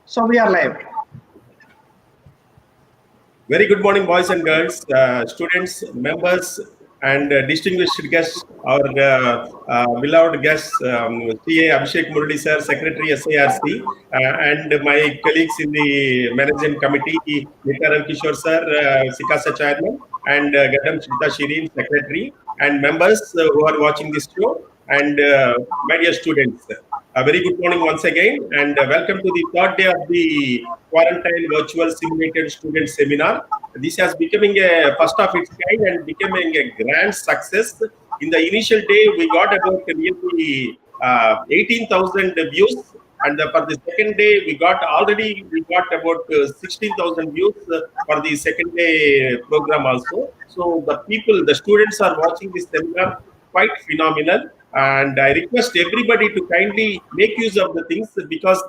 So we are live. Very good morning, boys and girls, students, members, and distinguished guests. Our beloved guests, CA Abhishek Murali sir, Secretary SARC, and my colleagues in the Management Committee, Nita Kishore sir, Sikasa Chairman, and Gadam Shita Shireen, Secretary, and members who are watching this show, and my dear students. A very good morning once again, and welcome to the third day of the quarantine virtual simulated student seminar. This has becoming a first of its kind and becoming a grand success. In the initial day, we got about nearly 18,000 views, and for the second day, we got about 16,000 views for the second day program also. So the students are watching this seminar quite phenomenal, and I request everybody to kindly make use of the things because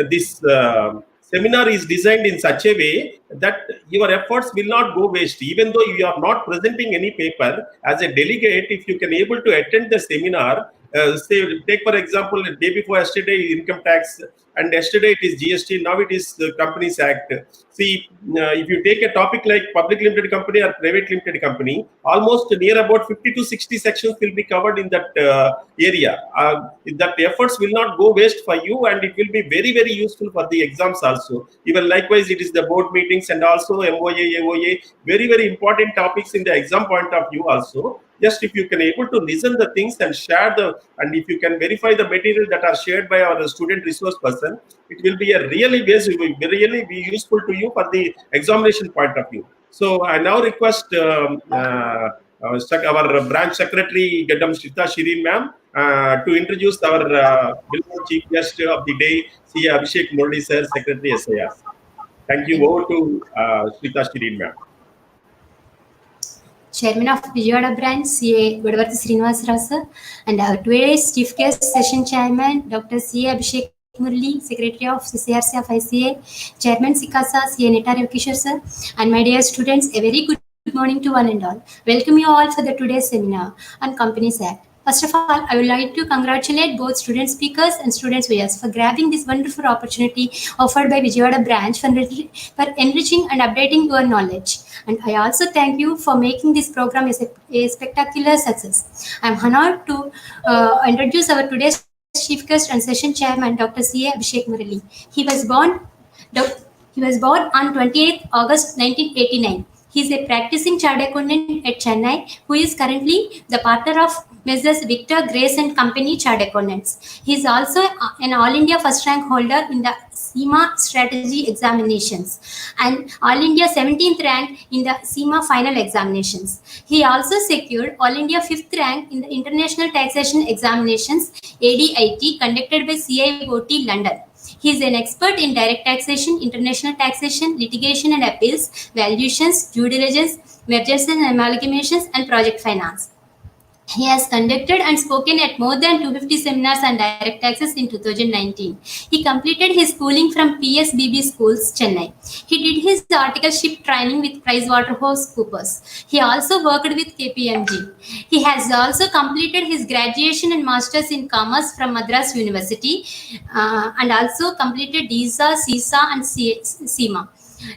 this seminar is designed in such a way that your efforts will not go waste. Even though you are not presenting any paper, as a delegate, if you can able to attend the seminar, say, take for example, the day before yesterday income tax, and yesterday it is GST, now it is the Companies Act. See, if you take a topic like public limited company or private limited company, almost near about 50 to 60 sections will be covered in that area. That efforts will not go waste for you, and it will be very, very useful for the exams also. Even likewise, it is the board meetings and also MOA, AOA, very, very important topics in the exam point of view also. Just if you can able to listen the things and share and if you can verify the material that are shared by our student resource person, it will be a really really be useful to you for the examination point of view. So I now request our branch secretary, Gadam Shita Shireen ma'am, to introduce our beloved chief guest of the day, CA Abhishek Murali sir, Secretary SARC. Thank you. Over to Shita Shireen ma'am. Chairman of Vijayawada branch, CA Godavarthi Srinivasarao sir, and our today's chief guest session chairman, Dr. CA Abhishek Murali, Secretary of SARC of ICA, Chairman Sikasa, CA Nita Kishore sir, and my dear students, a very good morning to one and all. Welcome you all for the today's seminar on Companies Act. First of all, I would like to congratulate both student speakers and students viewers for grabbing this wonderful opportunity offered by Vijayawada branch for enriching and updating your knowledge. And I also thank you for making this program a spectacular success. I am honored to introduce our today's chief guest and session chairman, Dr. C.A. Abhishek Murali. He was born on 28th August 1989. He is a practicing chartered accountant at Chennai, who is currently the partner of Messrs. Victor, Grace and Company Chartered Accountants. He is also an All India first rank holder in the SEMA strategy examinations and All India 17th rank in the SEMA final examinations. He also secured All India 5th rank in the International Taxation Examinations ADIT conducted by CIOT London. He is an expert in direct taxation, international taxation, litigation and appeals, valuations, due diligence, mergers and amalgamations, and project finance. He has conducted and spoken at more than 250 seminars on direct taxes in 2019. He completed his schooling from PSBB Schools, Chennai. He did his articleship training with PricewaterhouseCoopers. He also worked with KPMG. He has also completed his graduation and masters in commerce from Madras University and also completed DISA, CISA and SEMA.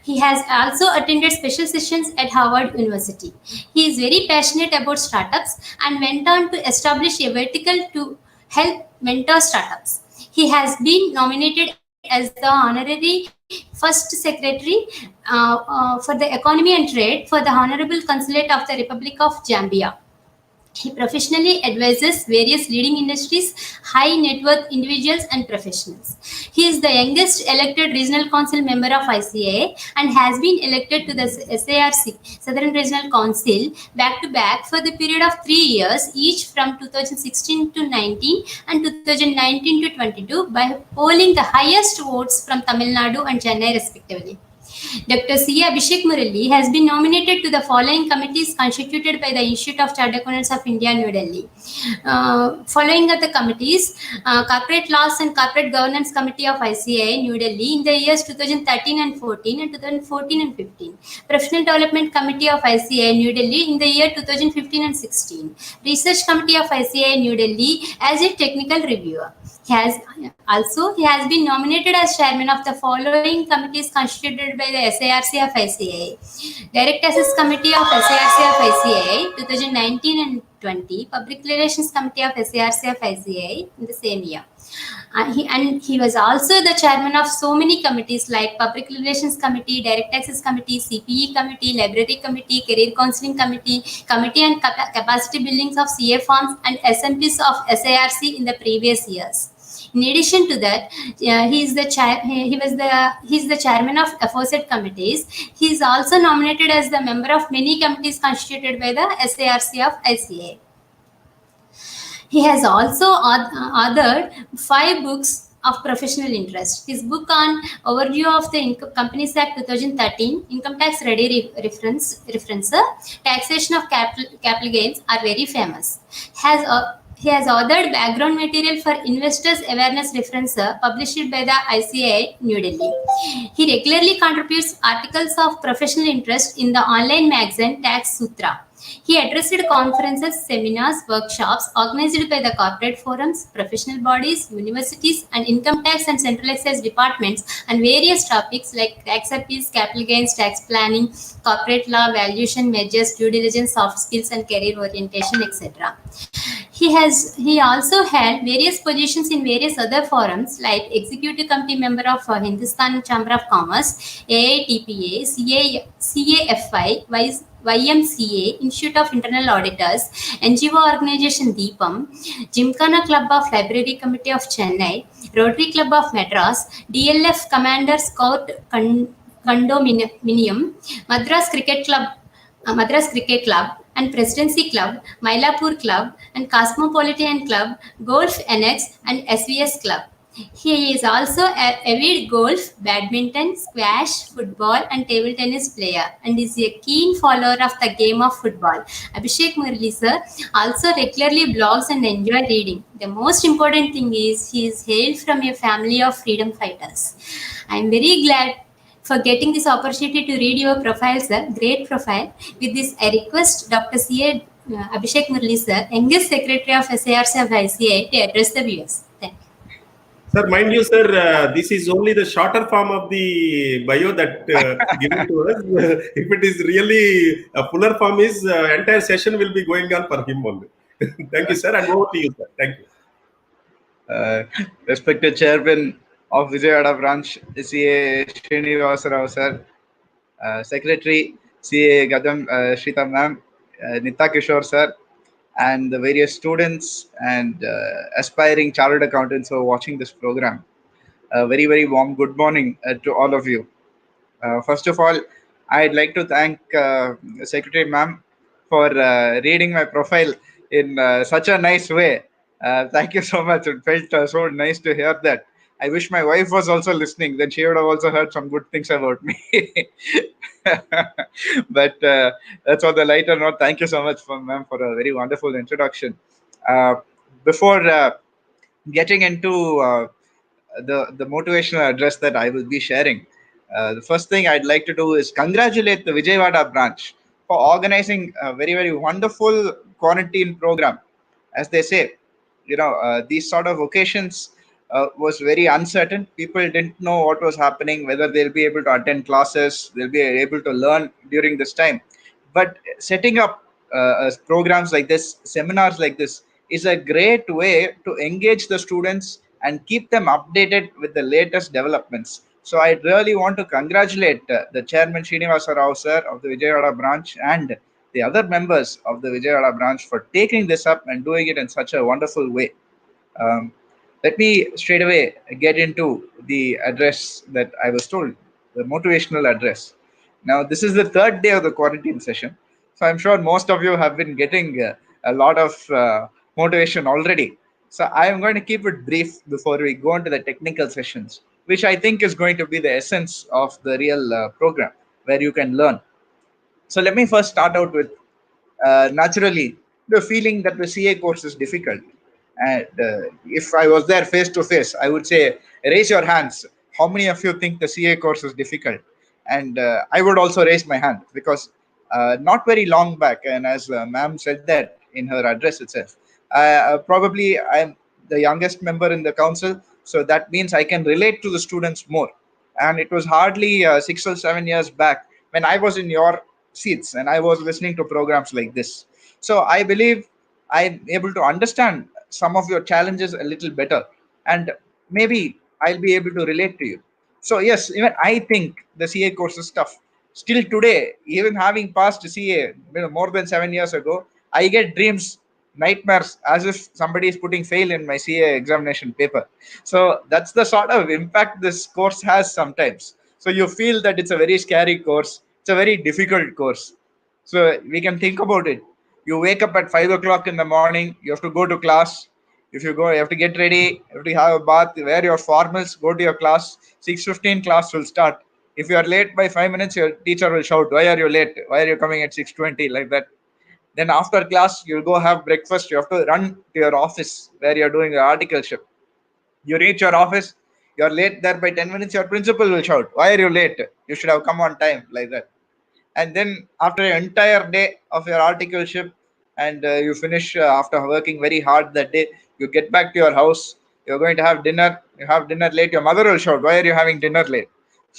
He has also attended special sessions at Harvard University. He is very passionate about startups and went on to establish a vertical to help mentor startups. He has been nominated as the honorary first secretary for the economy and trade for the Honorable Consulate of the Republic of Zambia. He professionally advises various leading industries, high net worth individuals and professionals. He is the youngest elected regional council member of ICA and has been elected to the SARC, Southern Regional Council, back to back for the period of 3 years, each from 2016 to 19 and 2019 to 22 by polling the highest votes from Tamil Nadu and Chennai respectively. Dr. C. Abhishek Murali has been nominated to the following committees constituted by the Institute of Chartered Accountants of India, New Delhi. Following are the committees: Corporate Laws and Corporate Governance Committee of ICAI, New Delhi, in the years 2013 and 14 and 2014 and 15. Professional Development Committee of ICAI, New Delhi, in the year 2015 and 16. Research Committee of ICAI, New Delhi, as a technical reviewer. He has been nominated as chairman of the following committees constituted by the SARC of ICAI: Direct Access Committee of SARC of ICAI 2019 and 20, Public Relations Committee of SARC of ICAI in the same year. He was also the chairman of so many committees like Public Relations Committee, Direct Access Committee, CPE Committee, Library Committee, Career Counseling Committee, Committee on Capacity Buildings of CA Farms, and SMPs of SARC in the previous years. In addition to that, he is the chairman of aforesaid committees. He is also nominated as the member of many committees constituted by the SARC of ICA. He has also authored 5 books of professional interest. His book on overview of the Companies Act 2013, Income Tax Ready Referencer, Taxation of Capital Gains are very famous. He has authored background material for Investors Awareness Referencer published by the ICAI, New Delhi. He regularly contributes articles of professional interest in the online magazine Tax Sutra. He addressed conferences, seminars, workshops organized by the corporate forums, professional bodies, universities, and income tax and central excise departments on various topics like tax appeals, capital gains, tax planning, corporate law, valuation measures, due diligence, soft skills, and career orientation, etc. He also held various positions in various other forums like Executive Committee member of Hindustan Chamber of Commerce, AITPA, CAFI, YMCA, Institute of Internal Auditors, NGO Organization Deepam, Gymkhana Club of Library Committee of Chennai, Rotary Club of Madras, DLF Commander Scout Condominium, Madras Cricket Club and Presidency Club, Mylapore Club and Cosmopolitan Club, Golf NX and SVS Club. He is also an avid golf, badminton, squash, football, and table tennis player, and is a keen follower of the game of football. Abhishek Murli sir also regularly blogs and enjoy reading. The most important thing is he is hailed from a family of freedom fighters. I am very glad for getting this opportunity to read your profile, sir. Great profile. With this, I request Dr. C.A. Abhishek Murli sir, youngest secretary of SARC of ICA, to address the viewers. Thank you. Sir, mind you, sir, this is only the shorter form of the bio that given to us. If it is really a fuller form, is entire session will be going on for him only. Thank you, sir, and over to you, sir. Thank you. Respected Chairman of Vijayawada Branch, CA Srinivasa Rao sir, Secretary CA Gadam Shrita ma'am, Nita Kishore sir, and the various students and aspiring chartered accountants who are watching this program. A very, very warm good morning to all of you. First of all, I'd like to thank Secretary ma'am for reading my profile in such a nice way. Thank you so much. It felt so nice to hear that. I wish my wife was also listening. Then she would have also heard some good things about me. But that's on the lighter note. Thank you so much, ma'am, for a very wonderful introduction. Before getting into the motivational address that I will be sharing, the first thing I'd like to do is congratulate the Vijayawada branch for organizing a very, very wonderful quarantine program. As they say, these sort of occasions was very uncertain. People didn't know what was happening, whether they'll be able to attend classes, they'll be able to learn during this time. But setting up programs like this, seminars like this, is a great way to engage the students and keep them updated with the latest developments. So I really want to congratulate the Chairman Srinivasa Rao sir of the Vijayawada branch and the other members of the Vijayawada branch for taking this up and doing it in such a wonderful way. Let me straight away get into the address that I was told, the motivational address. Now, this is the third day of the quarantine session. So I'm sure most of you have been getting a lot of motivation already. So I am going to keep it brief before we go into the technical sessions, which I think is going to be the essence of the real program where you can learn. So let me first start out with naturally the feeling that the CA course is difficult. And if I was there face to face, I would say, raise your hands. How many of you think the CA course is difficult? And I would also raise my hand because not very long back, and as ma'am said that in her address itself, probably the youngest member in the council, so that means I can relate to the students more. And it was hardly 6 or 7 years back when I was in your seats and I was listening to programs like this. So I believe I'm able to understand some of your challenges a little better, and maybe I'll be able to relate to you. So yes, even I think the CA course is tough. Still today, even having passed CA more than 7 years ago, I get dreams, nightmares, as if somebody is putting fail in my CA examination paper. So that's the sort of impact this course has sometimes. So you feel that it's a very scary course, it's a very difficult course. So we can think about it. You wake up at 5 o'clock in the morning, you have to go to class. If you go, you have to get ready, you have to have a bath, wear your formals, go to your class. 6:15 class will start. If you are late by 5 minutes, your teacher will shout, "Why are you late? Why are you coming at 6:20?" Like that. Then after class, you'll go have breakfast. You have to run to your office where you're doing your articleship. You reach your office, you're late there by 10 minutes, your principal will shout, "Why are you late? You should have come on time," like that. And then after an entire day of your articleship, and you finish after working very hard that day, you get back to your house, you're going to have dinner, you have dinner late, your mother will shout, "Why are you having dinner late?"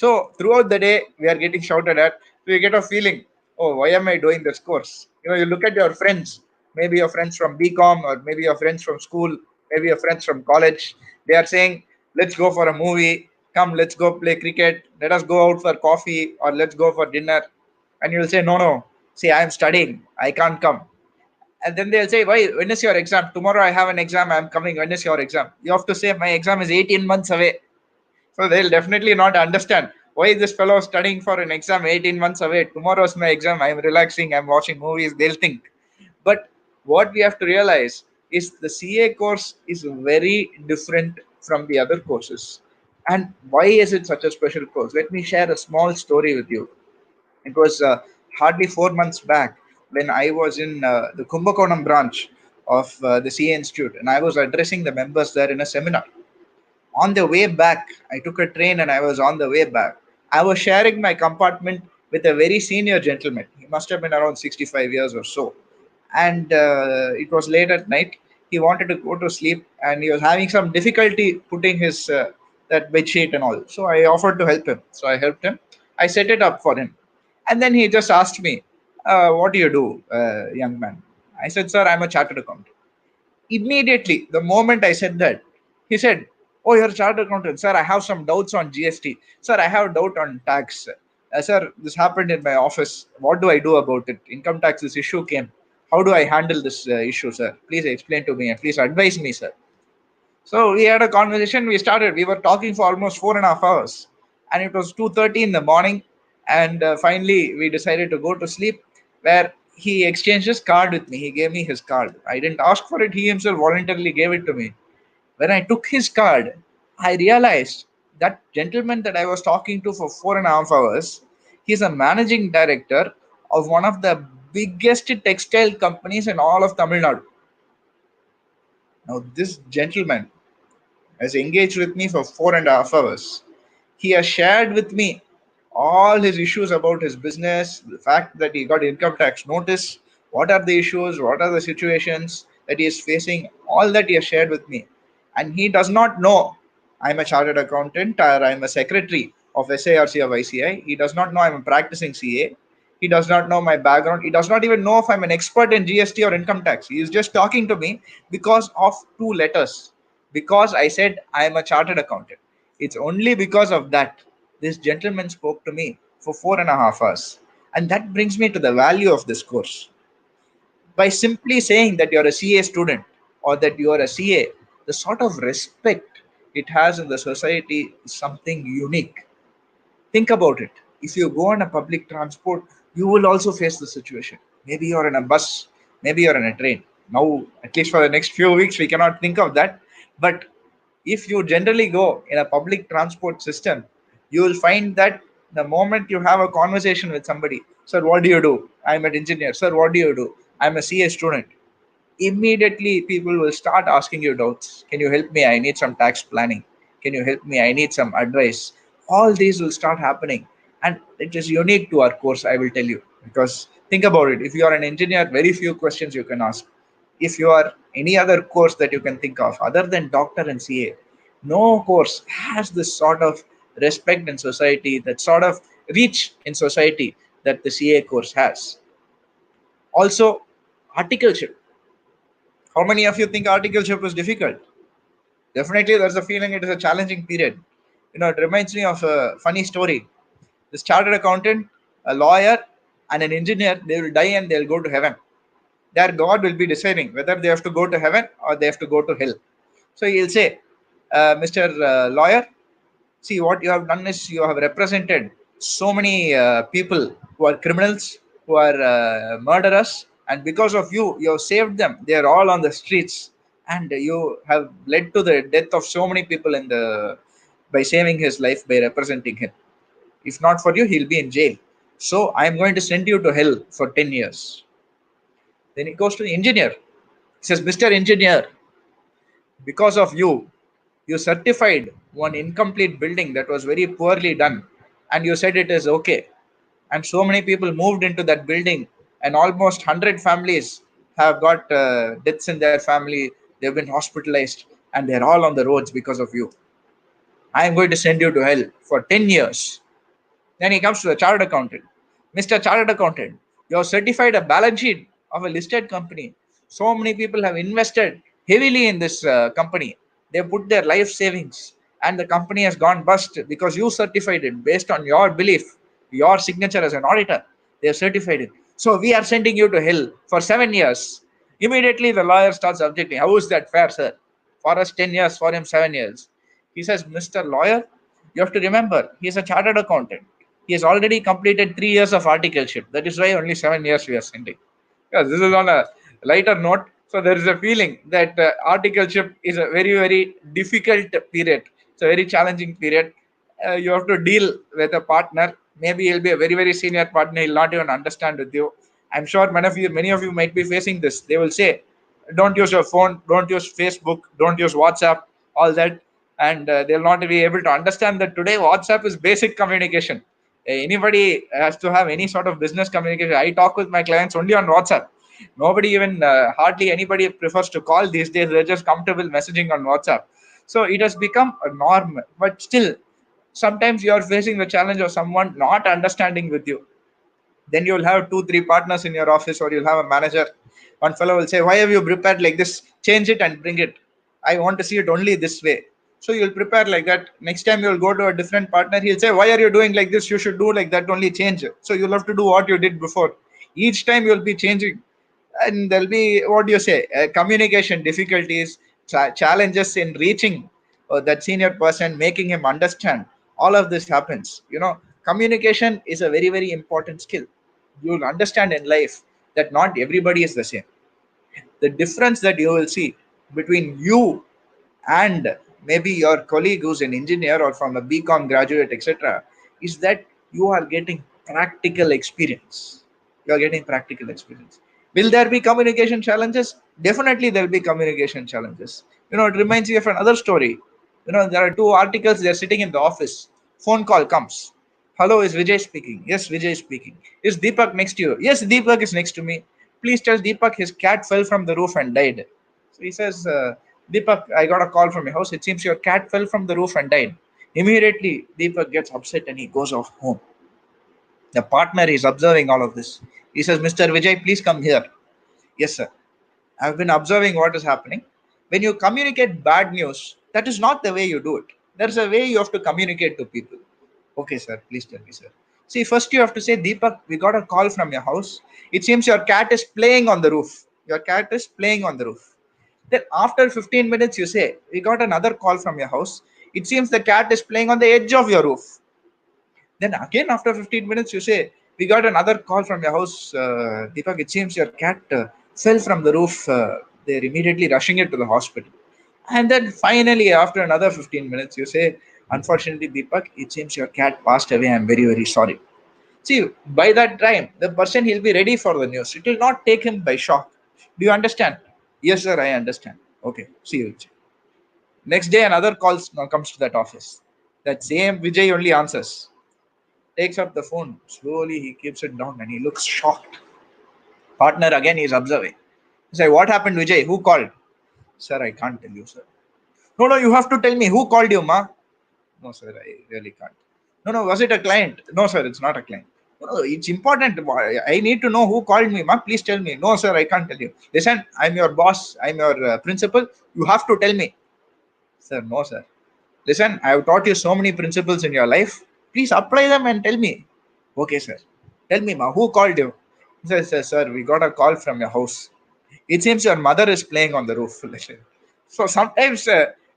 So throughout the day we are getting shouted at. So you get a feeling, "Oh, why am I doing this course?" You look at your friends, maybe your friends from BCom, or maybe your friends from school, maybe your friends from college. They are saying, "Let's go for a movie, come, let's go play cricket, let us go out for coffee, or let's go for dinner." And you'll say, "No, no, see, I am studying, I can't come." And then they'll say, "Why, when is your exam?" "Tomorrow I have an exam, I'm coming." "When is your exam?" You have to say, "My exam is 18 months away." So they'll definitely not understand why this fellow is studying for an exam 18 months away. Tomorrow's my exam, I'm relaxing, I'm watching movies, they'll think. But what we have to realize is the CA course is very different from the other courses. And why is it such a special course? Let me share a small story with you. It was hardly 4 months back when I was in the Kumbakonam branch of the CA Institute, and I was addressing the members there in a seminar. On the way back, I took a train and I was on the way back. I was sharing my compartment with a very senior gentleman. He must have been around 65 years or so. And it was late at night. He wanted to go to sleep and he was having some difficulty putting his that bed sheet and all. So I offered to help him. So I helped him. I set it up for him. And then he just asked me, "What do you do, young man?" I said, "Sir, I'm a chartered accountant." Immediately, the moment I said that, he said, "Oh, you're a chartered accountant. Sir, I have some doubts on GST. Sir, I have a doubt on tax. Sir, this happened in my office. What do I do about it? Income tax, this issue came. How do I handle this issue, sir? Please explain to me and please advise me, sir." So we had a conversation. We started. We were talking for almost 4.5 hours, and it was 2:30 in the morning. And finally, we decided to go to sleep. Where he exchanged his card with me. He gave me his card. I didn't ask for it. He himself voluntarily gave it to me. When I took his card, I realized that gentleman that I was talking to for 4.5 hours, he's a managing director of one of the biggest textile companies in all of Tamil Nadu. Now, this gentleman has engaged with me for 4.5 hours. He has shared with me all his issues about his business, the fact that he got income tax notice, what are the issues, what are the situations that he is facing, all that he has shared with me. And he does not know I'm a chartered accountant or I'm a secretary of SARC of ICI. He does not know I'm a practicing CA. He does not know my background. He does not even know if I'm an expert in GST or income tax. He is just talking to me because of two letters. Because I said I am a chartered accountant. It's only because of that this gentleman spoke to me for 4.5 hours. And that brings me to the value of this course. By simply saying that you're a CA student or that you are a CA, the sort of respect it has in the society is something unique. Think about it. If you go on a public transport, you will also face the situation. Maybe you're in a bus, maybe you're in a train. Now, at least for the next few weeks, we cannot think of that. But if you generally go in a public transport system, you will find that the moment you have a conversation with somebody, "Sir, what do you do?" "I'm an engineer." "Sir, what do you do?" "I'm a CA student." Immediately people will start asking you doubts. "Can you help me? I need some tax planning. Can you help me? I need some advice." All these will start happening, and it is unique to our course, I will tell you. Because think about it, if you are an engineer, very few questions you can ask. if you are any other course that you can think of other than doctor and CA, no course has this sort of respect in society, that sort of reach in society that the CA course has. Also, articleship. How many of you think articleship is difficult? Definitely, there's a feeling it is a challenging period. It reminds me of a funny story. This chartered accountant, a lawyer, and an engineer, they will die and they'll go to heaven. Their God will be deciding whether they have to go to heaven or they have to go to hell. So he'll say, Mr. Lawyer, see, what you have done is you have represented so many people who are criminals, who are murderers, and because of you, you have saved them. They are all on the streets, and you have led to the death of so many people in the by saving his life by representing him. If not for you, he'll be in jail. So I am going to send you to hell for 10 years. Then he goes to the engineer. He says, Mr. Engineer, because of you, you certified one incomplete building that was very poorly done, and you said it is okay. And so many people moved into that building, and almost 100 families have got deaths in their family. They've been hospitalized, and they're all on the roads because of you. I am going to send you to hell for 10 years. Then he comes to the chartered accountant. Mr. Chartered Accountant, you have certified a balance sheet of a listed company. So many people have invested heavily in this company. They put their life savings, and the company has gone bust because you certified it based on your belief, your signature as an auditor. They have certified it. So we are sending you to hell for 7 years. Immediately the lawyer starts objecting. How is that fair, sir? For us 10 years, for him 7 years. He says, Mr. Lawyer, you have to remember, he is a chartered accountant. He has already completed 3 years of articleship. That is why only 7 years we are sending. Yes, this is on a lighter note. So there is a feeling that articleship is a very, very difficult period. It's a very challenging period. You have to deal with a partner. Maybe he'll be a very, very senior partner. He'll not even understand with you. I'm sure many of you might be facing this. They will say, don't use your phone, don't use Facebook, don't use WhatsApp, all that. And they'll not be able to understand that today WhatsApp is basic communication. Anybody has to have any sort of business communication. I talk with my clients only on WhatsApp. Nobody even hardly anybody prefers to call these days. They're just comfortable messaging on WhatsApp. So it has become a norm. But still, sometimes you are facing the challenge of someone not understanding with you. Then you'll have 2 3 partners in your office, or you'll have a manager. One fellow will say, why have you prepared like this? Change it and bring it. I want to see it only this way. So you'll prepare like that. Next time you'll go to a different partner, he'll say, why are you doing like this? You should do like that, only change it. So you'll have to do what you did before. Each time you'll be changing, and there'll be, what do you say, communication difficulties, challenges in reaching that senior person, making him understand. All of this happens. Communication is a very, very important skill. You'll understand in life that not everybody is the same. The difference that you will see between you and maybe your colleague who's an engineer or from a BCom graduate, etc., is that you are getting practical experience. You are getting practical experience. Will there be communication challenges? Definitely, there will be communication challenges. It reminds me of another story. There are two articles. They're sitting in the office. Phone call comes. Hello, is Vijay speaking? Yes, Vijay is speaking. Is Deepak next to you? Yes, Deepak is next to me. Please tell Deepak his cat fell from the roof and died. So he says, Deepak, I got a call from your house. It seems your cat fell from the roof and died. Immediately, Deepak gets upset and he goes off home. The partner is observing all of this. He says, Mr. Vijay, please come here. Yes, sir. I've been observing what is happening. When you communicate bad news, that is not the way you do it. There's a way you have to communicate to people. Okay, sir. Please tell me, sir. See, first you have to say, Deepak, we got a call from your house. It seems your cat is playing on the roof. Your cat is playing on the roof. Then after 15 minutes, you say, we got another call from your house. It seems the cat is playing on the edge of your roof. Then again, after 15 minutes, you say, we got another call from your house, Deepak. It seems your cat fell from the roof. They're immediately rushing it to the hospital. And then finally, after another 15 minutes, you say, unfortunately, Deepak, it seems your cat passed away. I'm very, very sorry. See, by that time, the person, he'll be ready for the news. It will not take him by shock. Do you understand? Yes, sir, I understand. Okay, see you. Next day, another call comes to that office. That same Vijay only answers. Takes up the phone. Slowly, he keeps it down and he looks shocked. Partner again is observing. You say, what happened, Vijay? Who called? Sir, I can't tell you, sir. No, no, you have to tell me. Who called you, ma? No, sir, I really can't. No, no, was it a client? No, sir, it's not a client. No, no, it's important. I need to know who called me, ma. Please tell me. No, sir, I can't tell you. Listen, I'm your boss. I'm your principal. You have to tell me. Sir, no, sir. Listen, I have taught you so many principles in your life. Please apply them and tell me. Okay, sir. Tell me, ma, who called you? He says, sir, we got a call from your house. It seems your mother is playing on the roof. So sometimes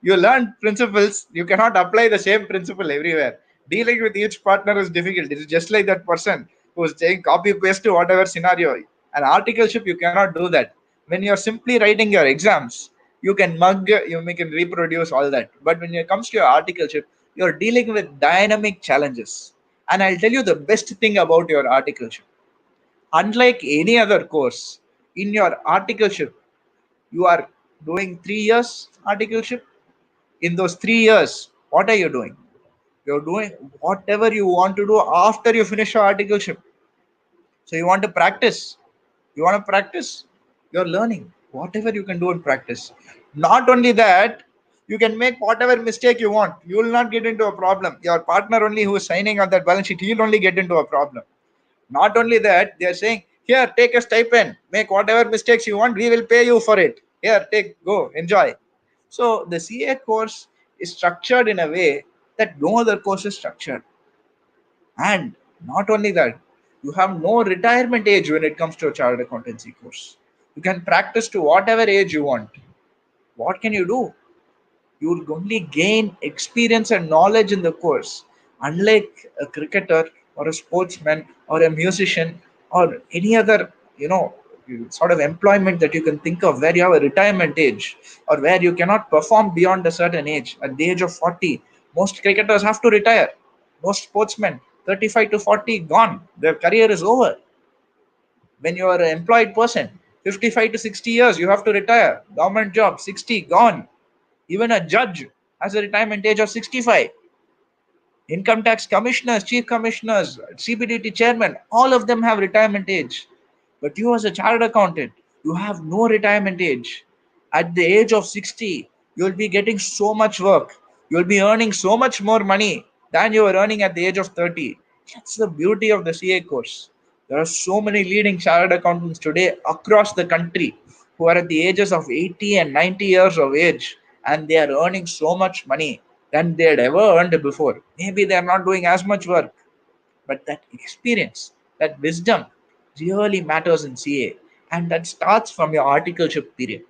you learn principles, you cannot apply the same principle everywhere. Dealing with each partner is difficult. It is just like that person who is saying copy paste to whatever scenario. An articleship, you cannot do that. When you're simply writing your exams, you can mug, you can reproduce all that. But when it comes to your articleship, you're dealing with dynamic challenges. And I'll tell you the best thing about your articleship. Unlike any other course, in your articleship, you are doing 3 years articleship. In those 3 years, what are you doing? You're doing whatever you want to do after you finish your articleship. So you want to practice. You want to practice. You're learning whatever you can do in practice. Not only that, you can make whatever mistake you want. You will not get into a problem. Your partner only who is signing on that balance sheet, he'll only get into a problem. Not only that, they are saying, here, take a stipend, make whatever mistakes you want, we will pay you for it. Here, take, go, enjoy. So the CA course is structured in a way that no other course is structured. And not only that, you have no retirement age when it comes to a chartered accountancy course. You can practice to whatever age you want. What can you do? You will only gain experience and knowledge in the course. Unlike a cricketer or a sportsman or a musician or any other, sort of employment that you can think of where you have a retirement age or where you cannot perform beyond a certain age. At the age of 40, most cricketers have to retire. Most sportsmen, 35 to 40, gone. Their career is over. When you are an employed person, 55 to 60 years, you have to retire. Government job, 60, gone. Even a judge has a retirement age of 65. Income tax commissioners, chief commissioners, CBDT chairman, all of them have retirement age. But you, as a chartered accountant, you have no retirement age. At the age of 60, you'll be getting so much work. You'll be earning so much more money than you were earning at the age of 30. That's the beauty of the CA course. There are so many leading chartered accountants today across the country who are at the ages of 80 and 90 years of age, and they are earning so much money than they had ever earned before. Maybe they are not doing as much work, but that experience, that wisdom really matters in CA, and that starts from your articleship period.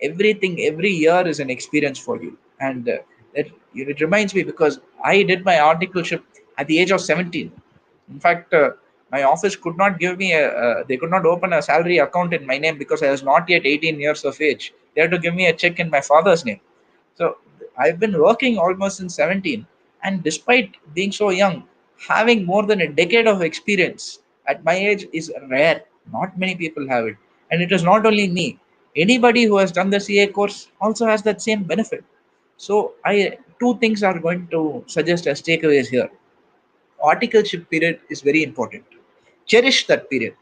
Everything, every year is an experience for you. And it reminds me because I did my articleship at the age of 17. In fact, my office could not give me they could not open a salary account in my name because I was not yet 18 years of age. They had to give me a check in my father's name. So I've been working almost since 17, and despite being so young, having more than a decade of experience at my age is rare. Not many people have it. And it is not only me. Anybody who has done the CA course also has that same benefit. So I two things are going to suggest as takeaways here. Articleship period is very important. Cherish that period.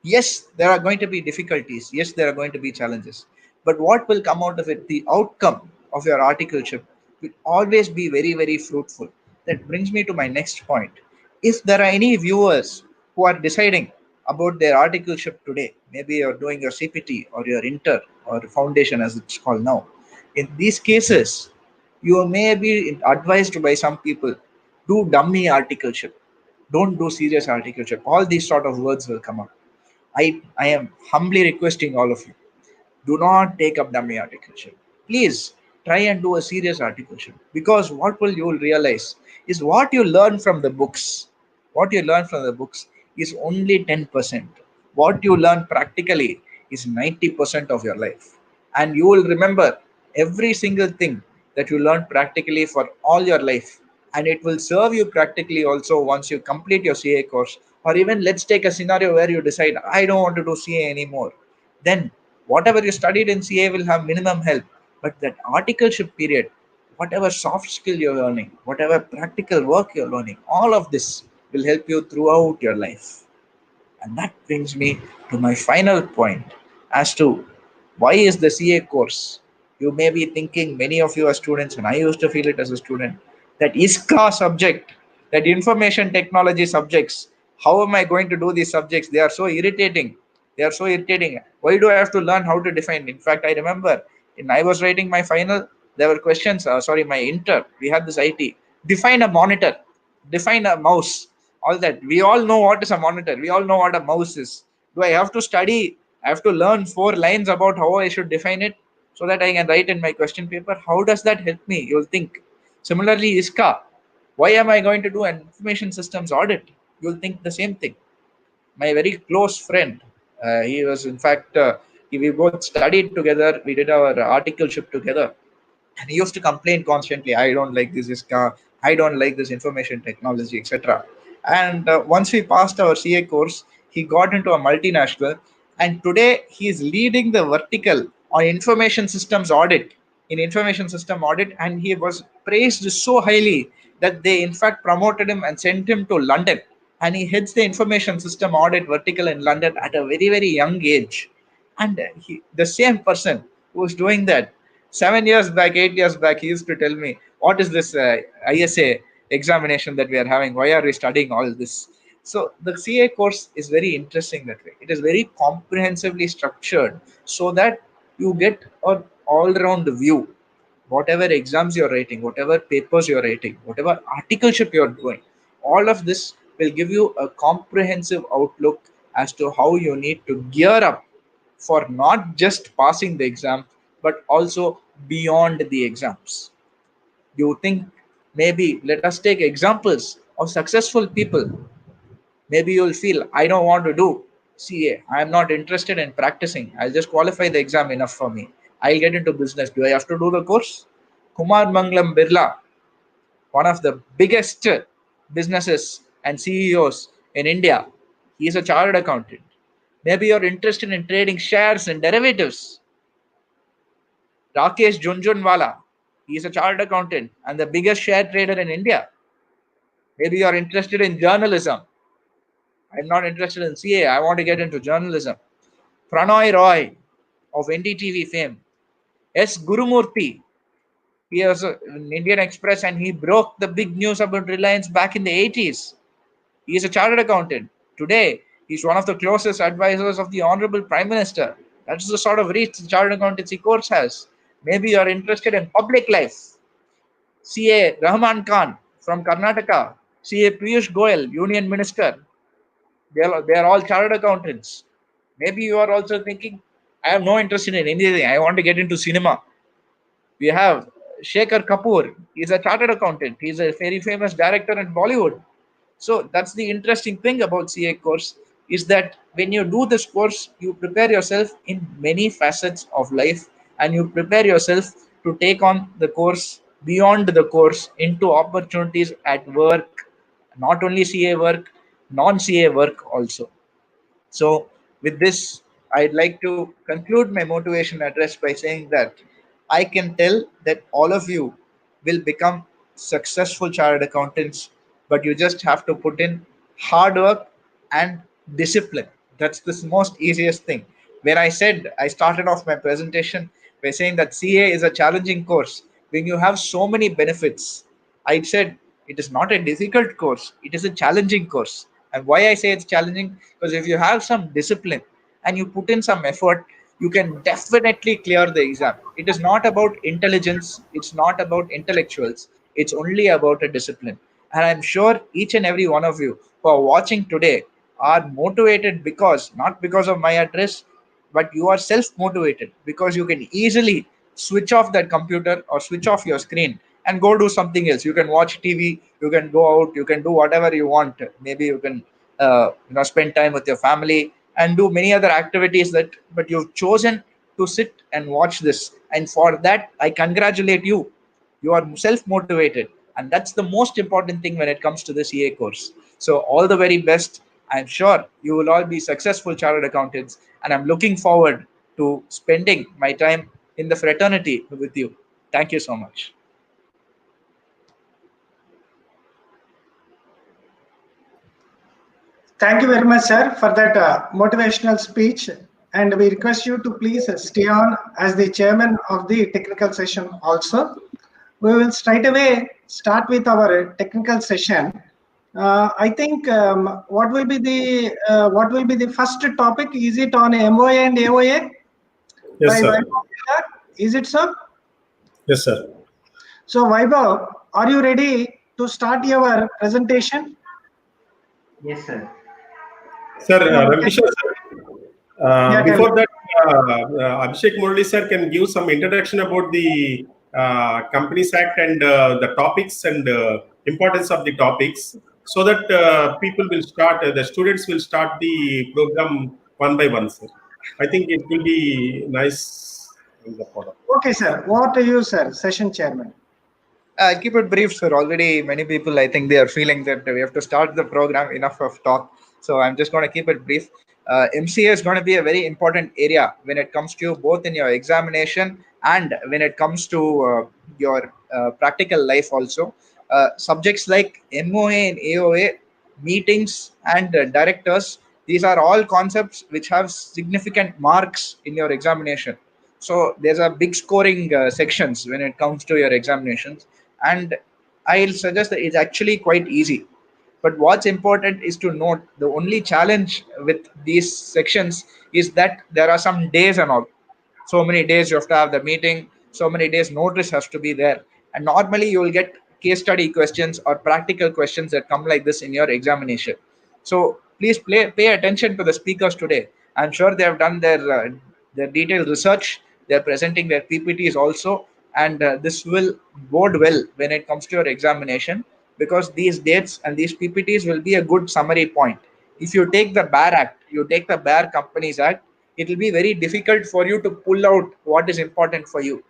Yes, there are going to be difficulties. Yes, there are going to be challenges. But what will come out of it, the outcome of your articleship, will always be very, very fruitful. That brings me to my next point. If there are any viewers who are deciding about their articleship today, maybe you're doing your CPT or your inter or foundation as it's called now, in these cases, you may be advised by some people, do dummy articleship, don't do serious articleship. All these sort of words will come up. I am humbly requesting all of you, do not take up dummy articleship. Please try and do a serious articleship, because what will you will realize is what you learn from the books. What you learn from the books is only 10%. What you learn practically is 90% of your life. And you will remember every single thing that you learn practically for all your life. And it will serve you practically also once you complete your CA course. Or even let's take a scenario where you decide, I don't want to do CA anymore. Then whatever you studied in CA will have minimum help. But that articleship period, whatever soft skill you're learning, whatever practical work you're learning, all of this will help you throughout your life. And that brings me to my final point as to Why is the CA course? You may be thinking, many of you are students, and I used to feel it as a student, that ISCA subject, that information technology subjects, how am I going to do these subjects? They are so irritating. They are so irritating. Why do I have to learn how to define? In fact, I remember when I was writing my final, there were questions, sorry, my inter, we had this IT. Define a monitor, define a mouse, all that. We all know what is a monitor. We all know what a mouse is. Do I have to study? I have to learn 4 lines about how I should define it so that I can write in my question paper. How does that help me? You'll think. Similarly, ISCA. Why am I going to do an information systems audit? You'll think the same thing. My very close friend, he was in fact, we both studied together. We did our articleship together, and he used to complain constantly, I don't like this ISCA, I don't like this information technology, etc. And once we passed our CA course, he got into a multinational, and today he is leading the vertical on information systems audit, in information system audit, and he was praised so highly that they in fact promoted him and sent him to London, and he heads the information system audit vertical in London at a very very young age. And the same person who was doing that 7 years back, 8 years back, he used to tell me, what is this ISA examination that we are having? Why are we studying all this? So the CA course is very interesting that way. It is very comprehensively structured so that you get an all-round view. Whatever exams you're writing, whatever papers you're writing, whatever articleship you're doing, all of this will give you a comprehensive outlook as to how you need to gear up for not just passing the exam, but also beyond the exams. You think, maybe let us take examples of successful people. Maybe you'll feel, I don't want to do CA. I'm not interested in practicing. I'll just qualify the exam, enough for me. I'll get into business. Do I have to do the course? Kumar Mangalam Birla, one of the biggest businesses and CEOs in India, he is a chartered accountant. Maybe you're interested in trading shares and derivatives. Rakesh Junjunwala, he is a chartered accountant and the biggest share trader in India. Maybe you're interested in journalism. I'm not interested in CA. I want to get into journalism. Pranoy Roy of NDTV fame. S. Gurumurthy, he was in Indian Express and he broke the big news about Reliance back in the 80s. He is a chartered accountant. Today, he's one of the closest advisors of the Honorable Prime Minister. That's the sort of reach the chartered accountancy course has. Maybe you're interested in public life. CA Rahman Khan from Karnataka, CA Piyush Goyal, Union Minister. They are all chartered accountants. Maybe you are also thinking, I have no interest in anything. I want to get into cinema. We have Shekhar Kapoor. He's a chartered accountant. He's a very famous director in Bollywood. So that's the interesting thing about CA course, is that when you do this course, you prepare yourself in many facets of life, and you prepare yourself to take on the course, beyond the course, into opportunities at work, not only CA work, non CA work also. So, with this, I'd like to conclude my motivation address by saying that I can tell that all of you will become successful chartered accountants, but you just have to put in hard work and discipline. That's the most easiest thing. When I said, I started off my presentation by saying that CA is a challenging course, when you have so many benefits, I said it is not a difficult course, it is a challenging course. And why I say it's challenging? Because if you have some discipline and you put in some effort, you can definitely clear the exam. It is not about intelligence, it's not about intellectuals, it's only about a discipline. And I'm sure each and every one of you who are watching today are motivated, because not because of my address, but you are self motivated because you can easily switch off that computer or switch off your screen and go do something else. You can watch TV, you can go out, you can do whatever you want. Maybe you can spend time with your family and do many other activities, that but you've chosen to sit and watch this, and for that I congratulate you. You are self motivated, and that's the most important thing when it comes to the CA course. So all the very best. I'm sure you will all be successful chartered accountants, and I'm looking forward to spending my time in the fraternity with you. Thank you so much. Thank you very much, sir, for that motivational speech. and we request you to please stay on as the chairman of the technical session also. We will straight away start with our technical session. I think what will be the first topic? Is it on MOA and AOA? Yes, sir. Is it so? Yes, sir. So Vaibhav, are you ready to start your presentation? Yes, sir. Sir, Ravikishore sir, Yeah, before that, Abhishek Murali sir can give some introduction about the Companies Act and the topics and importance of the topics, so that people will start, the students will start the program one by one, sir. I think it will be nice in the product. Okay, sir. What are you, sir? Session chairman. I'll keep it brief, sir. Already, many people, I think, they are feeling that we have to start the program. Enough of talk. So I'm just going to keep it brief. MCA is going to be a very important area when it comes to both in your examination and when it comes to your practical life also. Subjects like MOA and AOA, meetings and directors, these are all concepts which have significant marks in your examination. So there's a big scoring sections when it comes to your examinations, and I'll suggest that it's actually quite easy. But what's important is to note the only challenge with these sections is that there are some days and all. So many days you have to have the meeting, so many days notice has to be there. And normally you will get case study questions or practical questions that come like this in your examination. So please pay attention to the speakers today. I'm sure they have done their detailed research. They're presenting their PPTs also, and this will bode well when it comes to your examination, because these dates and these PPTs will be a good summary point. If you take the BAR Act, you take the BAR Companies Act, it will be very difficult for you to pull out what is important for you.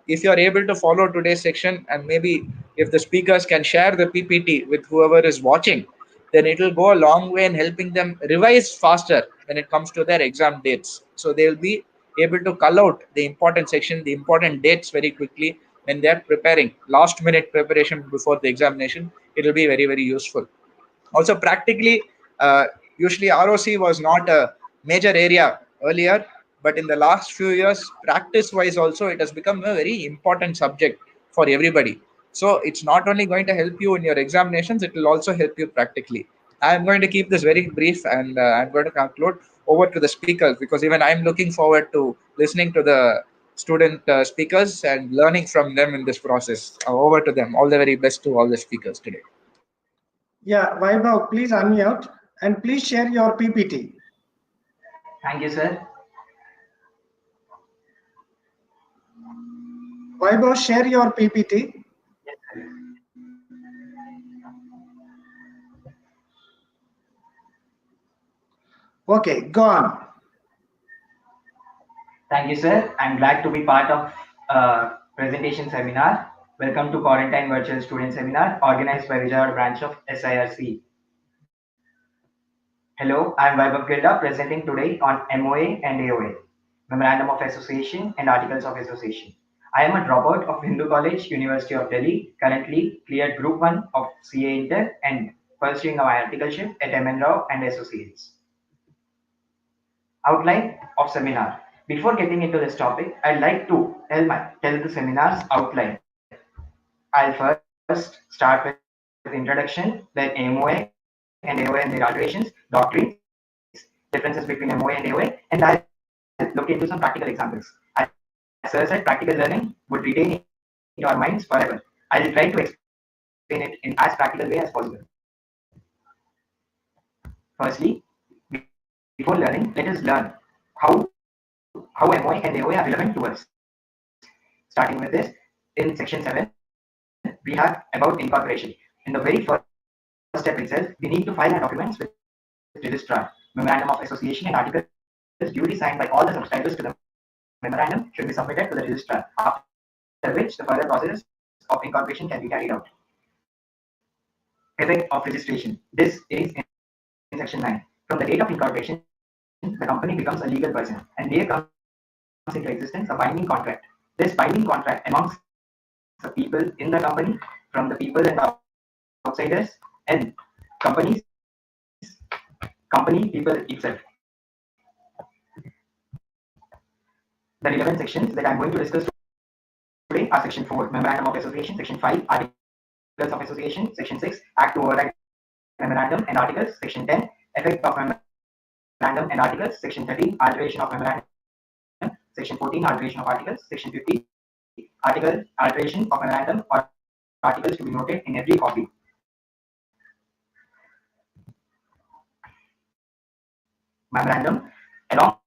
If you are able to follow today's section, and maybe if the speakers can share the PPT with whoever is watching, then it will go a long way in helping them revise faster when it comes to their exam dates. So they will be able to cull out the important section, the important dates very quickly when they are preparing. Last minute preparation before the examination, it will be very, very useful. Also, practically, usually ROC was not a major area earlier, but in the last few years, practice wise also, it has become a very important subject for everybody. So it's not only going to help you in your examinations, it will also help you practically. I'm going to keep this very brief, and I'm going to conclude over to the speakers, because even I'm looking forward to listening to the student speakers and learning from them in this process. Over to them. All the very best to all the speakers today. Yeah, Vaibhav, please unmute and please share your PPT. Thank you, sir. Vaibhav, share your PPT. Okay, go on. Thank you, sir. I'm glad to be part of presentation seminar. Welcome to Quarantine Virtual Student Seminar organized by Vijayawada branch of SIRC. Hello, I'm Vaibhav Gilda presenting today on MOA and AOA, Memorandum of Association and Articles of Association. I am a dropout of Hindu College, University of Delhi, currently cleared Group 1 of CA Inter and pursuing my articleship at MN Rao and Associates. Outline of seminar. Before getting into this topic, I'd like to tell the seminar's outline. I'll first start with introduction, then MOA and AOA and their alterations, doctrines, differences between MOA and AOA, and I'll look into some practical examples. As Sir said, practical learning would retain in your minds forever. I'll try to explain it in as practical way as possible. Firstly, before learning, let us learn how MOA and AOA are relevant to us. Starting with this, in section 7, we have about incorporation. In the very first step itself, we need to file our documents with registrar. Memorandum of Association and articles duly signed by all the subscribers to the memorandum should be submitted to the registrar, after which the further process of incorporation can be carried out. Effect of registration. This is in section 9. From the date of incorporation, the company becomes a legal person, and there comes into existence a binding contract. This binding contract amongst the people in the company, from the people and outsiders, and company people itself. The relevant sections that I'm going to discuss today are Section 4, Memorandum of Association, Section 5, Articles of Association, Section 6, Act to override Memorandum and Articles, Section 10, Effect of Memorandum and Articles, Section 13, Alteration of Memorandum, Section 14, Alteration of Articles, Section 15, Alteration of Memorandum or Articles to be noted in every copy. Memorandum, along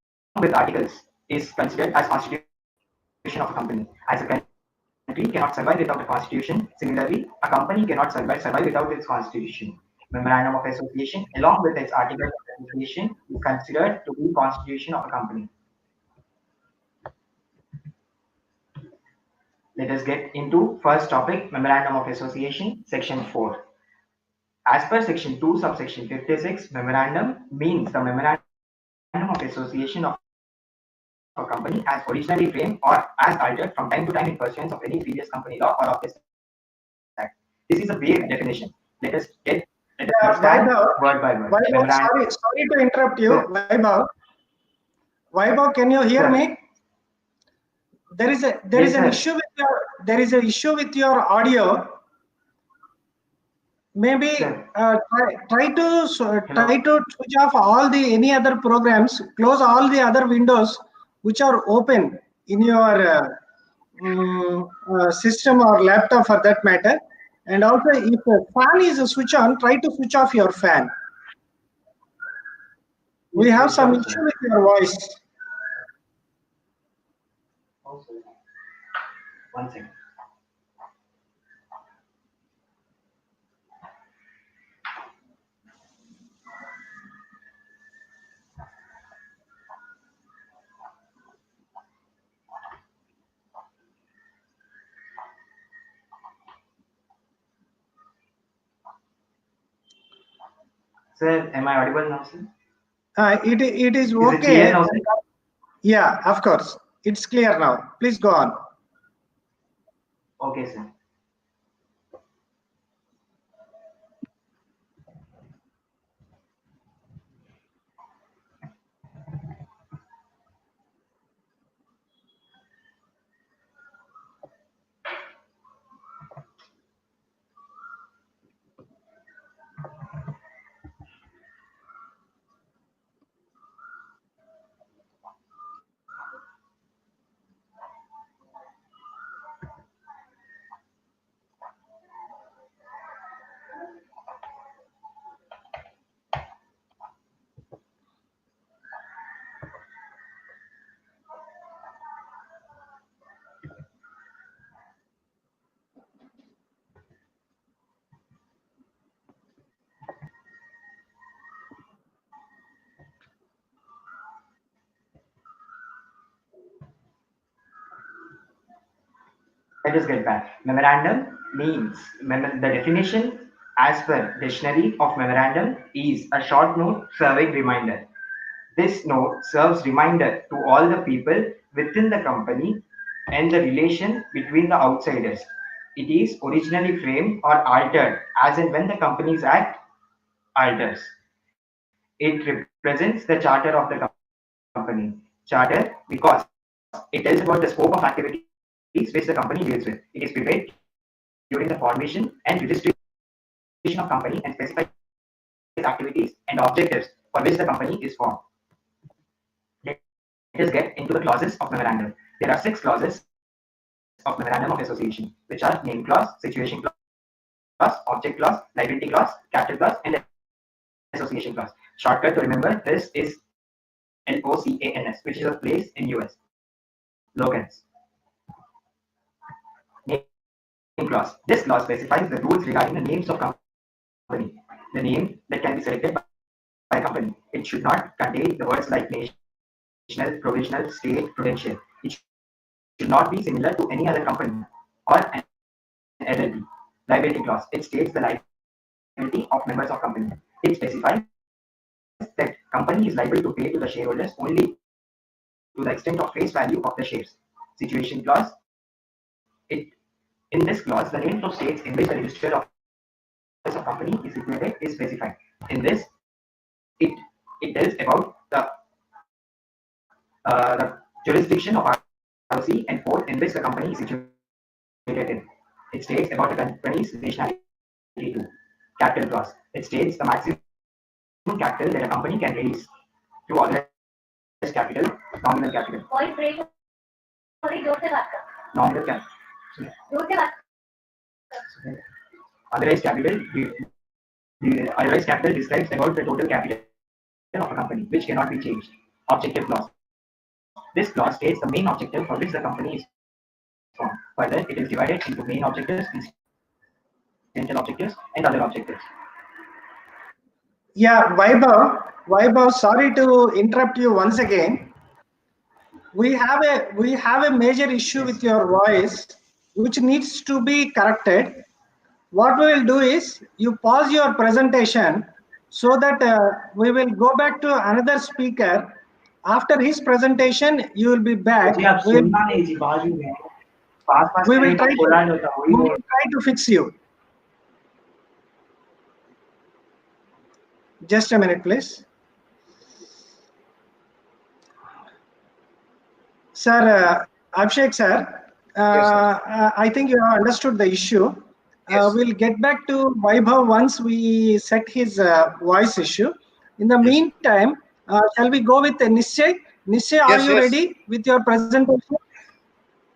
with articles, is considered as constitution of a company. As a country cannot survive without a constitution, similarly, a company cannot survive without its constitution. Memorandum of Association, along with its articles of association, is considered to be constitution of a company. Let us get into first topic, Memorandum of Association, Section 4. As per Section 2, subsection 56, memorandum means the memorandum of association of a company as originally framed or as altered from time to time in pursuance of any previous company law or of this act. This is a vague definition. Let us understand word by word. Vaibhav, sorry to interrupt you. Vaibhav, can you hear me? There is an issue with your audio. Maybe try to switch off all the any other programs, close all the other windows which are open in your system or laptop for that matter. And also, if a fan is switch on, try to switch off your fan. We have some issue with your voice. One second. Sir, am I audible now, sir? It is okay. Is it clear now, sir? Yeah, of course. It's clear now. Please go on. Okay, sir. Let us get back. Memorandum means the definition as per dictionary of memorandum is a short note serving reminder. This note serves reminder to all the people within the company and the relation between the outsiders. It is originally framed or altered as and when the Companies Act alters. It represents the charter of the company. Charter because it tells about the scope of activities which the company deals with. It is prepared during the formation and registration of company and specifies activities and objectives for which the company is formed. Let us get into the clauses of memorandum. There are 6 clauses of memorandum of association, which are name clause, situation clause, object clause, liability clause, capital clause, and association clause. Shortcut to remember this is LOCANS, which is a place in US. Logans. Name clause. This clause specifies the rules regarding the names of company. The name that can be selected by a company. It should not contain the words like national, provisional, state, prudential. It should not be similar to any other company or an LLP. Liability clause. It states the liability of members of company. It specifies that company is liable to pay to the shareholders only to the extent of face value of the shares. Situation clause. In this clause, the names of states in which the registered office of company is situated is specified. In this, it tells about the jurisdiction of policy and fourth in which the company is situated in. It states about the company's rationality too. Capital clause. It states the maximum capital that a company can raise to authorized capital, nominal capital. Nominal capital. Authorized capital. The authorized capital describes about the total capital of a company, which cannot be changed. Objective clause. This clause states the main objective for which the company is formed. Further, it is divided into main objectives, incidental objectives, and other objectives. Yeah, Vaibhav, sorry to interrupt you once again. We have a major issue with your voice, which needs to be corrected. What we will do is you pause your presentation so that we will go back to another speaker. After his presentation, you will be back. We will try to fix you. Just a minute, please. Sir, Abhishek sir, Yes, I think you have understood the issue. Yes. We'll get back to Vaibhav once we set his voice issue. In the Yes. meantime, shall we go with Nischay? Nischay, are Yes, you yes. ready with your presentation?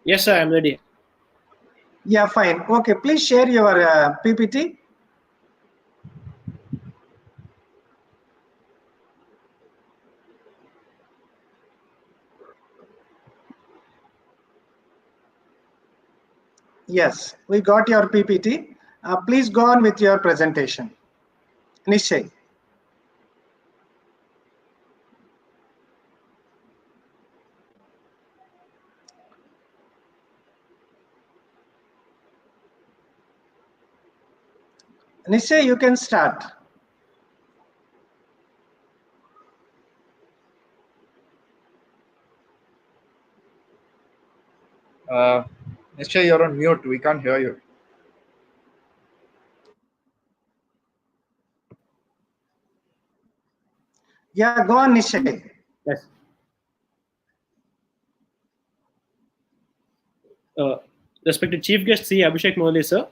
Yes, sir, I'm ready. Yeah, fine. Okay, please share your PPT. Yes, we got your PPT. Please go on with your presentation. Nischay. Nischay, you can start. Nischay, you're on mute. We can't hear you. Yeah, go on, Nischay. Yes. Respected Chief Guest C. Abhishek Murali, sir,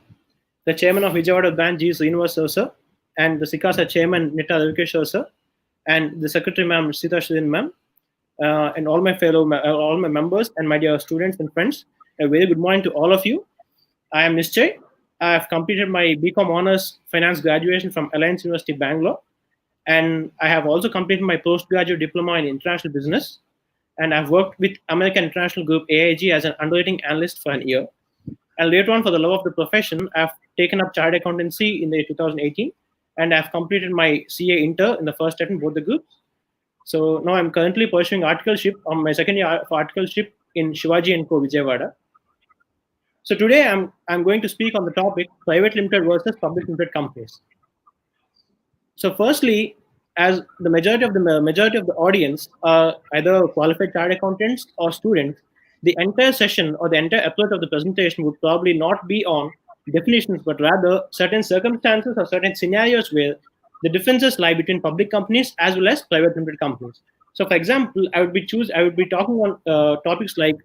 the Chairman of Vijayawada Branch G. Srinivas, sir, and the SICASA Chairman Nita Ravikesh, sir, and the Secretary Ma'am Sita Shrin Ma'am, and all my members and my dear students and friends. A very good morning to all of you. I am Nischay. I have completed my BCom Honors Finance graduation from Alliance University, Bangalore, and I have also completed my postgraduate diploma in international business. And I've worked with American International Group AIG as an underwriting analyst for an year. And later on, for the love of the profession, I've taken up chartered accountancy in the year 2018, and I've completed my CA Inter in the first step in both the groups. So now I'm currently pursuing articleship on my second year for articleship in Shivaji & Co. Vijayawada. So today I'm going to speak on the topic private limited versus public limited companies. So firstly, as the majority of the audience are either qualified chartered accountants or students, the entire session or the entire approach of the presentation would probably not be on definitions, but rather certain circumstances or certain scenarios where the differences lie between public companies as well as private limited companies. So, for example, I would be talking on topics like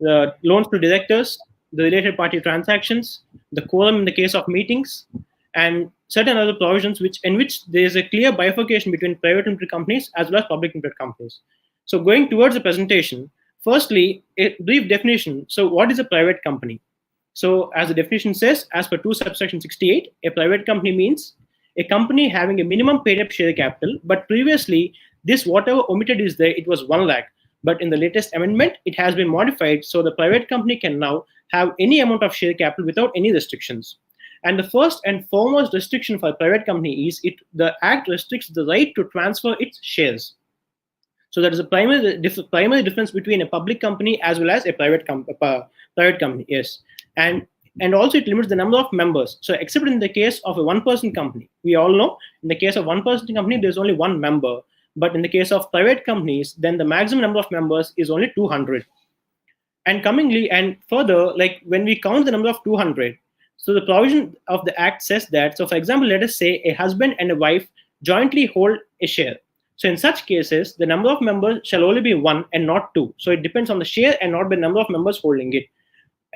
the loans to directors, the related party transactions, the quorum in the case of meetings, and certain other provisions in which there is a clear bifurcation between private limited companies as well as public limited companies. So going towards the presentation, firstly, a brief definition. So what is a private company? So as the definition says, as per 2 subsection 68, a private company means a company having a minimum paid up share capital, but previously this whatever omitted is there, it was 1 lakh. But in the latest amendment, it has been modified. So the private company can now have any amount of share capital without any restrictions. And the first and foremost restriction for a private company is the Act restricts the right to transfer its shares. So that is a primary difference between a public company as well as a private company. Yes, and also it limits the number of members. So except in the case of a one-person company, we all know in the case of one-person company there's only 1 member. But in the case of private companies, then the maximum number of members is only 200. And further, like when we count the number of 200. So the provision of the Act says that, so for example, let us say a husband and a wife jointly hold a share. So in such cases, the number of members shall only be 1 and not 2. So it depends on the share and not the number of members holding it.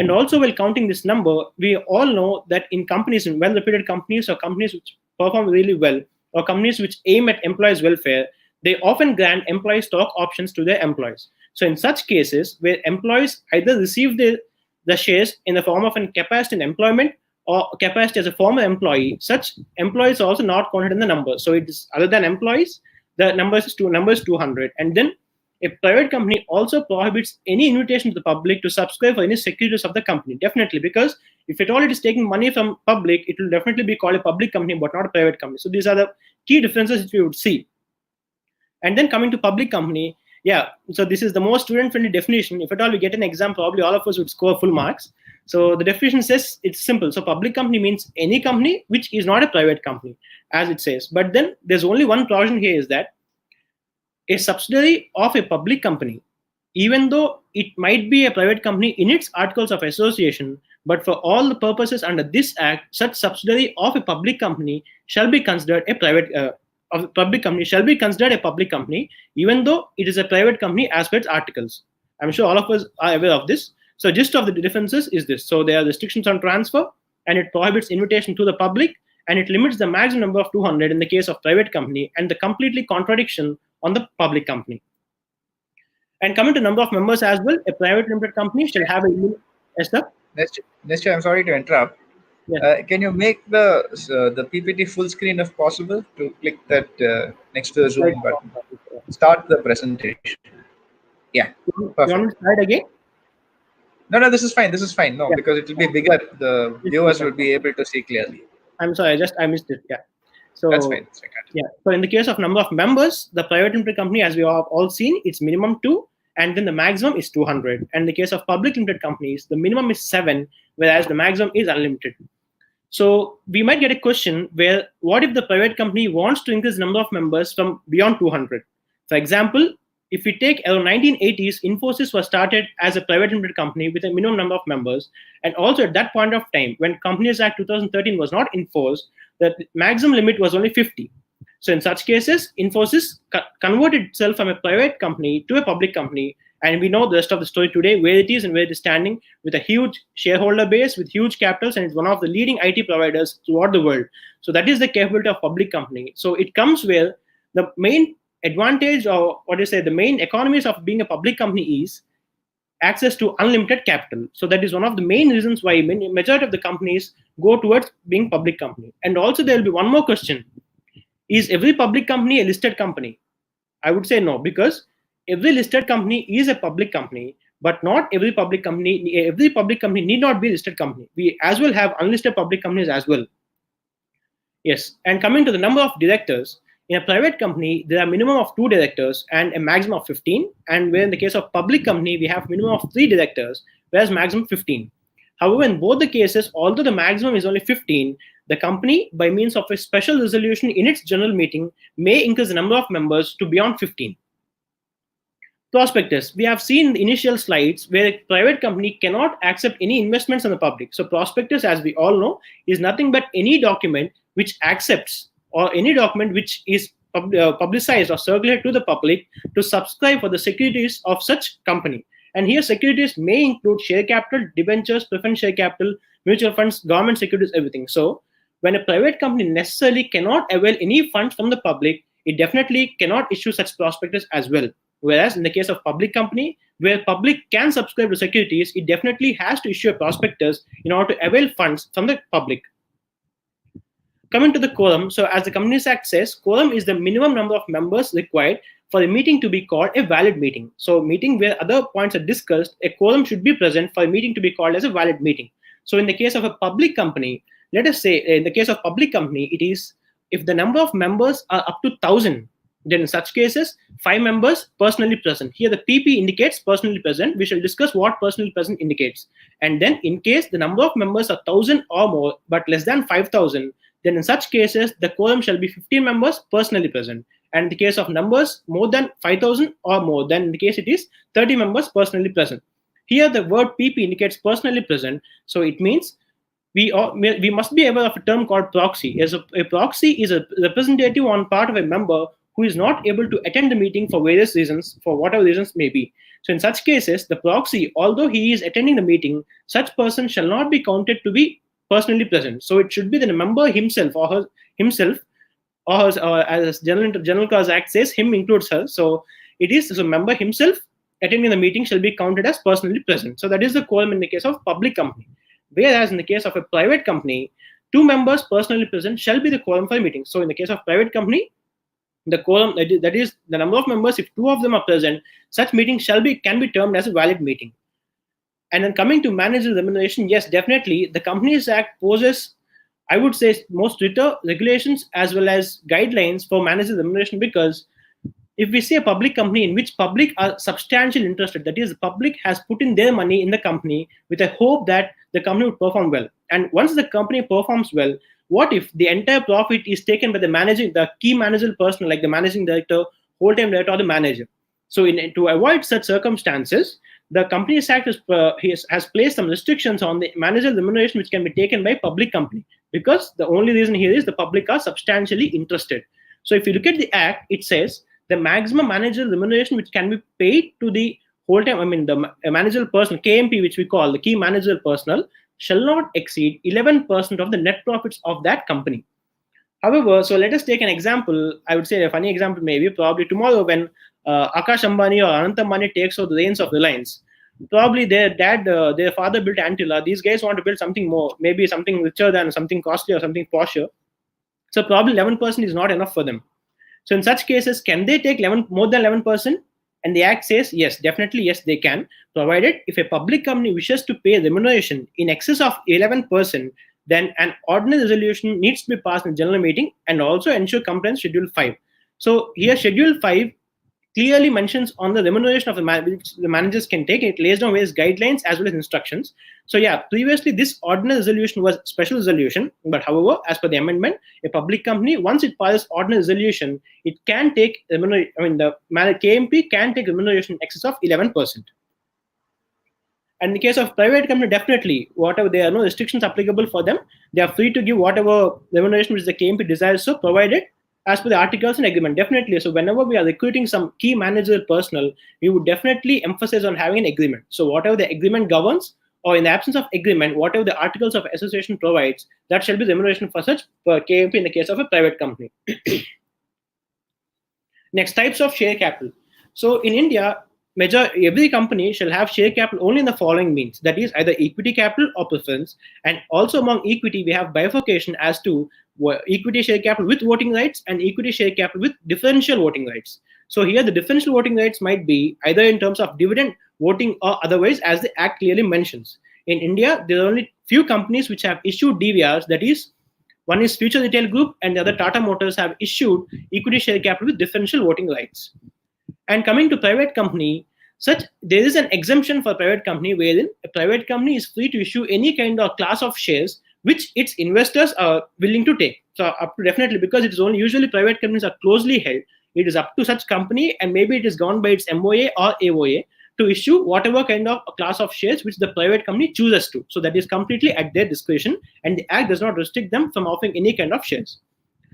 And also, while counting this number, we all know that in companies, in well-reputed companies or companies which perform really well, or companies which aim at employees' welfare, they often grant employee stock options to their employees. So in such cases, where employees either receive the shares in the form of a capacity in employment or capacity as a former employee, such employees are also not counted in the number. So it is other than employees, the number is 200. And then a private company also prohibits any invitation to the public to subscribe for any securities of the company. Definitely, because if at all it is taking money from public, it will definitely be called a public company, but not a private company. So these are the key differences which we would see. And then coming to public company, yeah, so this is the most student-friendly definition. If at all we get an exam, probably all of us would score full marks. So the definition says it's simple. So public company means any company which is not a private company, as it says. But then there's only one provision here, is that a subsidiary of a public company, even though it might be a private company in its articles of association, but for all the purposes under this act, such subsidiary of a public company shall be considered a public company, even though it is a private company as per its articles. I'm sure all of us are aware of this. So gist of the differences is this. So there are restrictions on transfer, and it prohibits invitation to the public, and it limits the maximum number of 200 in the case of private company, and the completely contradiction on the public company. And coming to number of members as well, a private limited company shall have a limit. Yes, sir? Nestor, I'm sorry to interrupt. Yes. Can you make the PPT full screen if possible? To click that next to the Zoom button. Start the presentation. Yeah. You want to slide again? No, this is fine. No, Yeah. because it will be bigger. The viewers will be able to see clearly. I'm sorry, I missed it. Yeah. So That's fine. yeah. So in the case of number of members, the private limited company, as we have all seen, it's minimum 2, and then the maximum is 200. And in the case of public limited companies, the minimum is 7, whereas the maximum is unlimited. So we might get a question where, what if the private company wants to increase the number of members from beyond 200? For example, if we take around 1980s, Infosys was started as a private limited company with a minimum number of members. And also at that point of time, when Companies Act 2013 was not enforced, the maximum limit was only 50. So in such cases, Infosys converted itself from a private company to a public company. And we know the rest of the story today, where it is and where it is standing, with a huge shareholder base, with huge capitals, and it's one of the leading IT providers throughout the world. So that is the capability of public company. So it comes where the main advantage, or the main economies of being a public company is access to unlimited capital. So that is one of the main reasons why majority of the companies go towards being public company. And also there will be one more question. Is every public company a listed company? I would say no, because every listed company is a public company, but not every public company need not be a listed company. We as well have unlisted public companies as well. Yes, and coming to the number of directors, in a private company, there are minimum of 2 directors and a maximum of 15. And where in the case of public company, we have minimum of 3 directors, whereas maximum 15. However, in both the cases, although the maximum is only 15, the company, by means of a special resolution in its general meeting, may increase the number of members to beyond 15. Prospectus. We have seen the initial slides where a private company cannot accept any investments from the public. So prospectus, as we all know, is nothing but any document which accepts, or any document which is publicized or circulated to the public to subscribe for the securities of such company. And here securities may include share capital, debentures, preference share capital, mutual funds, government securities, everything. So when a private company necessarily cannot avail any funds from the public, it definitely cannot issue such prospectus as well. Whereas in the case of public company, where public can subscribe to securities, it definitely has to issue a prospectus in order to avail funds from the public. Coming to the quorum, so as the Companies Act says, quorum is the minimum number of members required for a meeting to be called a valid meeting. So meeting where other points are discussed, a quorum should be present for a meeting to be called as a valid meeting. So in the case of a public company, let us say in the case of public company, it is if the number of members are up to 1,000, then in such cases, 5 members personally present. Here the PP indicates personally present. We shall discuss what personally present indicates. And then in case the number of members are 1,000 or more, but less than 5,000, then in such cases, the quorum shall be 15 members personally present. And in the case of numbers more than 5,000 or more, then in the case it is 30 members personally present. Here the word PP indicates personally present. So it means we must be aware of a term called proxy. As a proxy is a representative on part of a member who is not able to attend the meeting for various reasons, for whatever reasons may be. So in such cases, the proxy, although he is attending the meeting, such person shall not be counted to be personally present. So it should be the member himself or himself, or as General Clause Act says, him includes her. So it is the member himself attending the meeting shall be counted as personally present. So that is the quorum in the case of public company. Whereas in the case of a private company, 2 members personally present shall be the quorum for a meeting. So in the case of private company, the quorum, that is the number of members, if 2 of them are present, such meeting can be termed as a valid meeting. And then coming to managerial remuneration, yes, definitely the Companies Act poses, I would say, most stricter regulations as well as guidelines for managerial remuneration, because if we see a public company in which public are substantially interested, that is, the public has put in their money in the company with a hope that the company would perform well. And once the company performs well, what if the entire profit is taken by the key managerial personnel, like the managing director, whole-time director, or the manager? So to avoid such circumstances, the Companies Act has placed some restrictions on the managerial remuneration which can be taken by public company, because the only reason here is the public are substantially interested. So if you look at the Act, it says the maximum managerial remuneration which can be paid to the whole-time, the managerial person, KMP, which we call the key managerial personnel, shall not exceed 11% of the net profits of that company. However, so let us take an example. I would say a funny example maybe, probably tomorrow when Akash Ambani or Anant Ambani takes over the reins of Reliance, probably their father built Antilla. These guys want to build something more, maybe something richer than something costly or something posher. So probably 11% is not enough for them. So in such cases, can they take more than 11%? And the Act says, yes, definitely, yes, they can, provided if a public company wishes to pay remuneration in excess of 11%, then an ordinary resolution needs to be passed in the general meeting and also ensure compliance Schedule 5. So here, Schedule 5 clearly mentions on the remuneration of which the managers can take. It lays down various guidelines as well as instructions. So yeah, previously this ordinary resolution was special resolution, but however, as per the amendment, a public company, once it passes ordinary resolution, it can take the KMP can take remuneration in excess of 11%. And in the case of private company, definitely, whatever, there are no restrictions applicable for them. They are free to give whatever remuneration which the KMP desires, so provided as per the articles and agreement, definitely. So whenever we are recruiting some key managerial personnel, we would definitely emphasize on having an agreement. So whatever the agreement governs, or in the absence of agreement, whatever the articles of association provides, that shall be the remuneration for such KMP in the case of a private company. Next, types of share capital. So in India, every company shall have share capital only in the following means, that is either equity capital or preference. And also among equity, we have bifurcation as to equity share capital with voting rights and equity share capital with differential voting rights. So here the differential voting rights might be either in terms of dividend voting or otherwise, as the Act clearly mentions. In India, there are only few companies which have issued DVRs, that is, one is Future Retail Group and the other Tata Motors have issued equity share capital with differential voting rights. And coming to private company, there is an exemption for private company wherein a private company is free to issue any kind of class of shares which its investors are willing to take. So up to definitely, because it is only usually private companies are closely held, it is up to such company, and maybe it is governed by its MOA or AOA to issue whatever kind of class of shares which the private company chooses to. So that is completely at their discretion, and the Act does not restrict them from offering any kind of shares.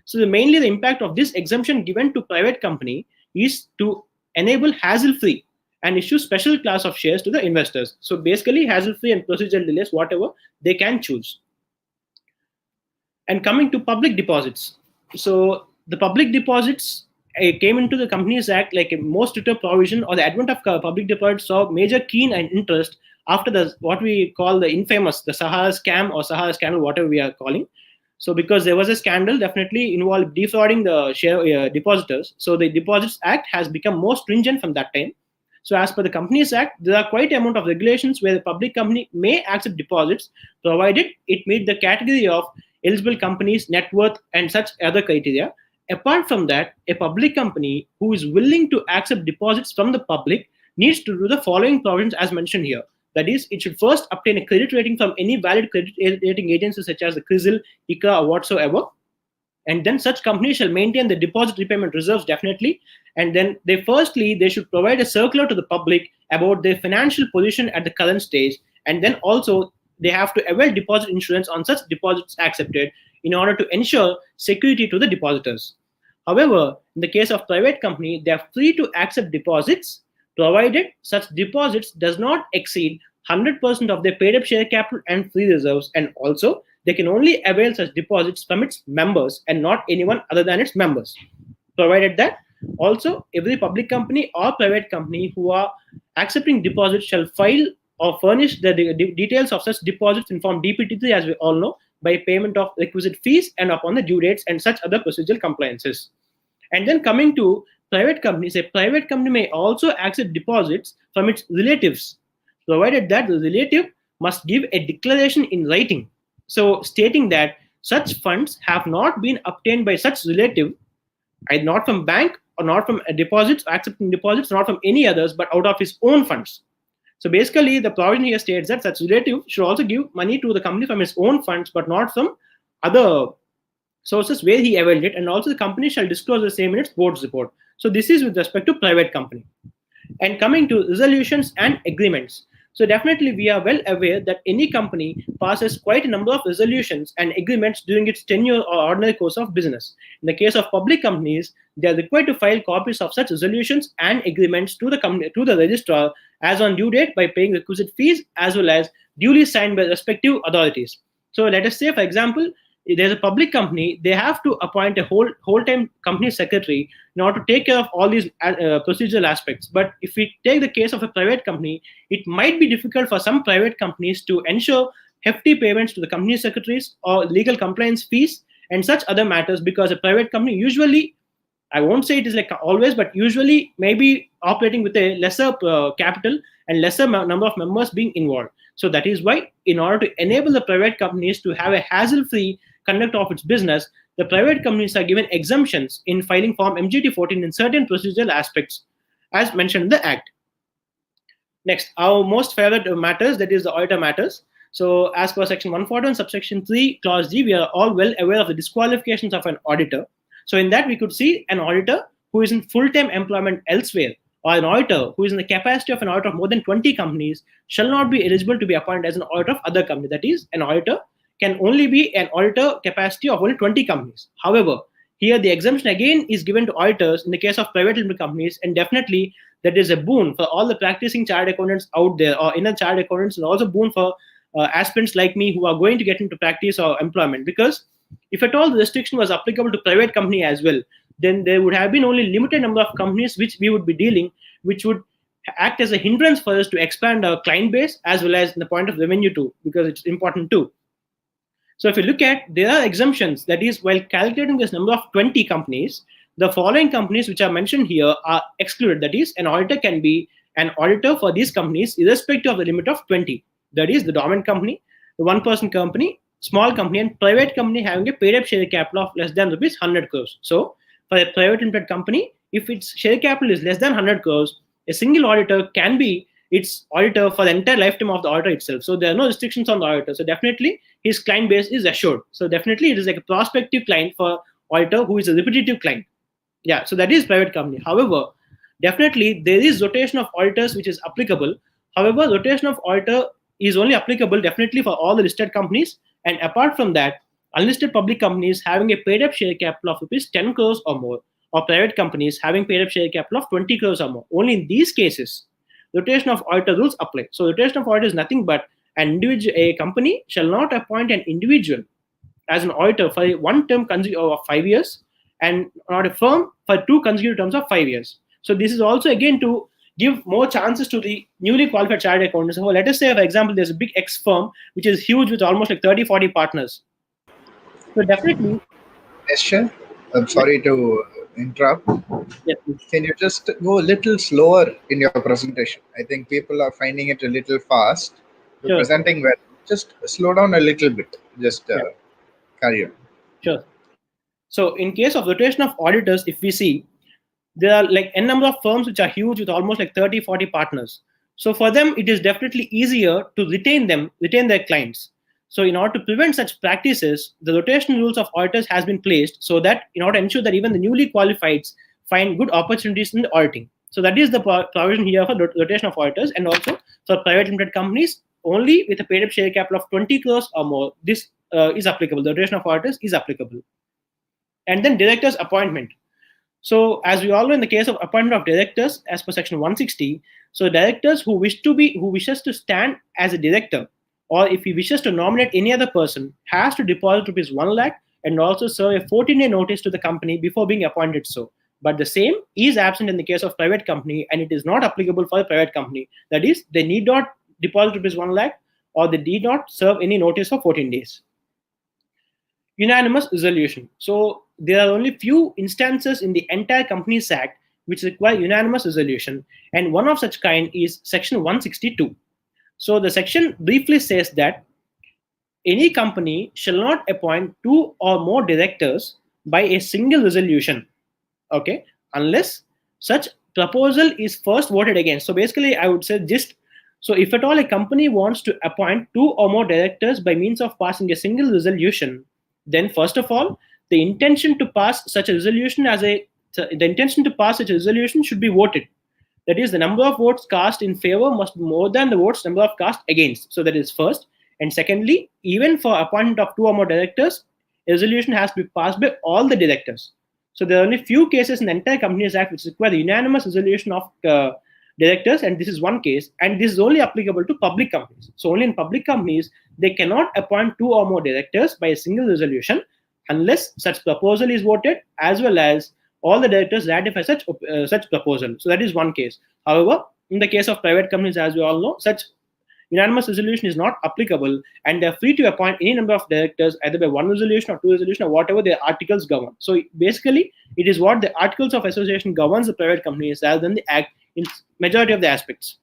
So mainly the impact of this exemption given to private company is to enable hassle-free and issue special class of shares to the investors. So basically hassle-free and procedural delays, whatever they can choose. And coming to public deposits. So the public deposits came into the Companies Act like a most stricter provision, or the advent of public deposits saw major keen and interest after what we call the infamous, the Sahara scam or Sahara scandal, whatever we are calling. So because there was a scandal definitely involved defrauding the share depositors, so the Deposits Act has become more stringent from that time. So as per the Companies Act, there are quite a amount of regulations where the public company may accept deposits, provided it meet the category of eligible companies, net worth, and such other criteria. Apart from that, a public company who is willing to accept deposits from the public needs to do the following provisions as mentioned here. That is, it should first obtain a credit rating from any valid credit rating agency such as the CRISIL, ICRA, or whatsoever. And then such companies shall maintain the deposit repayment reserves definitely. And then they should provide a circular to the public about their financial position at the current stage. And then also they have to avail deposit insurance on such deposits accepted in order to ensure security to the depositors. However, in the case of private company, they are free to accept deposits provided such deposits does not exceed 100% of their paid up share capital and free reserves, and also they can only avail such deposits from its members and not anyone other than its members. Provided that also every public company or private company who are accepting deposits shall file or furnish the details of such deposits in Form DPT3, as we all know, by payment of requisite fees and upon the due dates and such other procedural compliances. And then coming to private companies, a private company may also accept deposits from its relatives, provided that the relative must give a declaration in writing, so stating that such funds have not been obtained by such relative, either not from bank or not from deposits, accepting deposits, not from any others, but out of his own funds. So basically, the provision here states that such relative should also give money to the company from his own funds, but not from other sources where he availed it, and also the company shall disclose the same in its board's report. So this is with respect to private company. And coming to resolutions and agreements. So definitely we are well aware that any company passes quite a number of resolutions and agreements during its tenure or ordinary course of business. In the case of public companies, they are required to file copies of such resolutions and agreements to the company, to the registrar as on due date by paying requisite fees, as well as duly signed by respective authorities. So let us say, for example, there's a public company, they have to appoint a whole-time company secretary in order to take care of all these procedural aspects. But if we take the case of a private company, it might be difficult for some private companies to ensure hefty payments to the company secretaries or legal compliance fees and such other matters, because a private company usually, I won't say it is like always, but usually maybe operating with a lesser capital and lesser number of members being involved. So that is why, in order to enable the private companies to have a hassle-free conduct of its business, the private companies are given exemptions in filing Form MGT 14 in certain procedural aspects, as mentioned in the Act. Next, our most favorite matters, that is the auditor matters. So as per Section 141, subsection 3, clause G, we are all well aware of the disqualifications of an auditor. So in that, we could see an auditor who is in full-time employment elsewhere, or an auditor who is in the capacity of an auditor of more than 20 companies shall not be eligible to be appointed as an auditor of other companies. That is, an auditor can only be an auditor capacity of only 20 companies. However, here the exemption again is given to auditors in the case of private limited companies, and definitely that is a boon for all the practicing chartered accountants out there, or inner chartered accountants, and also boon for aspirants like me who are going to get into practice or employment. Because if at all the restriction was applicable to private company as well, then there would have been only limited number of companies which we would be dealing, which would act as a hindrance for us to expand our client base as well as in the point of revenue too, because it's important too. So if you look at, there are exemptions, that is, while calculating this number of 20 companies, the following companies which are mentioned here are excluded. That is, an auditor can be an auditor for these companies irrespective of the limit of 20. That is, the dormant company, the one-person company, small company, and private company having a paid-up share capital of less than rupees 100 crores. So for a private limited company, if its share capital is less than 100 crores, a single auditor can be its auditor for the entire lifetime of the auditor itself. So there are no restrictions on the auditor. So definitely his client base is assured. So definitely it is like a prospective client for auditor who is a repetitive client. Yeah, so that is private company. However, definitely there is rotation of auditors which is applicable. However, rotation of auditor is only applicable definitely for all the listed companies. And apart from that, unlisted public companies having a paid up share capital of rupees 10 crores or more, or private companies having paid up share capital of 20 crores or more. Only in these cases, rotation of auditor rules apply. So rotation of auditor is nothing but a company shall not appoint an individual as an auditor for one term of 5 years, and not a firm for 2 consecutive terms of 5 years. So this is also again to give more chances to the newly qualified chartered accountants. So let us say, for example, there's a big X firm which is huge with almost like 30-40 partners. So definitely. Question. I'm sorry to interrupt. Yes, can you just go a little slower in your presentation? I think people are finding it a little fast. You're sure. Presenting well. Just slow down a little bit. Just carry on. Sure. So in case of rotation of auditors, if we see, there are like n number of firms which are huge with almost like 30-40 partners. So for them, it is definitely easier to retain their clients. So in order to prevent such practices, the rotation rules of auditors has been placed so that in order to ensure that even the newly qualified find good opportunities in the auditing. So that is the provision here for rotation of auditors, and also for private limited companies only with a paid up share capital of 20 crores or more. This is applicable. The rotation of auditors is applicable. And then directors appointment. So as we all know, in the case of appointment of directors, as per section 160, so directors who wishes to stand as a director, or if he wishes to nominate any other person, has to deposit rupees 1 lakh and also serve a 14-day notice to the company before being appointed so. But the same is absent in the case of private company, and it is not applicable for a private company. That is, they need not deposit rupees 1 lakh, or they need not serve any notice for 14 days. Unanimous resolution. So there are only few instances in the entire Companies Act which require unanimous resolution, and one of such kind is section 162. So the section briefly says that any company shall not appoint 2 or more directors by a single resolution, okay, unless such proposal is first voted against. So basically, I would say just, so if at all a company wants to appoint 2 or more directors by means of passing a single resolution, then first of all, the intention to pass such a resolution should be voted. That is, the number of votes cast in favor must be more than the number of cast against. So that is first. And secondly, even for appointment of 2 or more directors, a resolution has to be passed by all the directors. So there are only few cases in the entire Companies Act which require the unanimous resolution of directors, and this is one case, and this is only applicable to public companies. So only in public companies, they cannot appoint 2 or more directors by a single resolution unless such proposal is voted, as well as all the directors ratify such proposal. So that is one case. However, in the case of private companies, as we all know, such unanimous resolution is not applicable, and they are free to appoint any number of directors either by 1 resolution or 2 resolution or whatever their articles govern. So basically, it is what the Articles of Association governs the private companies rather than the Act in majority of the aspects.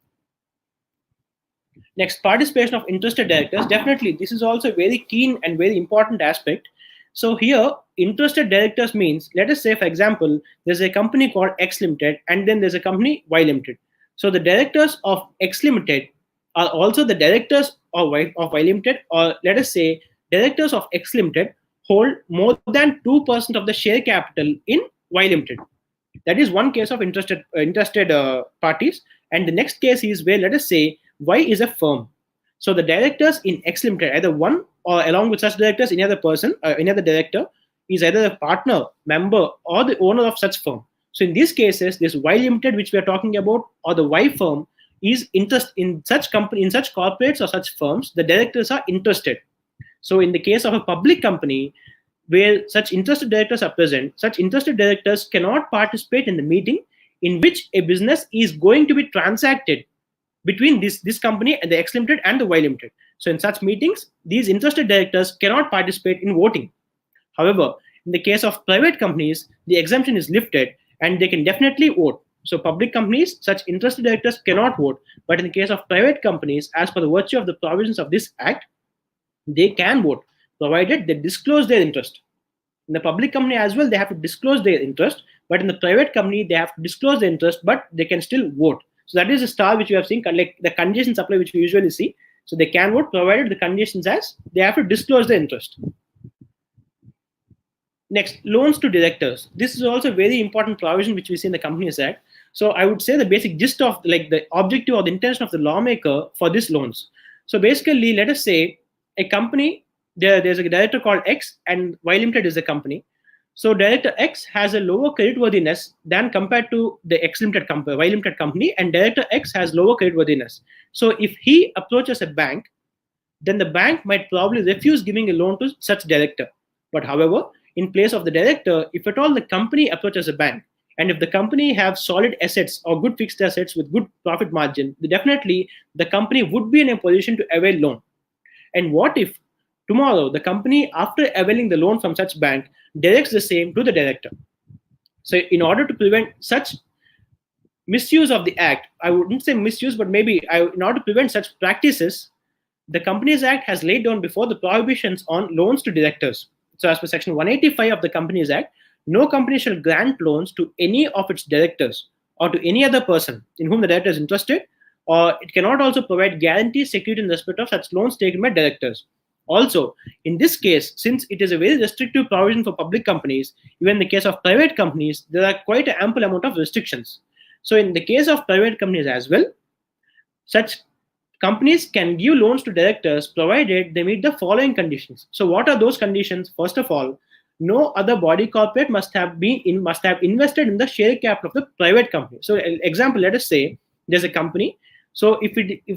Next, participation of interested directors. Definitely, this is also a very keen and very important aspect. So here, interested directors means, let us say, for example, there's a company called X Limited, and then there's a company Y Limited. So the directors of X Limited are also the directors of Y Limited, or let us say, directors of X Limited hold more than 2% of the share capital in Y Limited. That is one case of interested parties. And the next case is where, let us say, Y is a firm. So the directors in X Limited, either one or along with such directors, any other person, any other director is either a partner, member, or the owner of such firm. So in these cases, this Y Limited, which we are talking about, or the Y firm, is interest in such company, in such corporates or such firms, the directors are interested. So in the case of a public company where such interested directors are present, such interested directors cannot participate in the meeting in which a business is going to be transacted between this company and the X Limited and the Y Limited. So in such meetings, these interested directors cannot participate in voting. However, in the case of private companies, the exemption is lifted and they can definitely vote. So public companies, such interested directors cannot vote. But in the case of private companies, as per the virtue of the provisions of this Act, they can vote, provided they disclose their interest. In the public company as well, they have to disclose their interest. But in the private company, they have to disclose their interest, but they can still vote. So that is a star which we have seen, like the conditions apply, which we usually see. So they can vote, provided the conditions as they have to disclose their interest. Next, loans to directors. This is also a very important provision which we see in the Companies Act. So I would say the basic gist of like the objective or the intention of the lawmaker for these loans. So basically, let us say a company, there's a director called X and Y Limited is a company. So Director X has a lower creditworthiness than compared to the X Limited company, Y Limited company, and Director X has lower creditworthiness. So if he approaches a bank, then the bank might probably refuse giving a loan to such director. But however, in place of the director, if at all the company approaches a bank, and if the company have solid assets or good fixed assets with good profit margin, then definitely the company would be in a position to avail loan. And what if tomorrow the company, after availing the loan from such bank, directs the same to the director? So in order to prevent such misuse of the Act, I wouldn't say misuse, but maybe in order to prevent such practices, the Companies Act has laid down before the prohibitions on loans to directors. So as per section 185 of the Companies Act, no company shall grant loans to any of its directors or to any other person in whom the director is interested, or it cannot also provide guarantees security in respect of such loans taken by directors. Also, in this case, since it is a very restrictive provision for public companies, even in the case of private companies, there are quite an ample amount of restrictions. So in the case of private companies as well, such companies can give loans to directors provided they meet the following conditions. So what are those conditions? First of all, no other body corporate must have invested in the share capital of the private company. So, example, let us say there's a company. So, if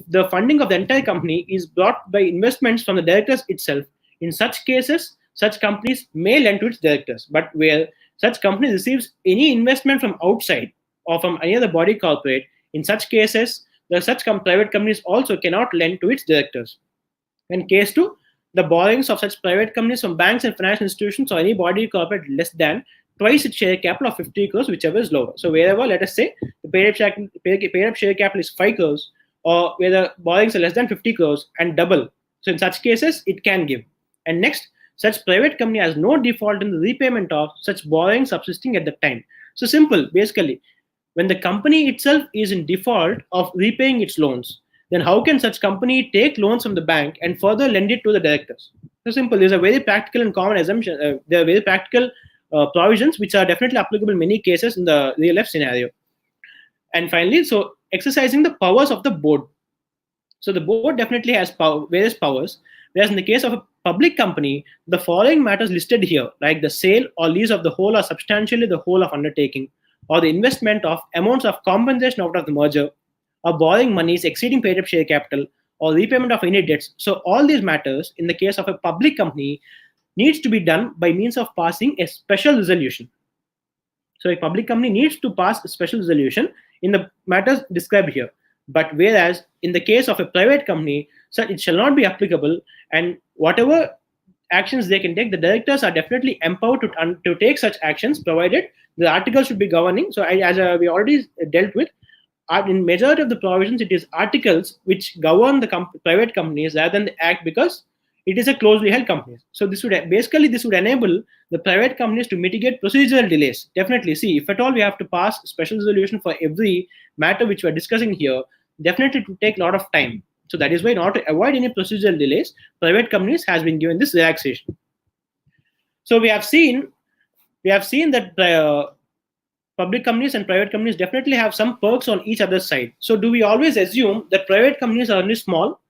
the funding of the entire company is brought by investments from the directors itself, in such cases, such companies may lend to its directors. But where such company receives any investment from outside or from any other body corporate, in such cases, private companies also cannot lend to its directors. And case two, the borrowings of such private companies from banks and financial institutions or any body corporate less than twice its share capital of 50 crores, whichever is lower. So wherever, let us say, the paid up share capital is 5 crores, or where the borrowings are less than 50 crores and double. So in such cases, it can give. And next, such private company has no default in the repayment of such borrowing subsisting at the time. So simple, basically, when the company itself is in default of repaying its loans, then how can such company take loans from the bank and further lend it to the directors? So simple. There's a very practical and common assumption. There are very practical provisions which are definitely applicable in many cases in the real life scenario. And finally, so exercising the powers of the board. So the board definitely has various powers. Whereas in the case of a public company, the following matters listed here, like the sale or lease of the whole or substantially the whole of undertaking, or the investment of amounts of compensation out of the merger, or borrowing monies exceeding paid up share capital, or repayment of any debts. So all these matters in the case of a public company needs to be done by means of passing a special resolution. So a public company needs to pass a special resolution in the matters described here. But whereas in the case of a private company, so it shall not be applicable, and whatever actions they can take, the directors are definitely empowered to take such actions, provided the articles should be governing. So as we already dealt with, in majority of the provisions, it is articles which govern the private companies rather than the act, because it is a closely held company. So this would enable the private companies to mitigate procedural delays. Definitely, see, if at all we have to pass special resolution for every matter which we are discussing here, definitely it would take a lot of time. So that is why, in order to avoid any procedural delays, private companies has been given this relaxation. So we have seen that public companies and private companies definitely have some perks on each other's side. So do we always assume that private companies are only small?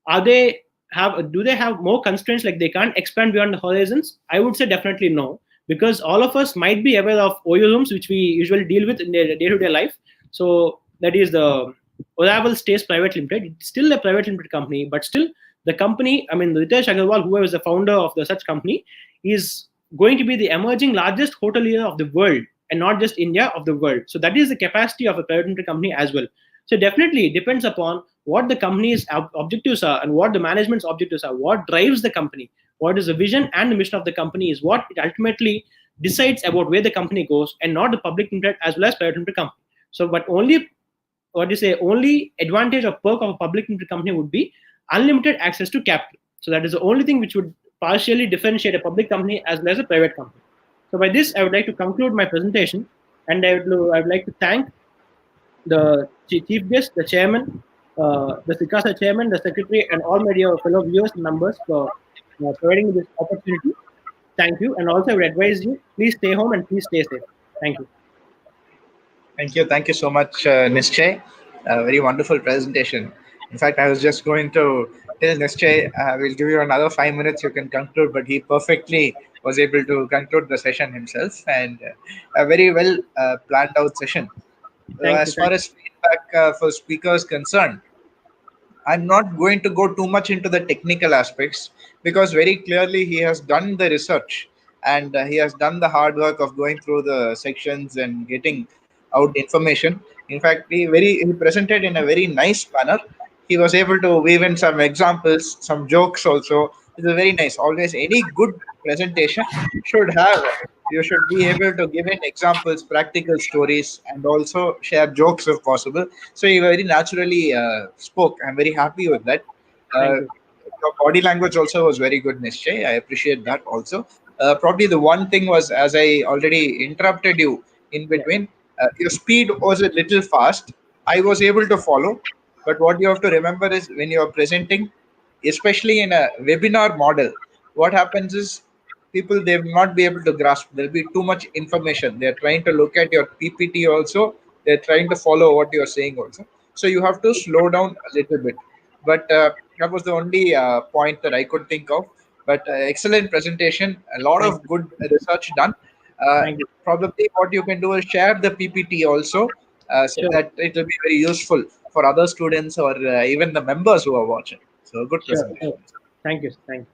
Do they have more constraints, like they can't expand beyond the horizons? I would say definitely no, because all of us might be aware of OEMs, which we usually deal with in their day-to-day life. So that is the Oracle Stays Private Limited. It's still a private limited company, but still the company, Ritesh Agarwal, who was the founder of such company, is going to be the emerging largest hotelier of the world, and not just India, of the world. So that is the capacity of a private limited company as well. So definitely it depends upon what the company's objectives are and what the management's objectives are. What drives the company, what is the vision and the mission of the company is what it ultimately decides about where the company goes, and not the public limited as well as private limited company. So, but only advantage or perk of a public limited company would be unlimited access to capital. So that is the only thing which would partially differentiate a public company as well as a private company. So by this, I would like to conclude my presentation, and I would like to thank the chief guest, the chairman, the SICASA chairman, the secretary, and all my dear fellow viewers and members for providing me this opportunity. Thank you. And also I would advise you, please stay home and please stay safe. Thank you. Thank you so much, Nischay. Very wonderful presentation. In fact, I was just going to tell Nischay, we'll give you another 5 minutes, you can conclude, but he perfectly was able to conclude the session himself, and a very well planned out session. As far as feedback for speakers concerned, I'm not going to go too much into the technical aspects, because very clearly he has done the research, and he has done the hard work of going through the sections and getting out information. In fact, he presented in a very nice manner. He was able to weave in some examples, some jokes also. It's a very nice. Always any good presentation you should be able to give in examples, practical stories, and also share jokes if possible. So he very naturally spoke. I'm very happy with that. Your body language also was very good, Nischay. I appreciate that also. Probably the one thing was, as I already interrupted you in between, your speed was a little fast. I was able to follow, but what you have to remember is, when you are presenting, especially in a webinar model, what happens is they will not be able to grasp. There will be too much information. They're trying to look at your PPT also. They're trying to follow what you're saying also. So you have to slow down a little bit. But that was the only point that I could think of. But excellent presentation. A lot Thank of good research done. Thank you. Probably what you can do is share the PPT also, so Sure. that it will be very useful for other students or even the members who are watching. So good Sure. presentation. Sure. Thank you. Thank you.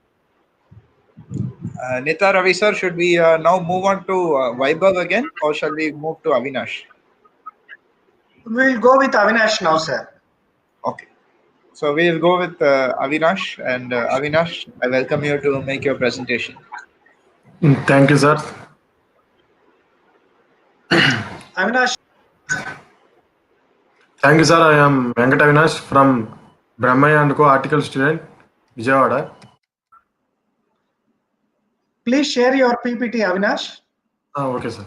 Nita Ravi sir, should we now move on to Vaibhav again, or shall we move to Avinash? We'll go with Avinash now, sir. Okay. So we'll go with Avinash, and Avinash, I welcome you to make your presentation. Thank you, sir. Avinash, Thank you, sir. I am Venkat Avinash from Brahmaya and Co. Article student, Vijayawada. please share your PPT, Avinash. Okay, sir.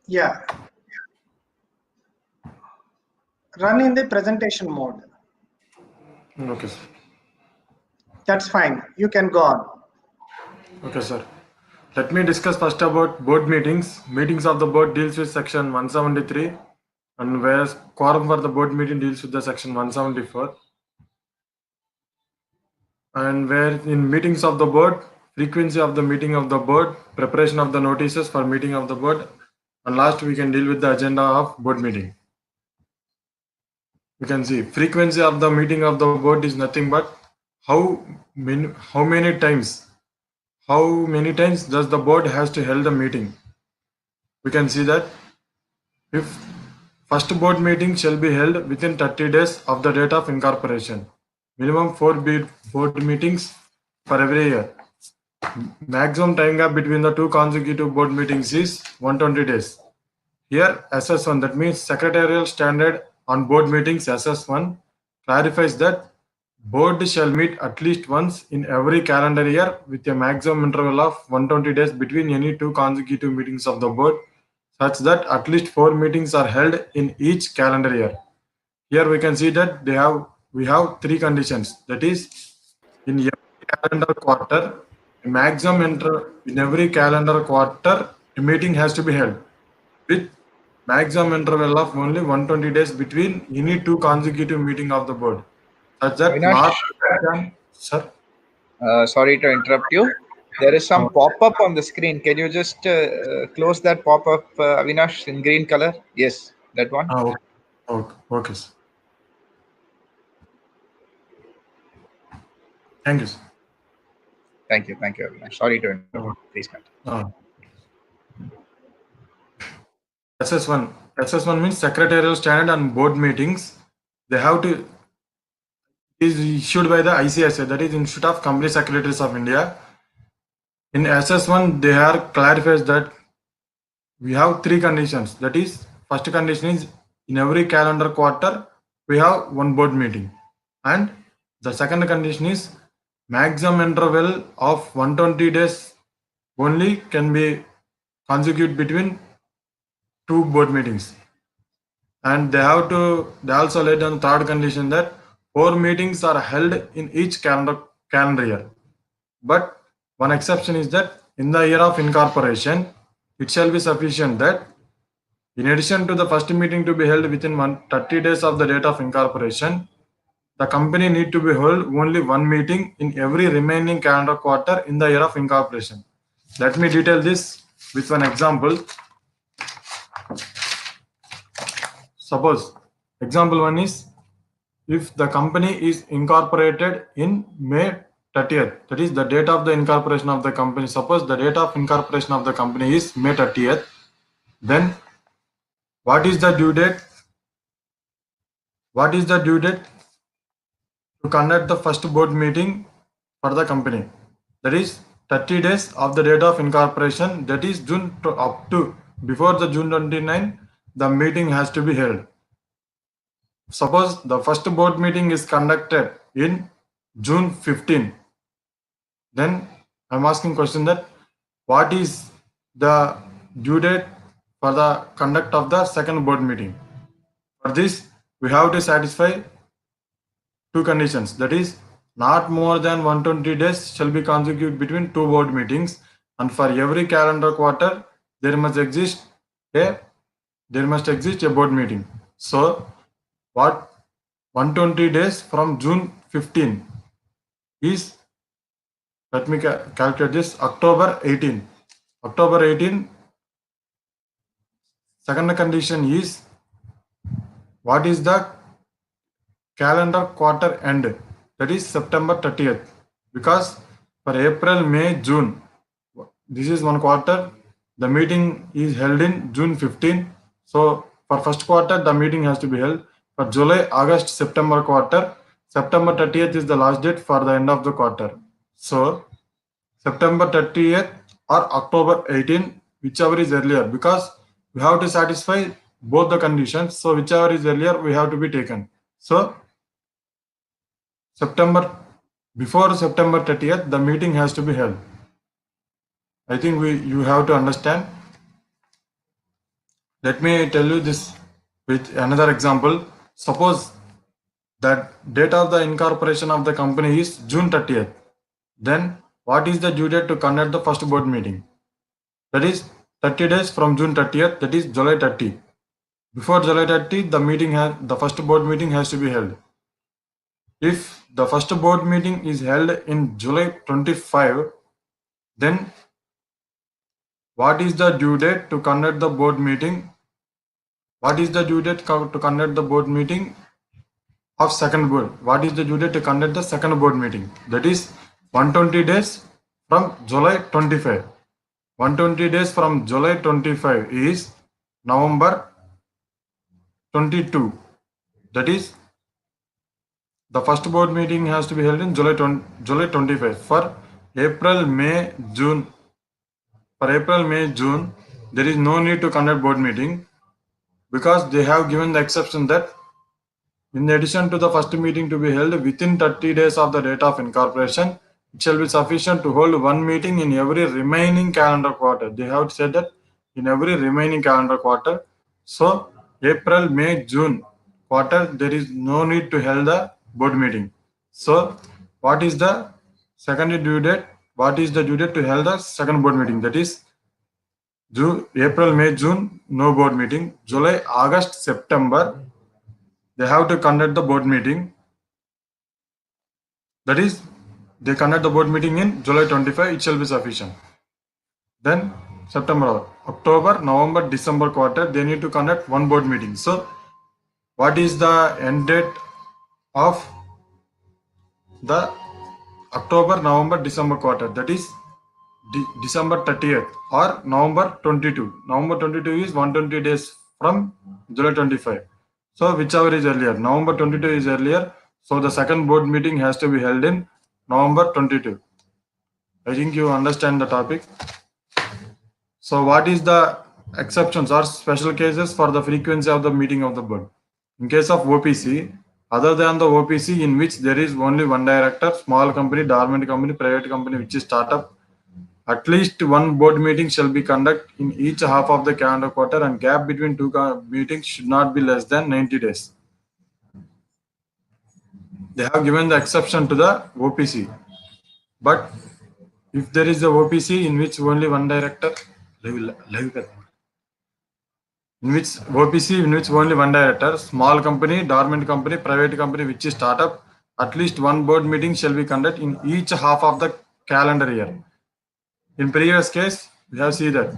Yeah. Run in the presentation mode. Okay, sir. That's fine. You can go on. Okay, sir. Let me discuss first about board meetings. Meetings of the board deals with section 173, and whereas quorum for the board meeting deals with the section 174. And where in meetings of the board, frequency of the meeting of the board, preparation of the notices for meeting of the board, and last we can deal with the agenda of board meeting. You can see frequency of the meeting of the board is nothing but how many times does the board has to hold the meeting. We can see that if first board meeting shall be held within 30 days of the date of incorporation. Minimum 4 board meetings for every year. Maximum time gap between the two consecutive board meetings is 120 days. Here SS1, that means secretarial standard on board meetings SS1 clarifies that board shall meet at least once in every calendar year with a maximum interval of 120 days between any two consecutive meetings of the board, such that at least 4 meetings are held in each calendar year. Here we can see that we have 3 conditions. That is, in every calendar quarter, in every calendar quarter, a meeting has to be held with maximum interval of only 120 days between any two consecutive meeting of the board, such that Avinash, sir. sorry to interrupt you. There is some pop-up on the screen. Can you just close that pop-up, Avinash, in green color? Yes, that one. Okay, sir. Thank you, sir. Thank you, Avinash. Sorry to interrupt. Please continue. SS1 means secretarial standard and board meetings. They have to is issued by the ICSA, that is Institute of Company Secretaries of India. In SS1, they are clarifies that we have 3 conditions. That is, first condition is in every calendar quarter we have 1 board meeting, and the second condition is maximum interval of 120 days only can be consecutive between 2 board meetings. And they also laid down third condition that 4 meetings are held in each calendar year. But one exception is that in the year of incorporation, it shall be sufficient that in addition to the first meeting to be held within 30 days of the date of incorporation, the company need to be held only 1 meeting in every remaining calendar quarter in the year of incorporation. Let me detail this with one example. Suppose example 1 is, if the company is incorporated in May 30th, that is the date of the incorporation of the company. Suppose the date of incorporation of the company is May 30th, then what is the due date? What is the due date to conduct the first board meeting for the company? That is 30 days of the date of incorporation, that is June up to before the June 29, the meeting has to be held. Suppose the first board meeting is conducted in June 15, then I'm asking question that what is the due date for the conduct of the second board meeting? For this, we have to satisfy two conditions. That is, not more than 120 days shall be consecutive between two board meetings, and for every calendar quarter there must exist a board meeting. So, what 120 days from June 15 is, let me calculate this, October 18. October 18. Second condition is, what is the calendar quarter end? That is September 30th. Because for April, May, June, this is one quarter. The meeting is held in June 15. So for first quarter, the meeting has to be held. For July, August, September quarter, September 30th is the last date for the end of the quarter. So September 30th or October 18, whichever is earlier, because we have to satisfy both the conditions. So whichever is earlier, we have to be taken. So before September 30th, the meeting has to be held. I think you have to understand. Let me tell you this with another example. Suppose that date of the incorporation of the company is June 30th. Then what is the due date to conduct the first board meeting? That is 30 days from June 30th, that is July 30. Before July 30, the first board meeting has to be held. If the first board meeting is held in July 25, then what is the due date to conduct the board meeting? What is the due date to conduct the board meeting of second board? What is the due date to conduct the second board meeting? That is 120 days from July 25. 120 days from July 25 is November 22. That is, the first board meeting has to be held in July 25. For April, May, June, there is no need to conduct board meeting, because they have given the exception that in addition to the first meeting to be held within 30 days of the date of incorporation, it shall be sufficient to hold one meeting in every remaining calendar quarter. They have said that in every remaining calendar quarter. So April, May, June quarter, there is no need to hold the board meeting. So what is the second due date? What is the due date to hold the second board meeting? That is April, May, June, no board meeting. July, August, September, they have to conduct the board meeting. That is, they conduct the board meeting in July 25, it shall be sufficient. Then September, October, November, December quarter, they need to conduct one board meeting. So what is the end date of the October, November, December quarter? That is December 30th or November 22. November 22 is 120 days from July 25. So whichever is earlier, November 22 is earlier. So the second board meeting has to be held in November 22. I think you understand the topic. So what is the exceptions or special cases for the frequency of the meeting of the board? In case of OPC, other than the OPC in which there is only one director, small company, dormant company, private company, which is startup, at least one board meeting shall be conducted in each half of the calendar quarter, and gap between two meetings should not be less than 90 days. They have given the exception to the OPC. But if there is a OPC in which only one director, small company, dormant company, private company, which is startup, at least one board meeting shall be conducted in each half of the calendar year. In previous case, we have seen that.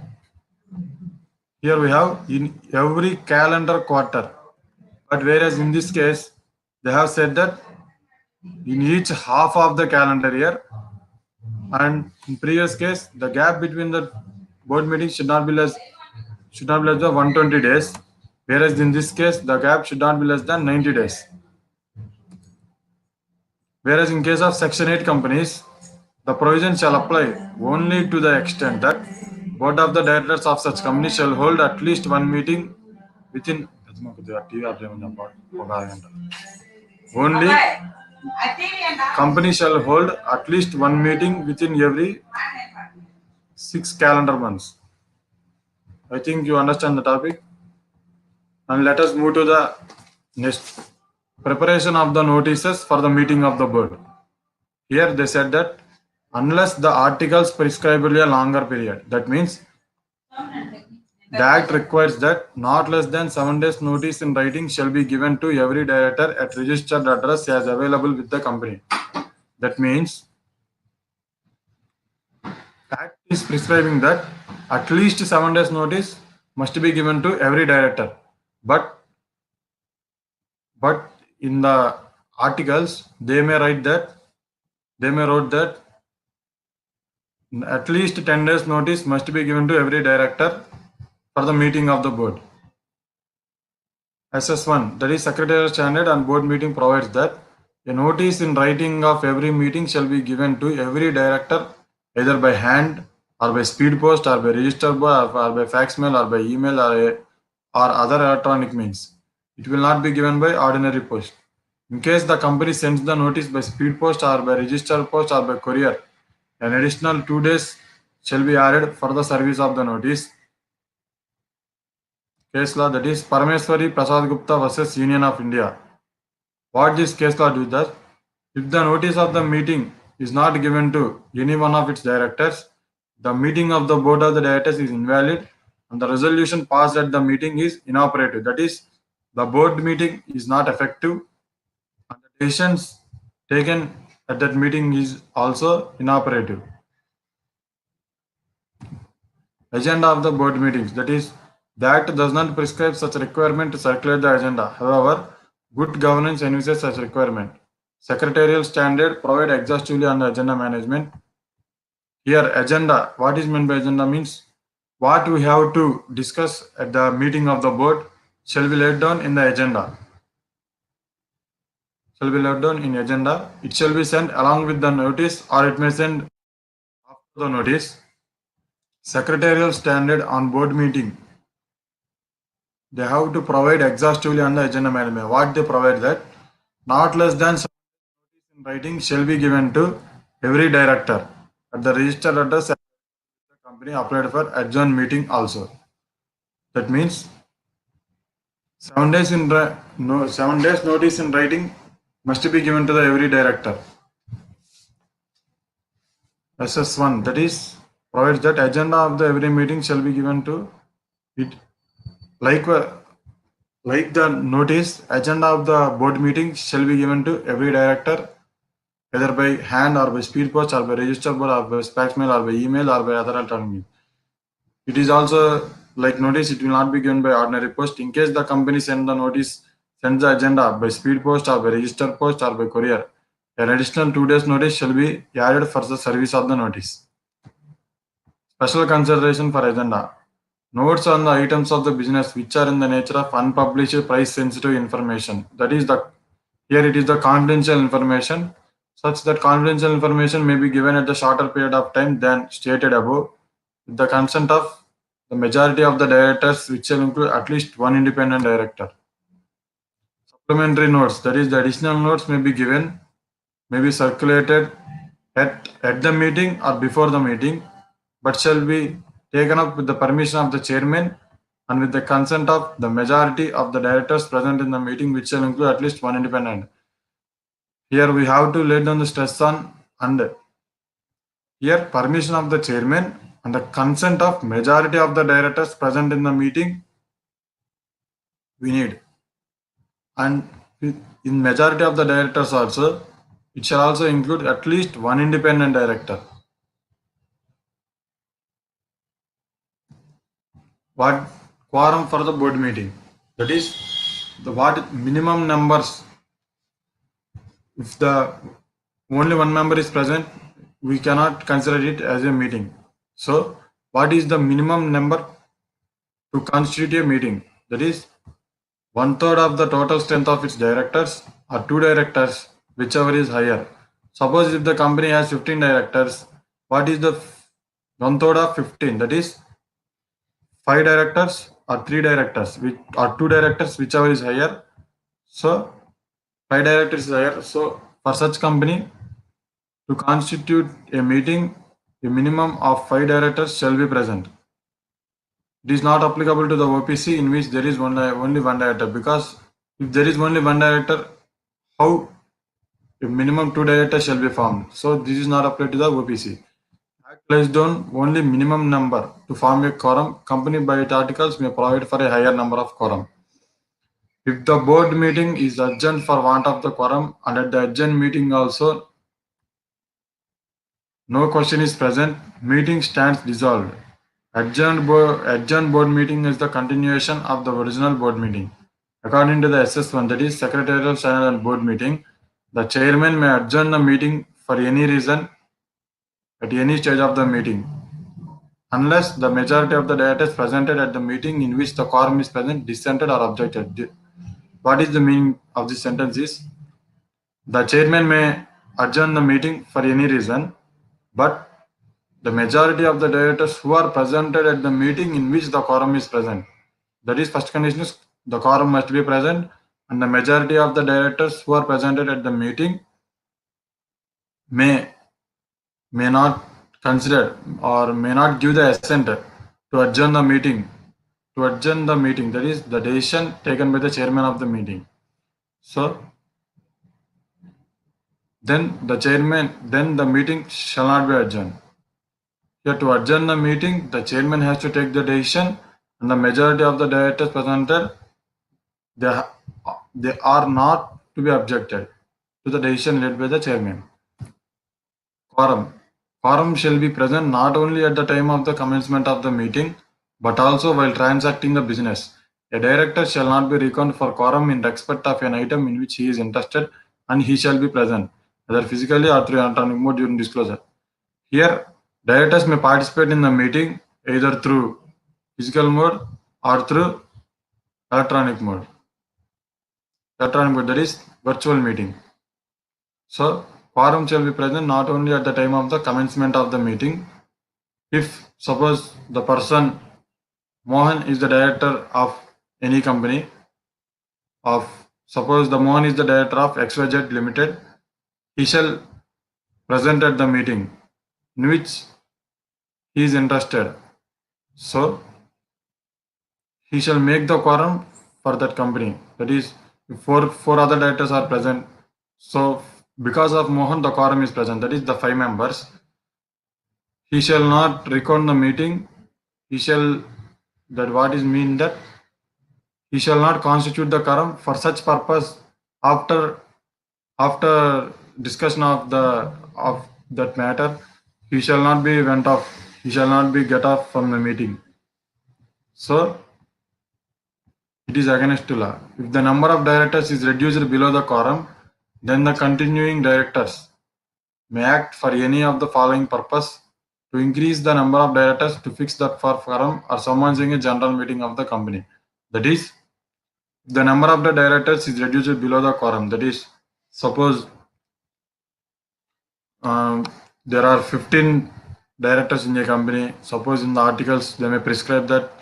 Here we have in every calendar quarter. But whereas in this case, they have said that in each half of the calendar year, and in previous case, the gap between the board meetings should not be less than 120 days. Whereas in this case, the gap should not be less than 90 days. Whereas in case of Section 8 companies, the provision shall apply only to the extent that Board of the directors of such company shall hold at least one meeting within only company shall hold at least one meeting within every 6 calendar months. I think you understand the topic. And let us move to the next. Preparation of the notices for the meeting of the board. Here they said that unless the articles prescribe a longer period, that means the Act requires that not less than 7 days notice in writing shall be given to every director at registered address as available with the company. That means Act is prescribing that at least 7 days notice must be given to every director. But in the articles, they may write that at least 10 days notice must be given to every director for the meeting of the board. SS1, that is Secretarial Standard and board meeting provides that a notice in writing of every meeting shall be given to every director either by hand or by speed post or by register or by fax mail or by email or other electronic means. It will not be given by ordinary post. In case the company sends the notice by speed post or by register post or by courier, an additional 2 days shall be added for the service of the notice. Case law, that is Parameswari Prasad Gupta versus Union of India. What this case law do that? If the notice of the meeting is not given to any one of its directors, the meeting of the board of the directors is invalid and the resolution passed at the meeting is inoperative. That is, the board meeting is not effective and the decisions taken at that meeting is also inoperative. Agenda of the board meetings, that is, the Act does not prescribe such requirement to circulate the agenda. However, good governance envisages such requirement. Secretarial standard provide exhaustively on the agenda management. Here, agenda, what is meant by agenda means what we have to discuss at the meeting of the board shall be laid down in the agenda. It shall be sent along with the notice or it may send after the notice. Secretarial standard on board meeting. They have to provide exhaustively on the agenda management. What they provide that not less than 7 days notice in writing shall be given to every director at the registered address of the company applied for adjourned meeting also. That means 7 days 7 days notice in writing must be given to the every director. SS1, that is provides that agenda of the every meeting shall be given to it. Like the notice, agenda of the board meeting shall be given to every director either by hand or by speed post or by register board or by fax mail or by email or by other alternative means. It is also like notice, it will not be given by ordinary post. In case the company sends the agenda by speed post or by register post or by courier, an additional 2 days notice shall be added for the service of the notice. Special consideration for agenda. Notes on the items of the business which are in the nature of unpublished price sensitive information. That is here it is the confidential information, such that confidential information may be given at a shorter period of time than stated above, with the consent of the majority of the directors, which shall include at least one independent director. Supplementary notes, that is the additional notes may be circulated at the meeting or before the meeting, but shall be taken up with the permission of the chairman and with the consent of the majority of the directors present in the meeting, which shall include at least one independent. Here we have to lay down the stress on and here permission of the chairman and the consent of majority of the directors present in the meeting we need. And in majority of the directors also, it shall also include at least one independent director. What quorum for the board meeting? That is what minimum numbers. If the only one member is present, we cannot consider it as a meeting. So, what is the minimum number to constitute a meeting? That is 1/3 of the total strength of its directors or 2 directors, whichever is higher. Suppose if the company has 15 directors, what is the 1/3 of 15? That is 5 directors or 3 directors, or 2 directors, whichever is higher. So 5 directors is higher. So for such company to constitute a meeting, a minimum of 5 directors shall be present. It is not applicable to the OPC in which there is only one director, because if there is only one director, how a minimum 2 directors shall be formed. So this is not applied to the OPC. Act lays down only minimum number to form a quorum. Company by its articles may provide for a higher number of quorum. If the board meeting is adjourned for want of the quorum, and at the adjourned meeting also no question is present, meeting stands dissolved. Adjourned board meeting is the continuation of the original board meeting. According to the SS1, that is Secretarial Standard and Board Meeting, the chairman may adjourn the meeting for any reason at any stage of the meeting, unless the majority of the directors presented at the meeting in which the quorum is present dissented or objected. What is the meaning of this sentence is, the chairman may adjourn the meeting for any reason, but the majority of the directors who are presented at the meeting in which the quorum is present. That is, first condition is the quorum must be present, and the majority of the directors who are presented at the meeting may not consider or may not give the assent to adjourn the meeting. To adjourn the meeting, that is the decision taken by the chairman of the meeting. So then the meeting shall not be adjourned. Here, to adjourn the meeting, the chairman has to take the decision, and the majority of the directors presented, they are not to be objected to the decision led by the chairman. Quorum shall be present not only at the time of the commencement of the meeting, but also while transacting the business. A director shall not be reckoned for quorum in respect of an item in which he is interested, and he shall be present, either physically or through electronic mode during disclosure. Here, directors may participate in the meeting either through physical mode or through electronic mode. That is virtual meeting. So quorum shall be present not only at the time of the commencement of the meeting. If suppose the person Mohan is the director of any company, suppose the Mohan is the director of XYZ Limited, he shall present at the meeting in which he is interested. So he shall make the quorum for that company. That is, if four other directors are present, so because of Mohan, the quorum is present. That is the 5 members. He shall not record the meeting. He shall, that what is mean that he shall not constitute the quorum for such purpose after discussion of that matter. He shall not be went off. He shall not be get off from the meeting. So it is against the law. If the number of directors is reduced below the quorum, then the continuing directors may act for any of the following purpose: to increase the number of directors, to fix that for quorum, or summoning a general meeting of the company. That is, the number of the directors is reduced below the quorum. That is, suppose there are 15 directors in a company. Suppose in the articles they may prescribe that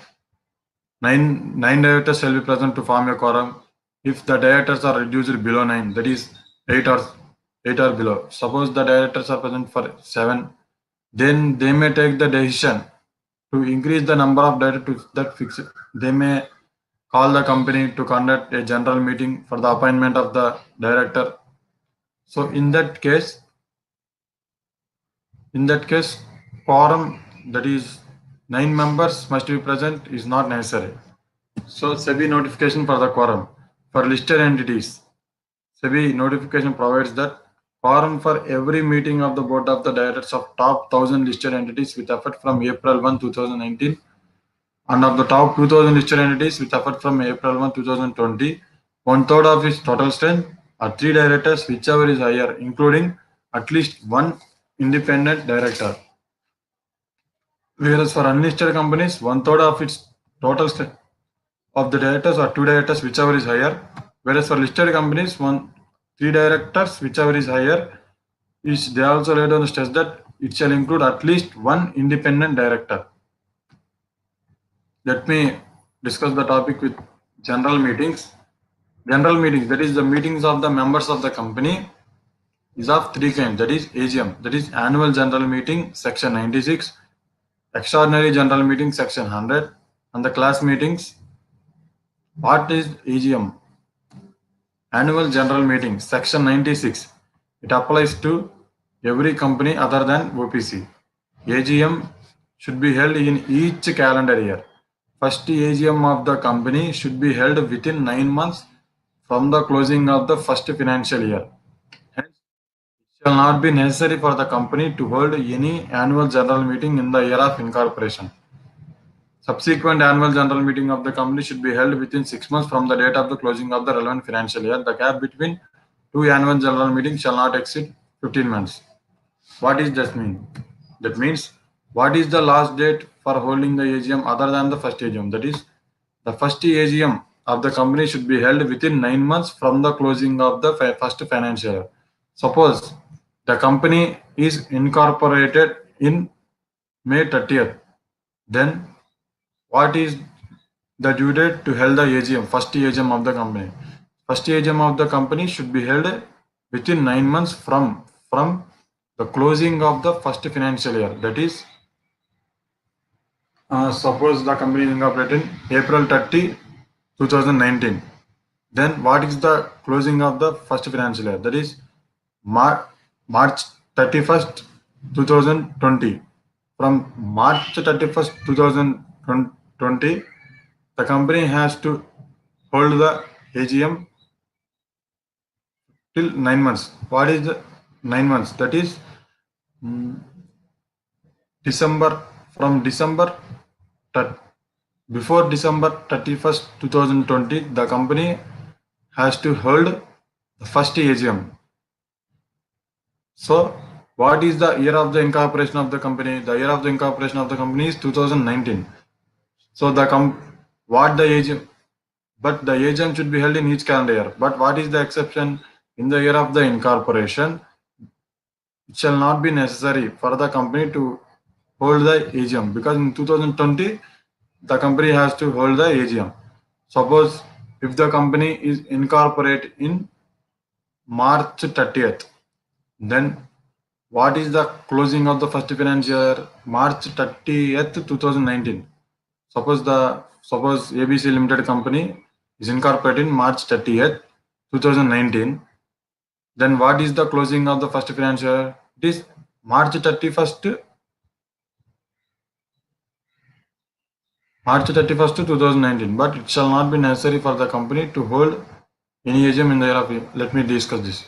nine directors shall be present to form a quorum. If the directors are reduced below 9, that is 8 or below. Suppose the directors are present for 7, then they may take the decision to increase the number of directors that fix it. They may call the company to conduct a general meeting for the appointment of the director. So in that case, quorum, that is 9 members must be present, is not necessary. So SEBI notification for the quorum. For listed entities, SEBI notification provides that quorum for every meeting of the board of the directors of top 1000 listed entities with effect from April 1, 2019, and of the top 2000 listed entities with effect from April 1, 2020, 1/3 of its total strength, or 3 directors, whichever is higher, including at least 1 independent director. Whereas for unlisted companies, 1/3 of its total strength of the directors, or 2 directors, whichever is higher. Whereas for listed companies, 3 directors, whichever is higher. They also lay down the stress that it shall include at least 1 independent director. Let me discuss the topic with general meetings. General meetings, that is the meetings of the members of the company, is of three kinds. That is AGM, that is annual general meeting, section 96, extraordinary general meeting, section 100, and the class meetings. What is AGM? Annual general meeting, section 96. It applies to every company other than OPC. AGM should be held in each calendar year. First AGM of the company should be held within 9 months from the closing of the first financial year. Hence, it shall not be necessary for the company to hold any annual general meeting in the year of incorporation. Subsequent annual general meeting of the company should be held within 6 months from the date of the closing of the relevant financial year. The gap between two annual general meetings shall not exceed 15 months. What does that mean? That means, what is the last date for holding the AGM other than the first AGM? That is, the first AGM of the company should be held within 9 months from the closing of the first financial year. Suppose the company is incorporated in May 30th, then what is the due date to hold the AGM, first AGM of the company? First AGM of the company should be held within 9 months from the closing of the first financial year. That is, suppose the company is incorporated April 30, 2019. Then what is the closing of the first financial year? That is March 31st, 2020. From March 31st, 2020, the company has to hold the AGM till 9 months. What is the 9 months? That is December, from December, before December 31st, 2020, the company has to hold the first AGM. So, what is the year of the incorporation of the company? The year of the incorporation of the company is 2019. So, what the AGM, but the AGM should be held in each calendar year. But what is the exception? In the year of the incorporation, it shall not be necessary for the company to hold the AGM, because in 2020, the company has to hold the AGM. Suppose if the company is incorporated in March 30th, then what is the closing of the first financial year? March 30th, 2019. Suppose ABC Limited company is incorporated in March 30th, 2019. Then what is the closing of the first financial year? It is March 31st, 2019. But it shall not be necessary for the company to hold any AGM in the year of. Let me discuss this.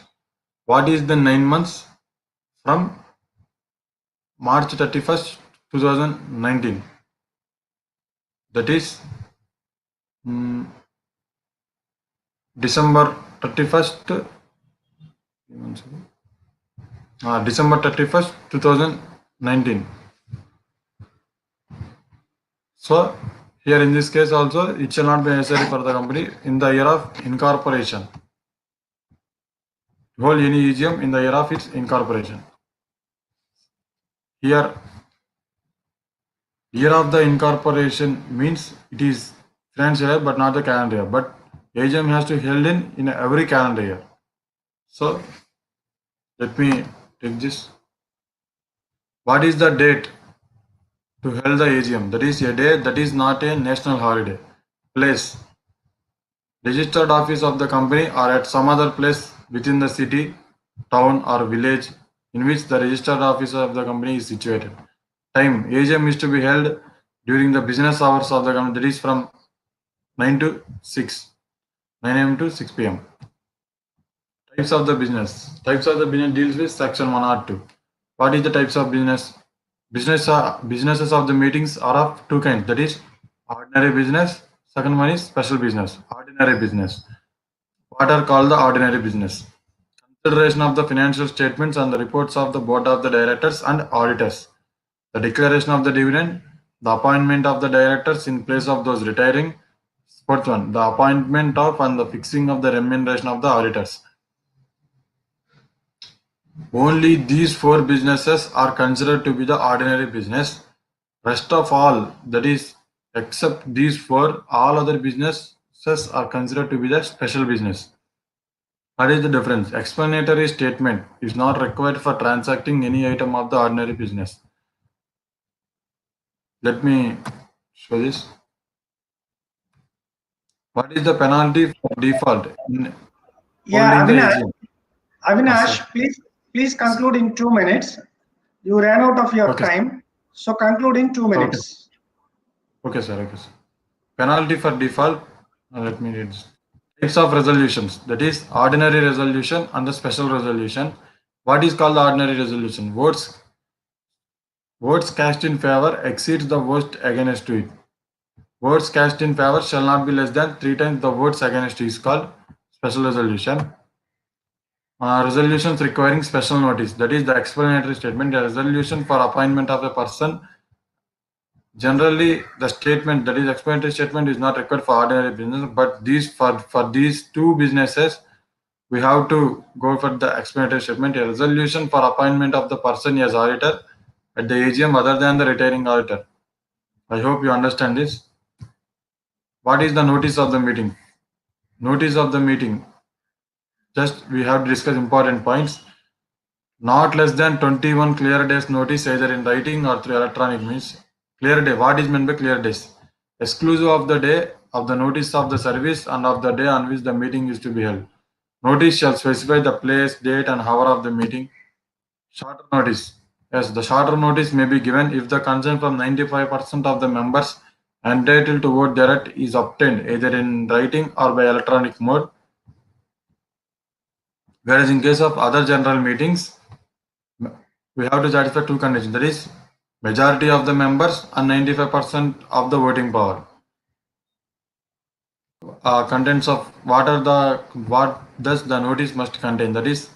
What is the 9 months from March 31st, 2019? That is December 31st, December 31st, 2019. So, here in this case also, it shall not be necessary for the company in the year of incorporation to hold any AGM in the year of its incorporation. Here, year of the incorporation means it is financial year but not the calendar year. But AGM has to be held in every calendar year. So, let me take this. What is the date to hold the AGM? That is a day that is not a national holiday. Place: registered office of the company or at some other place within the city, town or village in which the registered office of the company is situated. Time: AGM is to be held during the business hours of the company, that is from 9 to 6, 9 a.m. to 6 p.m. Types of the business. Types of the business deals with section 1 or 2. What is the types of business? Businesses of the meetings are of two kinds, that is ordinary business. Second one is special business. Ordinary business. What are called the ordinary business? Consideration of the financial statements and the reports of the board of the directors and auditors. The declaration of the dividend. The appointment of the directors in place of those retiring. Fourth one, the appointment of and the fixing of the remuneration of the auditors. Only these four businesses are considered to be the ordinary business. Rest of all, that is Except these four, all other businesses are considered to be the special business. What is the difference? Explanatory statement is not required for transacting any item of the ordinary business. Let me show this. What is the penalty for default in Yeah, holding the Avinash, AGM? Avinash, Sir. please conclude in 2 minutes. You ran out of your Okay. time, so conclude in 2 minutes. Okay, sir. Okay, sir. Penalty for default. Let me read this. Types of resolutions. That is ordinary resolution and the special resolution. What is called the ordinary resolution? Votes cast in favor exceeds the votes against it. Votes cast in favor shall not be less than 3 times the votes against is called special resolution. Resolutions requiring special notice. That is the explanatory statement. A resolution for appointment of a person. Generally, the statement, that is explanatory statement, is not required for ordinary business, but for these two businesses, we have to go for the explanatory statement. A resolution for appointment of the person as auditor at the AGM other than the retiring auditor. I hope you understand this. What is the notice of the meeting? Notice of the meeting. Just we have to discuss important points. Not less than 21 clear days notice either in writing or through electronic means. Clear day. What is meant by clear days? Exclusive of the day of the notice of the service and of the day on which the meeting is to be held. Notice shall specify the place, date and hour of the meeting. Shorter notice. Yes, the shorter notice may be given if the consent from 95% of the members entitled to vote direct is obtained either in writing or by electronic mode. Whereas in case of other general meetings, we have to satisfy two conditions. That is, majority of the members and 95% of the voting power. Contents of what does the notice must contain? That is,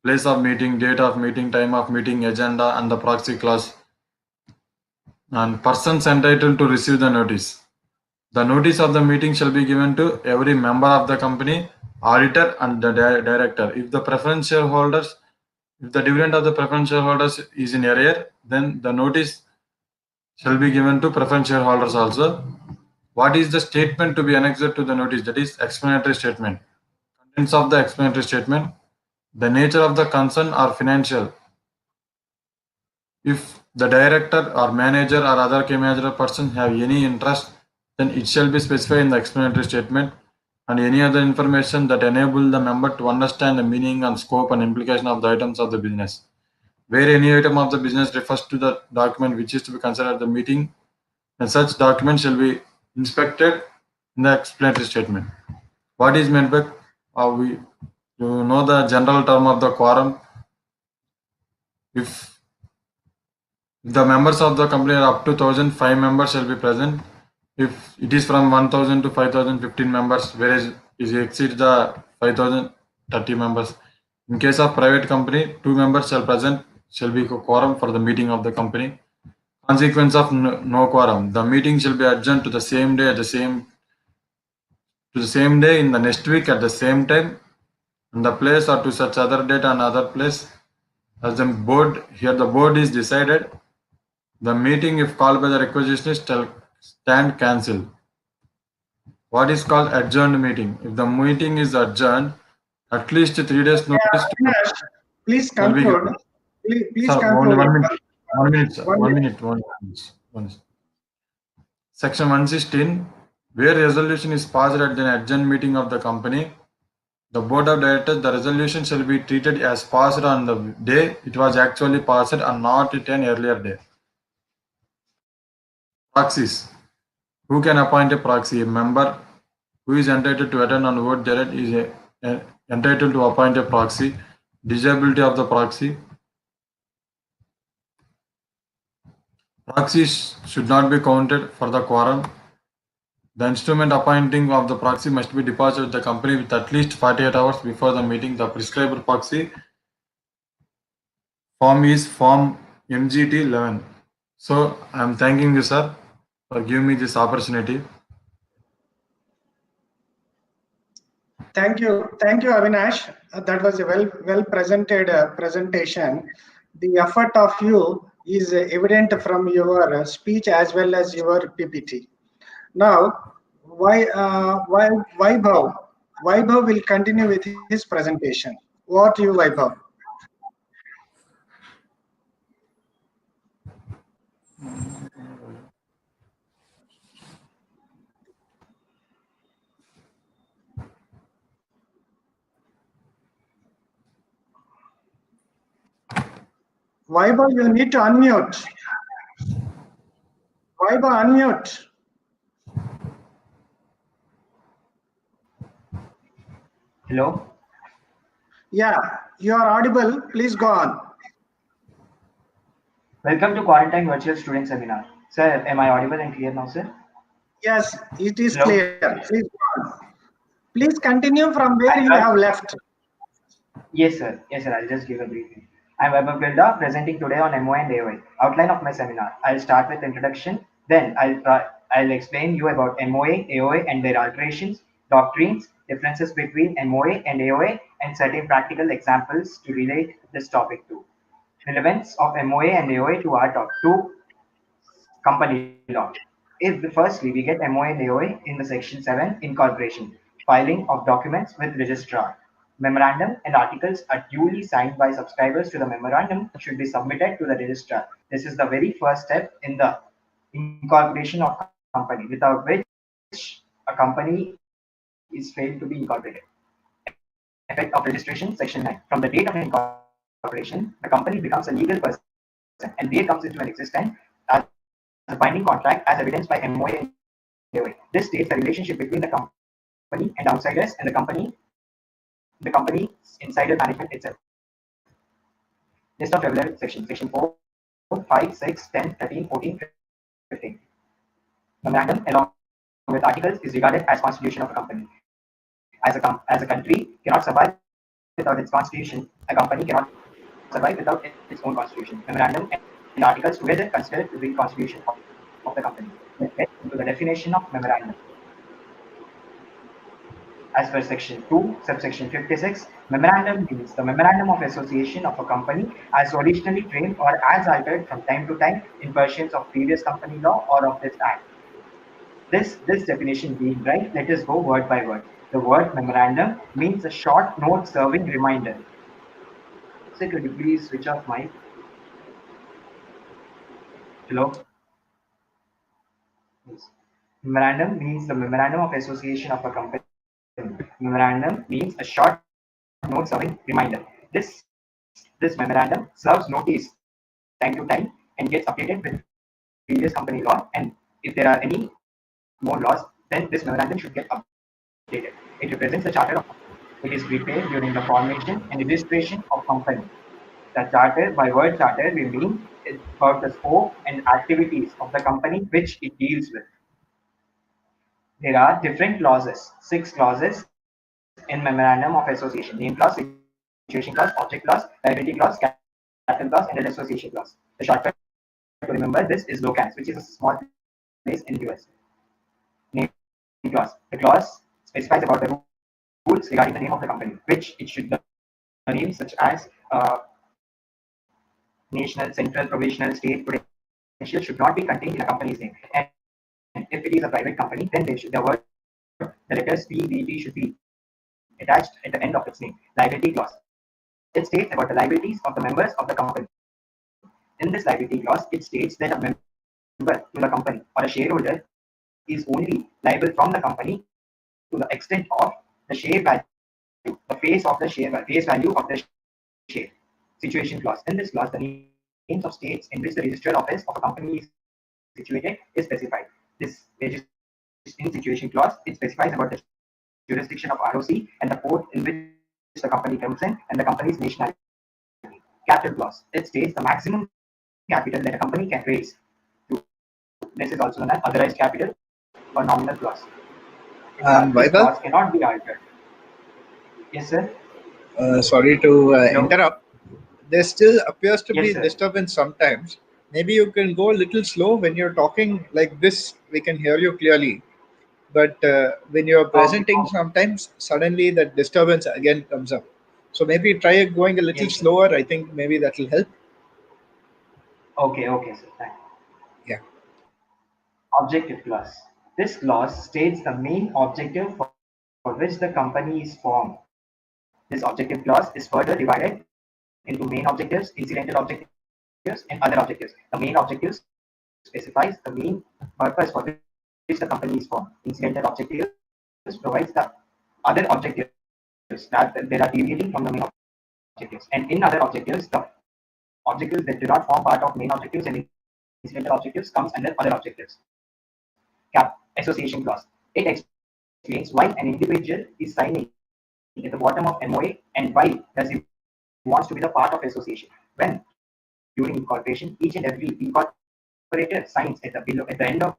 place of meeting, date of meeting, time of meeting, agenda, and the proxy clause. And persons entitled to receive the notice. The notice of the meeting shall be given to every member of the company, auditor, and the director. If the preference shareholders, if the dividend of the preference shareholders is in arrear, then the notice shall be given to preference shareholders also. What is the statement to be annexed to the notice? That is explanatory statement. Contents of the explanatory statement. The nature of the concern are financial. If the director or manager or other key manager person have any interest, then it shall be specified in the explanatory statement, and any other information that enable the member to understand the meaning and scope and implication of the items of the business. Where any item of the business refers to the document which is to be considered at the meeting, and such document shall be inspected in the explanatory statement. What is meant by you know the general term of the quorum? If the members of the company are up to 1,000, 5 members shall be present. If it is from 1,000 to 5,000, 15 members, whereas if it exceeds the 5,000, 30 members. In case of private company, 2 members shall be quorum for the meeting of the company. Consequence of no quorum. The meeting shall be adjourned to the same day in the next week at the same time, and the place or to such other date and other place as the board. Here the board is decided. The meeting, if called by the requisitionist, shall stand cancelled. What is called adjourned meeting? If the meeting is adjourned, at least 3 days notice Avinash, please shall be conclude. given. Please Sir, only conclude. 1 minute. 1 minute, sir. 1 1 minute. minute. Section 116. Where resolution is passed at the adjourned meeting of the company, the board of directors, the resolution shall be treated as passed on the day it was actually passed and not at an earlier day. Proxies. Who can appoint a proxy? A member who is entitled to attend and vote direct is entitled to appoint a proxy. Disability of the proxy. Proxies should not be counted for the quorum. The instrument appointing of the proxy must be deposited with the company with at least 48 hours before the meeting. The prescribed proxy form is Form MGT 11. So I am thanking you, sir, for giving me this opportunity. Thank you, Avinash. That was a well presented presentation. The effort of you is evident from your speech as well as your PPT. Now, Vaibhav will continue with his presentation. Over to you, Vaibhav. Vaibhav, you need to unmute. Vaibhav, unmute. Hello. Yeah, you are audible. Please go on. Welcome to Quarantine Virtual Student Seminar. Sir, am I audible and clear now, sir? Yes, it is Hello? clear. Please go on. Please continue from where you have left. Yes, sir. Yes, sir. I'll just give a briefing. I'm Vaibhav Gilda, presenting today on MOA and AOA. Outline of my seminar. I'll start with introduction. Then I'll explain you about MOA, AOA, and their alterations, doctrines, differences between MOA and AOA, and certain practical examples to relate this topic to. Relevance of MOA and AOA to our talk to company law. Firstly, we get MOA and AOA in the Section 7 incorporation, filing of documents with registrar. Memorandum and articles are duly signed by subscribers to the memorandum should be submitted to the registrar. This is the very first step in the incorporation of company, without which a company is failed to be incorporated. Effect of registration, Section 9. From the date of incorporation, the company becomes a legal person and DA comes into an existence as a binding contract as evidenced by MOA and AOA. This states the relationship between the company and outsiders and the company's insider management itself. List of relevant sections. Section 4, 5, 6, 10, 13, 14, 15. Memorandum, along with articles, is regarded as constitution of a company. As a country cannot survive without its constitution, a company cannot survive without its own constitution. Memorandum and articles together considered to be constitution of the company. Let's get into the definition of memorandum. As per section 2, subsection 56, memorandum means the memorandum of association of a company as originally framed or as altered from time to time in pursuance of previous company law or of this act. This definition being right, let us go word by word. The word memorandum means a short note serving reminder. So could you please switch off mic? Hello? Yes. Memorandum means the memorandum of association of a company. Memorandum means a short note serving reminder. This memorandum serves notice time to time and gets updated with previous company law. And if there are any more laws, then this memorandum should get updated. It represents the charter of company. It is prepared during the formation and registration of company. The charter, by word charter, we mean it's about the scope and activities of the company which it deals with. There are different clauses, 6 clauses in Memorandum of Association: name clause, situation clause, object clause, liability clause, capital clause, and an association clause. The shortcut to remember this is LOCANS, which is a small place in the US. Name clause. The clause specifies about the rules regarding the name of the company, which it should, the names such as national, central, provisional, state, prudential should not be contained in a company's name. And if it is a private company, then the word, the letters P, V, T should be attached at the end of its name. Liability clause. It states about the liabilities of the members of the company. In this liability clause, it states that a member to the company or a shareholder is only liable from the company to the extent of the share value, the face of the share, face value of the share. Situation clause. In this clause, the names of states in which the registered office of a company is situated is specified. This in situation clause, it specifies about the jurisdiction of ROC and the port in which the company comes in and the company's nationality. Capital clause. It states the maximum capital that a company can raise. This is also known as authorized capital or nominal clause. This clause cannot be Vaibhav, altered. Yes, sir. sorry to Hello. interrupt. There still appears to Yes, be sir. disturbance sometimes. Maybe you can go a little slow when you're talking like this. We can hear you clearly. But when you're Okay. presenting, sometimes suddenly that disturbance again comes up. So maybe try going a little Yes, sir. slower. I think maybe that will help. Okay, sir. Thank you. Yeah. Objective clause. This clause states the main objective for which the company is formed. This objective clause is further divided into main objectives, incidental objectives, and other objectives. The main objective specifies the main purpose for which the company is formed. Incidental objectives provides the other objectives that are deviating from the main objectives. And in other objectives, the objectives that do not form part of main objectives and incidental objectives comes under other objectives. Association clause. It explains why an individual is signing at the bottom of MOA and why does he wants to be the part of association. When during incorporation, each and every incorporator signs at the end of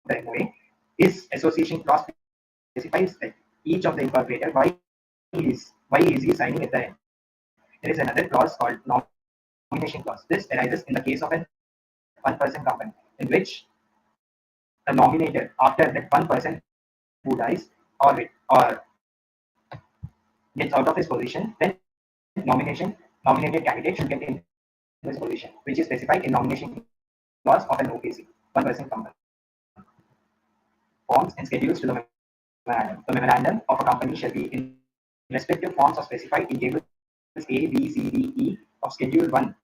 the MOA, his association clause specifies that each of the incorporator why is he signing at the end. There is another clause called nomination clause. This arises in the case of an one-person company in which the nominator, after that one person who dies or gets out of his position, then nominated candidate should get into his position, which is specified in nomination clause of an OPC, one-person company. Forms and schedules to the memorandum. The memorandum of a company shall be in respective forms are specified in tables A, B, C, D, E of Schedule 1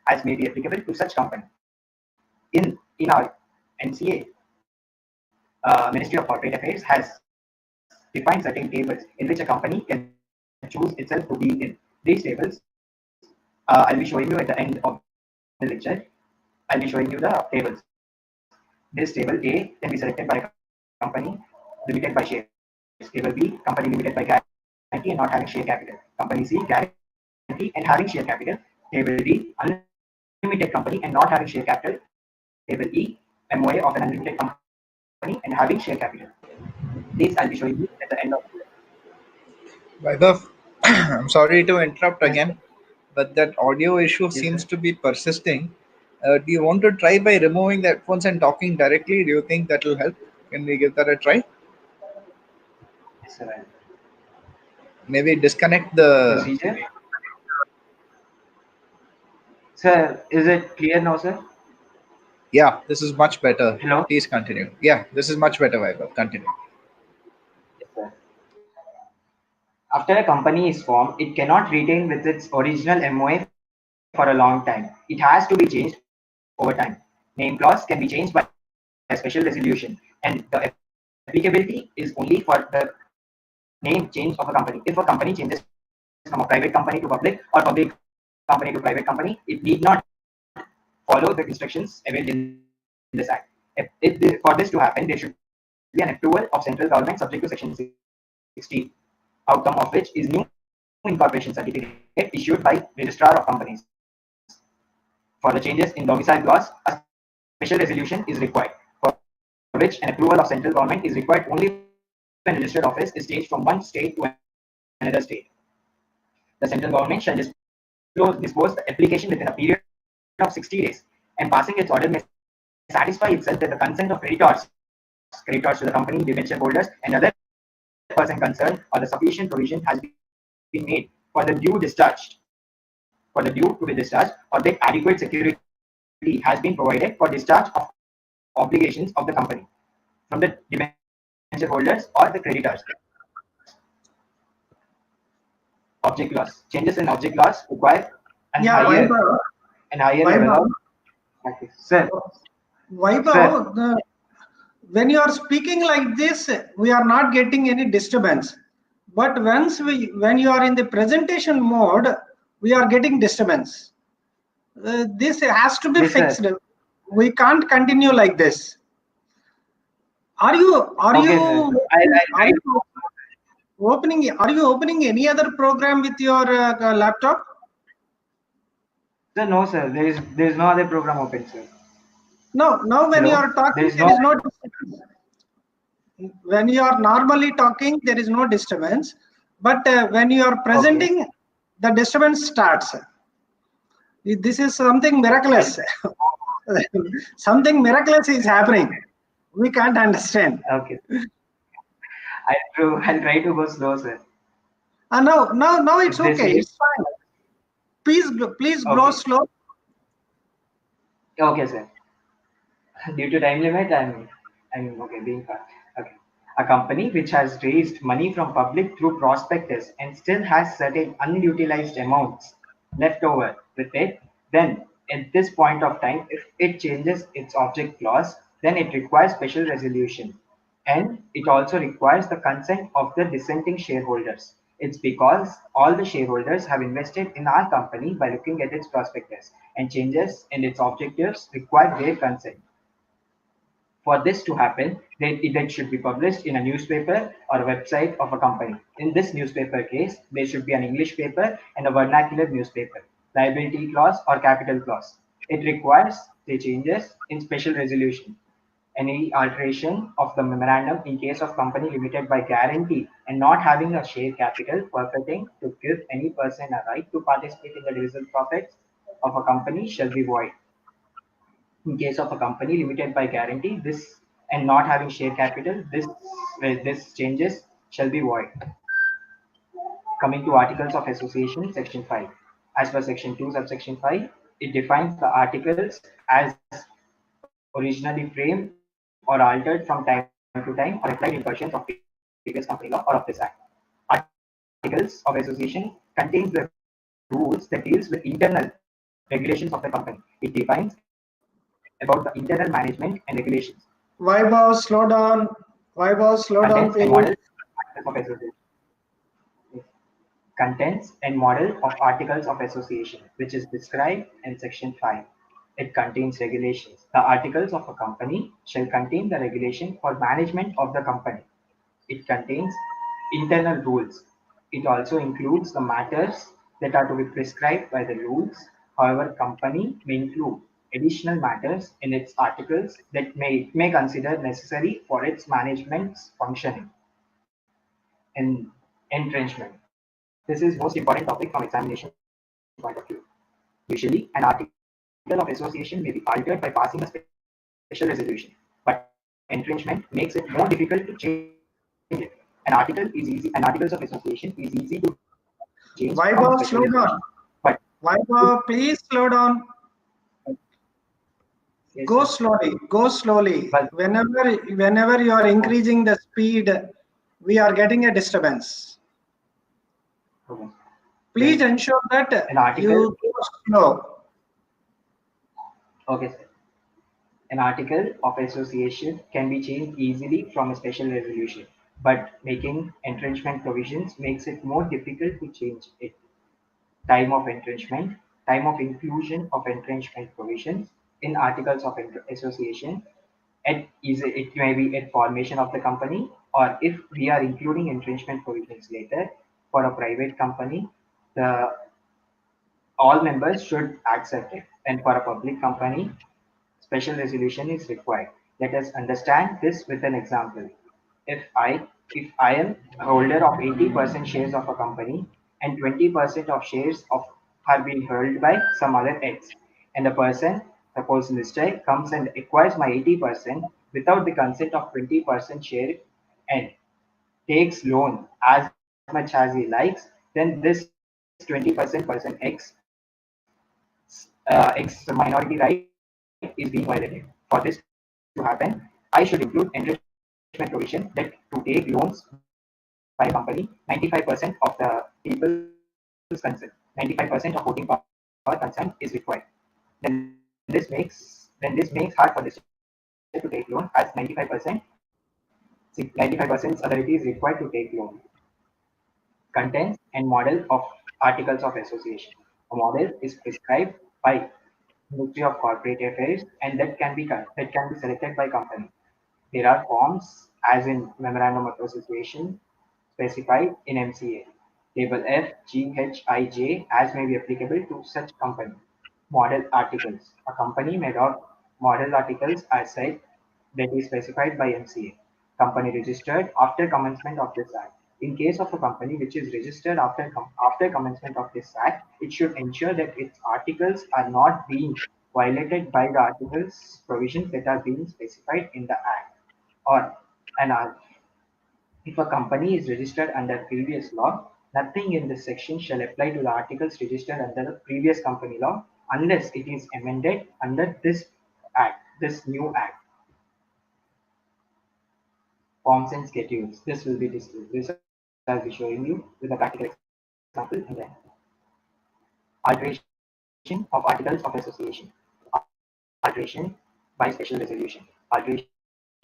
as may be applicable to such company. In our NCA, Ministry of Corporate Affairs has defined certain tables in which a company can choose itself to be in. These tables, I'll be showing you at the end of the lecture. I'll be showing you the tables. This table A can be selected by a company limited by shares. Table B, company limited by guarantee and not having share capital. Company C, guarantee and having share capital. Table D, unlimited company and not having share capital. Table E, MOA of an unlimited company and having share capital. These I'll be showing you at the end of the Vaibhav, I'm sorry to interrupt again, but that audio issue seems to be persisting. Do you want to try by removing the headphones and talking directly? Do you think that will help? Can we give that a try? Yes, sir. Maybe disconnect the... Procedure. Sir, is it clear now, sir? Yeah, this is much better. Hello? Please continue. Yeah, this is much better, Vaibhav. Continue. Yes, sir. After a company is formed, it cannot retain with its original MOA for a long time. It has to be changed over time. Name clause can be changed by a special resolution, and the applicability is only for the name change of a company. If a company changes from a private company to public or public company to private company, it need not follow the instructions available in this act. For this to happen, there should be an approval of central government subject to section 16, outcome of which is new incorporation certificate issued by registrar of companies. For the changes in domicile clause, a special resolution is required, for which an approval of central government is required only when registered office is changed from one state to another state. The central government shall dispose the application within a period of 60 days, and passing its order may satisfy itself that the consent of creditors to the company, debenture holders, and other person concerned, or the sufficient provision has been made for the due to be discharged, or that adequate security has been provided for discharge of obligations of the company from the debenture holders or the creditors. Object clause. Changes in object clause require a higher level of practice. Sir. Vaibhav, when you are speaking like this, we are not getting any disturbance. But when you are in the presentation mode, we are getting disturbance. This has to be fixed. Sir. We can't continue like this. Are you opening any other program with your laptop? Sir, no, sir. There is no other program open, sir. No, when you are talking, there is no disturbance. When you are normally talking, there is no disturbance. But when you are presenting, the disturbance starts. This is something miraculous. Something miraculous is happening. We can't understand. Okay. I'll try to go slow, sir. No, it's okay. It's fine. Please go slow. Okay, sir. Due to time limit, I'm being cut. Okay. A company which has raised money from public through prospectus and still has certain unutilized amounts left over with it, then at this point of time, if it changes its object clause, then it requires special resolution. And it also requires the consent of the dissenting shareholders. It's because all the shareholders have invested in our company by looking at its prospectus, and changes in its objectives require their consent. For this to happen, it should be published in a newspaper or a website of a company. In this newspaper case, there should be an English paper and a vernacular newspaper, liability clause or capital clause. It requires the changes in special resolution. Any alteration of the memorandum in case of company limited by guarantee and not having a share capital purporting to give any person a right to participate in the divisible profits of a company shall be void. In case of a company limited by guarantee, this and not having share capital, this changes shall be void. Coming to Articles of Association, Section 5. As per Section 2, Subsection 5, it defines the articles as originally framed or altered from time to time or applied in versions of previous company law or of this Act. Articles of Association contains the rules that deals with internal regulations of the company. It defines about the internal management and regulations. Vaibhav, slow down. Vaibhav, slow Contents down, and model please. of association. Contents and model of Articles of Association, which is described in Section 5. It contains regulations. The articles of a company shall contain the regulation for management of the company. It contains internal rules. It also includes the matters that are to be prescribed by the rules. However, company may include additional matters in its articles that may consider necessary for its management's functioning. And entrenchment. This is most important topic from examination point of view. Usually, an article of association may be altered by passing a special resolution, but entrenchment makes it more difficult to change it. An articles of association is easy to change from a special resolution, but Vaibhav, slow down. Vaibhav, please slow down. yes, Go sir. slowly. Go slowly. But Whenever you are increasing the speed, we are getting a disturbance. okay. Please ensure that An article, you go slow. okay, sir. An article of association can be changed easily from a special resolution, but making entrenchment provisions makes it more difficult to change it. Time of entrenchment, time of inclusion of entrenchment provisions in articles of association. It may be at formation of the company, or if we are including entrenchment provisions later for a private company, the all members should accept it. And for a public company, special resolution is required. Let us understand this with an example. If I if I am a holder of 80% shares of a company and 20% of shares of are being held by some other X, and a person, suppose Mr. comes and acquires my 80% without the consent of 20% share and takes loan as much as he likes, then this 20% person X minority right is being violated. For this to happen, I should include enrichment provision that to take loans by a company, 95% of the people's consent, 95% of voting power consent is required. Then this makes hard for the state to take loan as 95% authority is required to take loan. Contents and model of Articles of Association. A model is prescribed by Ministry of Corporate Affairs, and that can be selected by company. There are forms as in Memorandum of Association specified in MCA. Table F, G, H, I, J as may be applicable to such company. Model articles. A company may adopt model articles as said that is specified by MCA. Company registered after commencement of this Act. In case of a company which is registered after commencement of this Act, it should ensure that its articles are not being violated by the articles provisions that are being specified in the Act. Or an if a company is registered under previous law, nothing in this section shall apply to the articles registered under the previous company law unless it is amended under this Act, this new Act. Forms and schedules. This will be displayed. This I'll be showing you with a practical example in the end. Alteration of articles of association. Alteration by special resolution. Alteration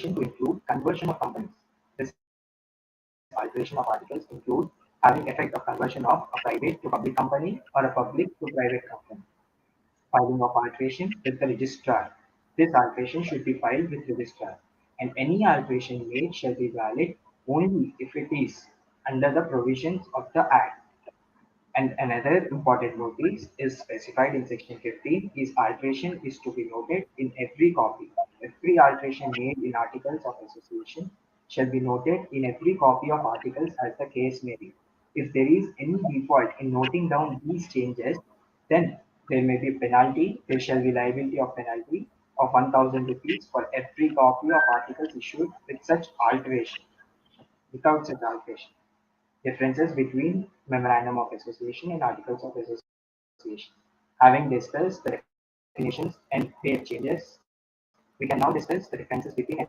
to include conversion of companies. This alteration of articles include having effect of conversion of a private to public company or a public to private company. Filing of alteration with the registrar. This alteration should be filed with registrar, and any alteration made shall be valid only if it is under the provisions of the Act. And another important notice is specified in section 15 is alteration is to be noted in every copy. Every alteration made in articles of association shall be noted in every copy of articles as the case may be. If there is any default in noting down these changes, then there may be penalty. There shall be liability of penalty of 1,000 rupees for every copy of articles issued with such alteration, without such alteration. Differences between Memorandum of Association and Articles of Association. Having discussed the definitions and their changes, we can now discuss the differences between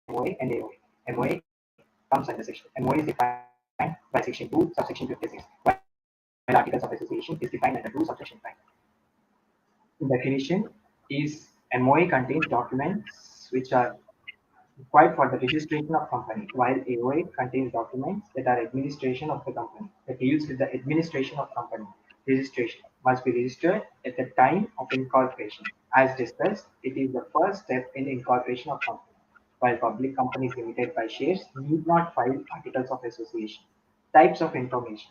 MOA and AOA. MOA comes under section. MOA is defined by section 2, subsection 56, while Articles of Association is defined under 2, subsection 5. The definition is MOA contains documents which are required for the registration of company, while AOA contains documents that are administration of the company, that deals with the administration of company. Registration must be registered at the time of incorporation. As discussed, it is the first step in incorporation of company, while public companies limited by shares need not file articles of association. Types of information.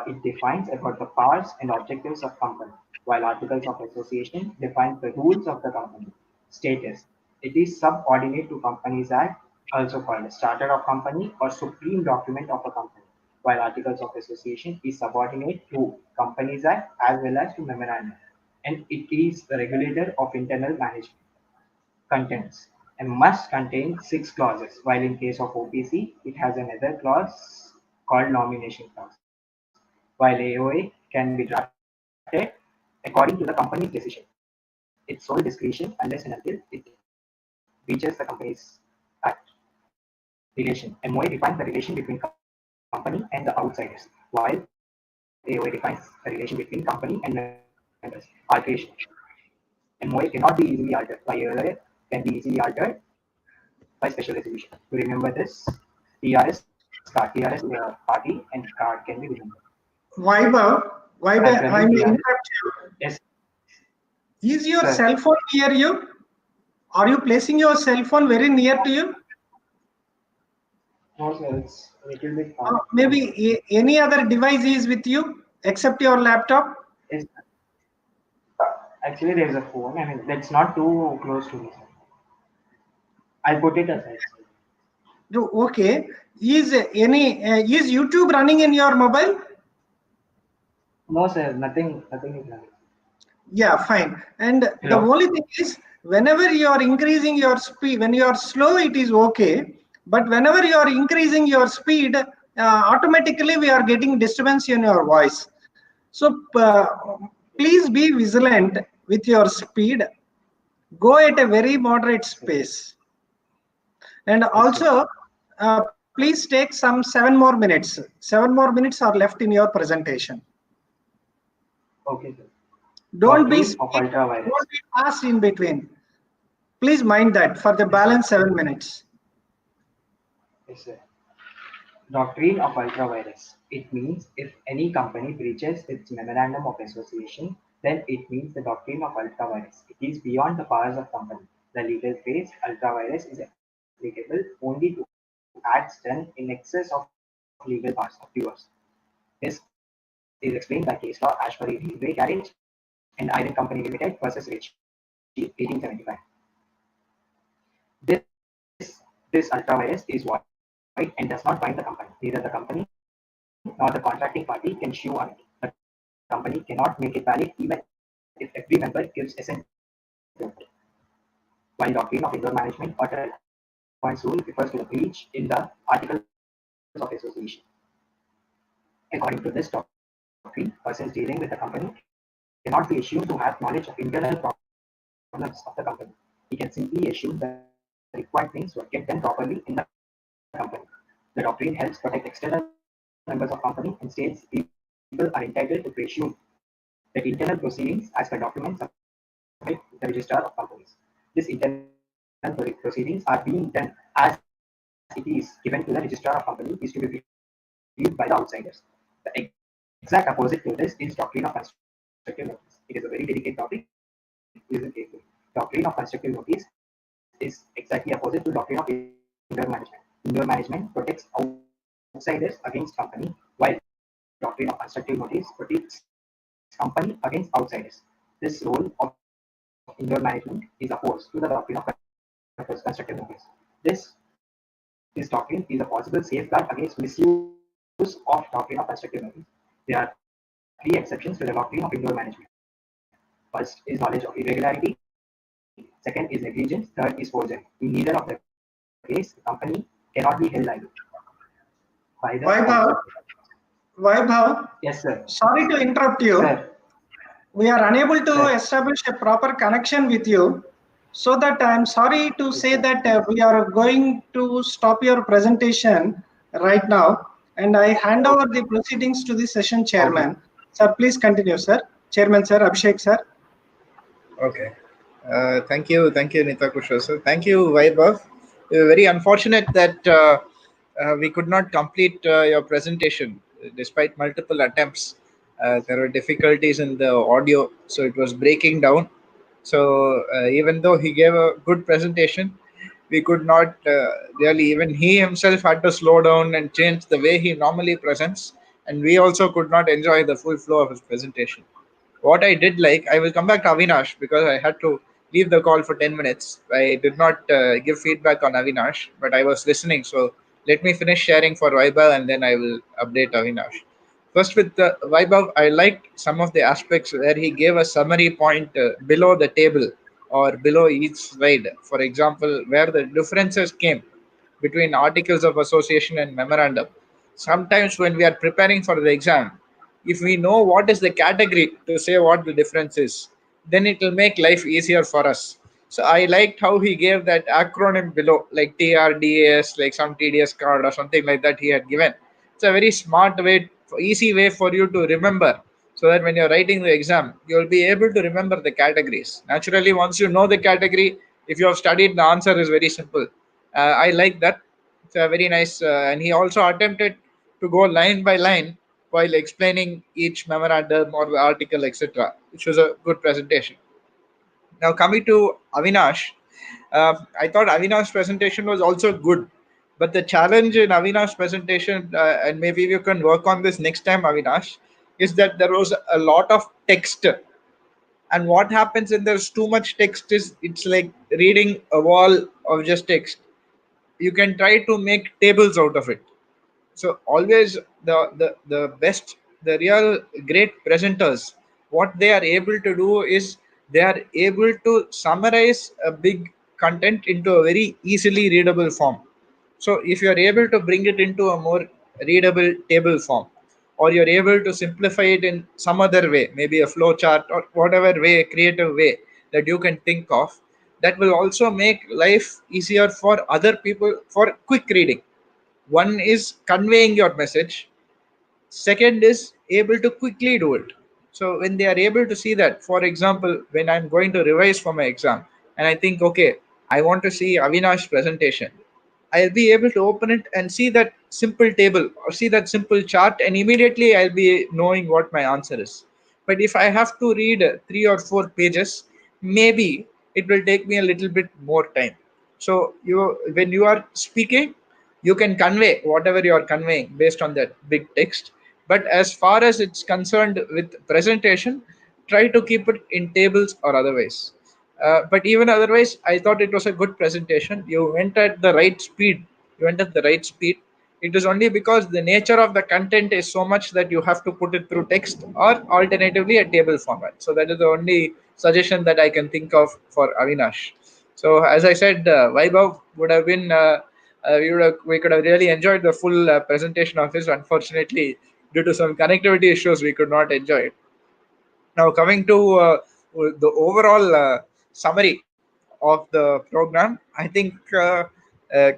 It defines about the powers and objectives of company, while articles of association defines the rules of the company. Status. It is subordinate to Companies Act, also called a charter of company or supreme document of a company, while articles of association is subordinate to Companies Act as well as to memorandum, and it is the regulator of internal management. Contents and must contain 6 clauses, while in case of OPC, it has another clause called nomination clause, while AOA can be drafted according to the company's decision. Its sole discretion unless and until it breaches the company's act. Relation. MOA defines the relation between company and the outsiders, while AOA defines the relation between company and members. Alteration. MOA cannot be easily altered, while AOA can be easily altered by special resolution. To remember this, TRS TRS is a party and card can be remembered. Vaibhav, I may TRS. interrupt you. Yes, Is your sir. cell phone near you? Are you placing your cell phone very near to you? No, sir, it's a little bit far. Maybe any other device is with you except your laptop? Yes, actually, there's a phone. I mean, that's not too close to me, sir. I'll put it aside, sir. Okay. Is YouTube running in your mobile? No, sir, nothing is running. Yeah, fine. And the Hello? only thing is, whenever you are increasing your speed, when you are slow, it is okay. But whenever you are increasing your speed, automatically we are getting disturbance in your voice. So please be vigilant with your speed. Go at a very moderate pace. And also, please take some 7 more minutes. 7 more minutes are left in your presentation. Okay, sir. Don't be fast in between. Please mind that for the balance 7 minutes. Yes, sir. Doctrine of ultravirus. It means if any company breaches its memorandum of association, then it means the doctrine of ultravirus. It is beyond the powers of company. The legal phrase ultravirus is applicable only to acts done in excess of legal powers of viewers. This is explained by case law Ashbury Railway Carriage and Iron Company Limited versus Ritchie, 1875. This ultravirus is void and does not bind the company. Neither the company nor the contracting party can sue on it. The company cannot make it valid even if every member gives assent to it. While doctrine of indoor management or turtle points rule refers to the breach in the Articles of Association. According to this doctrine, persons dealing with the company cannot be assumed to have knowledge of internal problems of the company. He can simply assume the required things were kept done properly in the company. company. The doctrine helps protect external members of company and states people are entitled to presume that internal proceedings as per documents submit the registrar of companies. These internal proceedings are being done as it is given to the registrar of company is to be viewed by the outsiders. The exact opposite to this is doctrine of constructive notice. It is a very delicate topic. Listen carefully. Doctrine of constructive notice is exactly opposite to doctrine of indoor management. Indoor management protects outsiders against company, while doctrine of constructive notice protects company against outsiders. This role of indoor management is opposed to the doctrine of constructive notice. This doctrine is a possible safeguard against misuse of doctrine of constructive notice. There are three exceptions to the doctrine of indoor management. First is knowledge of irregularity, second is negligence, third is forgery. In neither of the case, the company cannot be held liable. By the Vaibhav, Vaibhav, yes, sir. sorry to interrupt you. Sir, We are unable to Sir. establish a proper connection with you. So that I'm sorry to say that we are going to stop your presentation right now. And I hand over the proceedings to the session chairman. Sir, please continue, sir. Chairman, sir, Abhishek, sir. Okay. Thank you, Nita Kushal sir. Thank you, Vaibhav. Very unfortunate that we could not complete your presentation despite multiple attempts. There were difficulties in the audio, so it was breaking down. So even though he gave a good presentation, we could not really. Even he himself had to slow down and change the way he normally presents, and we also could not enjoy the full flow of his presentation. What I did like, I will come back to Avinash because I had to leave the call for 10 minutes. I did not give feedback on Avinash, but I was listening. So let me finish sharing for Vaibhav and then I will update Avinash. First, with Vaibhav, I liked some of the aspects where he gave a summary point below the table or below each slide. For example, where the differences came between articles of association and memorandum. Sometimes when we are preparing for the exam, if we know what is the category to say what the difference is, then it will make life easier for us. So I liked how he gave that acronym below, like TRDAS, like some TDS card or something like that he had given. It's a very smart way, easy way for you to remember, so that when you're writing the exam, you'll be able to remember the categories. Naturally, once you know the category, if you have studied, the answer is very simple. I like that. It's a very nice, and he also attempted to go line by line while explaining each memorandum or the article, etc., which was a good presentation. Now, coming to Avinash, I thought Avinash's presentation was also good. But the challenge in Avinash's presentation, and maybe you can work on this next time, Avinash, is that there was a lot of text. And what happens when there's too much text is it's like reading a wall of just text. You can try to make tables out of it. So always the best, the real great presenters, what they are able to do is they are able to summarize a big content into a very easily readable form. So if you are able to bring it into a more readable table form, or you're able to simplify it in some other way, maybe a flow chart or whatever way, creative way that you can think of, that will also make life easier for other people for quick reading. One is conveying your message, second is able to quickly do it. So when they are able to see that, for example, when I'm going to revise for my exam and I think, okay, I want to see Avinash's presentation, I'll be able to open it and see that simple table or see that simple chart, and immediately I'll be knowing what my answer is. But if I have to read 3 or 4 pages, maybe it will take me a little bit more time. So when you are speaking, you can convey whatever you are conveying based on that big text. But as far as it's concerned with presentation, try to keep it in tables or otherwise. But even otherwise, I thought it was a good presentation. You went at the right speed. You went at the right speed. It is only because the nature of the content is so much that you have to put it through text or alternatively a table format. So that is the only suggestion that I can think of for Avinash. So as I said, Vaibhav would have been. We could have really enjoyed the full presentation of his. Unfortunately, due to some connectivity issues, we could not enjoy it. Now, coming to the overall summary of the program, I think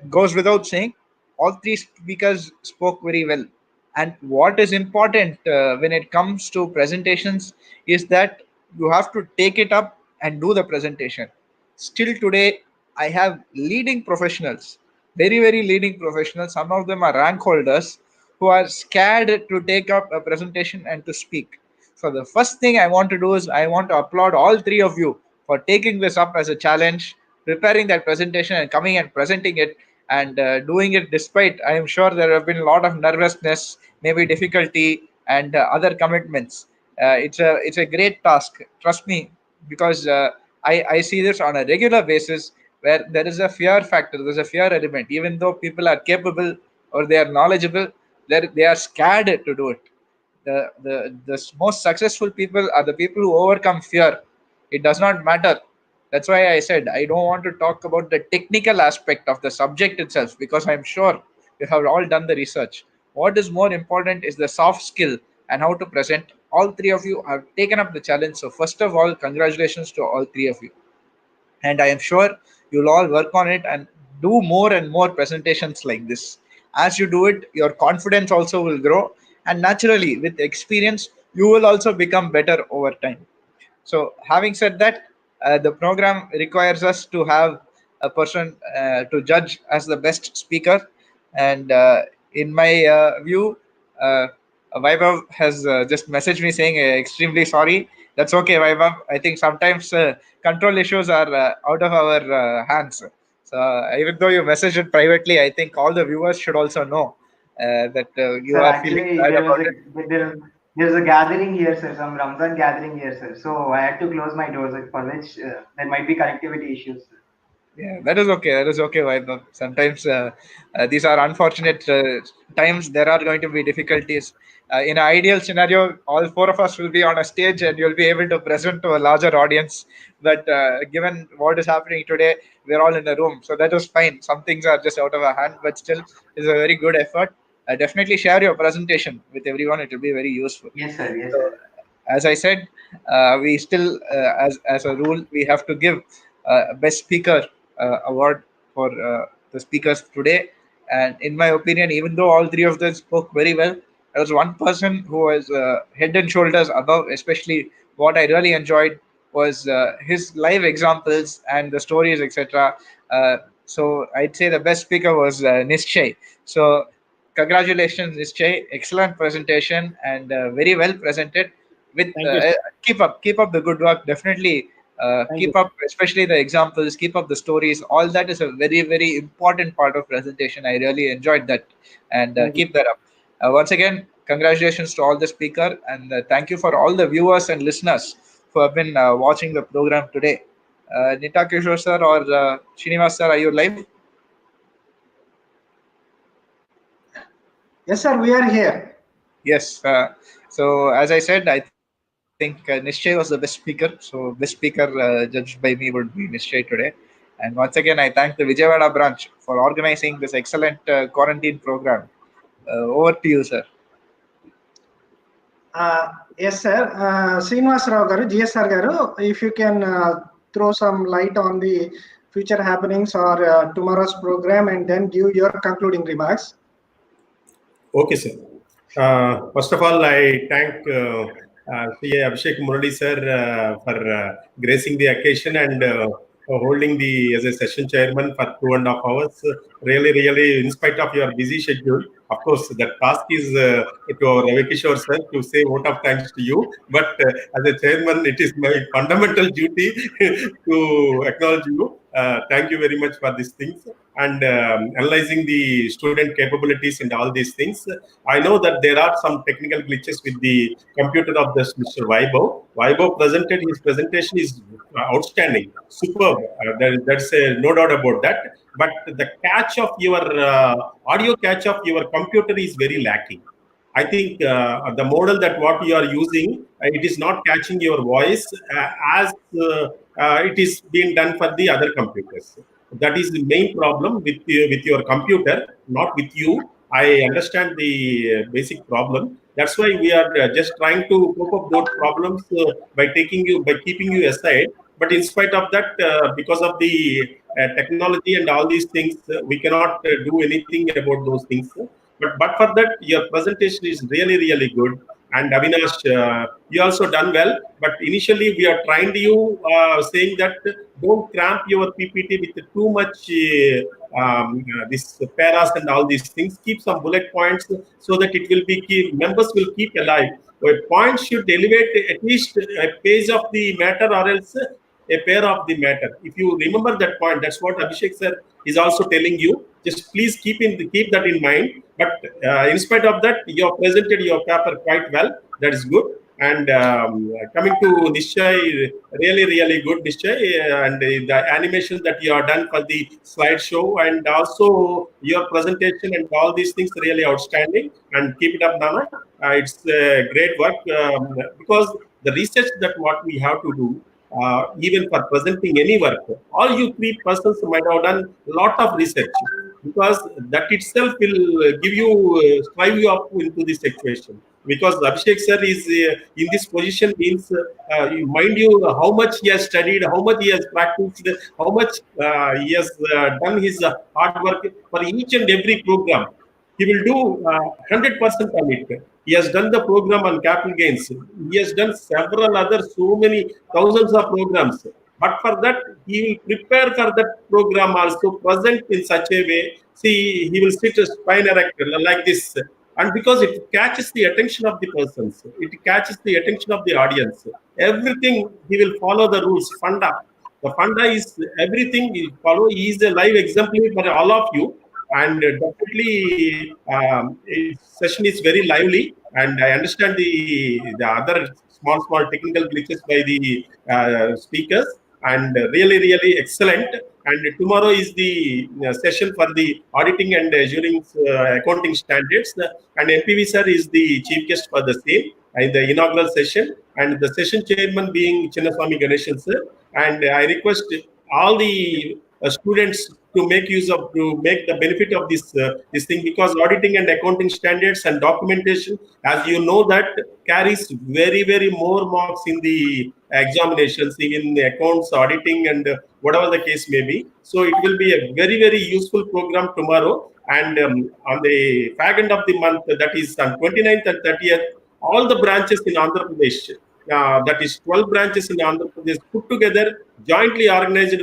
goes without saying. all three speakers spoke very well. And what is important when it comes to presentations is that you have to take it up and do the presentation. Still today, I have leading professionals, very, very leading professionals. Some of them are rank holders who are scared to take up a presentation and to speak. So, the first thing I want to do is I want to applaud all three of you for taking this up as a challenge, preparing that presentation and coming and presenting it, and doing it despite, I am sure, there have been a lot of nervousness, maybe difficulty, and other commitments. It's a great task, trust me, because I see this on a regular basis where there is a fear factor, there's a fear element. Even though people are capable or they are knowledgeable, they are scared to do it. The most successful people are the people who overcome fear. It does not matter. That's why I said I don't want to talk about the technical aspect of the subject itself, because I'm sure you have all done the research. What is more important is the soft skill and how to present. All three of you have taken up the challenge, so first of all, congratulations to all three of you, and I am sure you'll all work on it and do more and more presentations like this. As you do it, your confidence also will grow, and naturally, with experience, you will also become better over time. So, having said that, the program requires us to have a person to judge as the best speaker. And in my view, uh, Vaibhav has just messaged me saying extremely sorry. That's okay, Vaibhav. I think sometimes control issues are out of our hands. So, even though you messaged it privately, I think all the viewers should also know that you Sir, are feeling actually, bad about it. there's a gathering here, sir, some Ramzan gathering here, sir. So I had to close my doors, for which there might be connectivity issues, sir. Yeah, that is okay. That is okay, Vaibhav. Sometimes these are unfortunate times. There are going to be difficulties. In an ideal scenario, all four of us will be on a stage and you'll be able to present to a larger audience. But given what is happening today, we're all in a room. So that is fine. Some things are just out of our hand, but still, it's a very good effort. Definitely share your presentation with everyone. It will be very useful. Yes, sir. Yes, So, sir. as I said, we still, as a rule, we have to give best speaker award for the speakers today. And in my opinion, even though all three of them spoke very well, there was one person who was head and shoulders above. Especially, what I really enjoyed was his live examples and the stories, etc. So I'd say the best speaker was Nischay. So congratulations, Nischay. Excellent presentation and very well presented. With Thank you, sir. keep up the good work. Definitely Thank you. keep up, especially the examples. Keep up the stories. All that is a very, very important part of presentation. I really enjoyed that, and Thank you. keep that up. Once again, congratulations to all the speaker, and thank you for all the viewers and listeners who have been watching the program today. Nita Kishore sir or Srinivas sir, are you live? Yes, sir, we are here. Yes. So as I said, I think Nischay was the best speaker. So best speaker judged by me would be Nischay today. And once again, I thank the Vijayawada branch for organizing this excellent quarantine program. Over to you, sir. Yes, sir. Srinivas Rao garu, GSR garu, if you can throw some light on the future happenings or tomorrow's program and then give your concluding remarks. Okay, sir. First of all, I thank CA Abhishek Murali sir for gracing the occasion and holding the as a session chairman for 2.5 hours. Really, really, in spite of your busy schedule, of course, the task is to our Ravi Kishore sir to say vote of thanks to you. But as a chairman, it is my fundamental duty to acknowledge you. Thank you very much for these things and analyzing the student capabilities and all these things. I know that there are some technical glitches with the computer of this Mr. Vaibhav. Vaibhav presented, his presentation is outstanding, superb. That's no doubt about that. But the catch of your audio catch of your computer is very lacking. I think the model that what you are using, it is not catching your voice as it is being done for the other computers. That is the main problem with your computer, not with you. I understand the basic problem. That's why we are just trying to cope up those problems by keeping you aside. But in spite of that, because of the technology and all these things, we cannot do anything about those things. But for that, your presentation is really, really good. And Avinash, you also done well. But initially, we are trying to you saying that don't cramp your PPT with too much this paras and all these things. Keep some bullet points so that it will be members will keep alive. A point should elevate at least a page of the matter, or else a pair of the matter. If you remember that point, that's what Abhishek sir is also telling you. Just please keep that in mind. But in spite of that, you have presented your paper quite well. That is good. And coming to Nishchay, really, really good, Nishchay. And the animation that you have done for the slideshow, and also your presentation and all these things, really outstanding. And keep it up, Nana. It's great work, because the research that what we have to do, even for presenting any work, all you three persons might have done a lot of research, because that itself will give you, strive you up into this situation. Because Abhishek sir is in this position means, mind you, how much he has studied, how much he has practiced, how much he has done his hard work for each and every program. He will do 100% on it. He has done the program on capital gains. He has done several other, so many thousands of programs. But for that, he will prepare for that program also, present in such a way. See, he will sit a spine erect like this. And because it catches the attention of the persons, it catches the attention of the audience. Everything, he will follow the rules, funda. The funda is everything he follow. He is a live example for all of you. And definitely, session is very lively, and I understand the other small technical glitches by the speakers, and really, really excellent. And tomorrow is the session for the auditing and jury accounting standards, and MPV sir is the chief guest for the same in the inaugural session, and the session chairman being Chinnaswamy Ganeshan sir. And I request all the students to make use of, to make the benefit of this thing, because auditing and accounting standards and documentation, as you know, that carries very more marks in the examinations, in the accounts, auditing, and whatever the case may be. So it will be a very useful program tomorrow. And on the fag end of the month, that is on 29th and 30th, all the branches in Andhra Pradesh, that is 12 branches in Andhra Pradesh, put together, jointly organized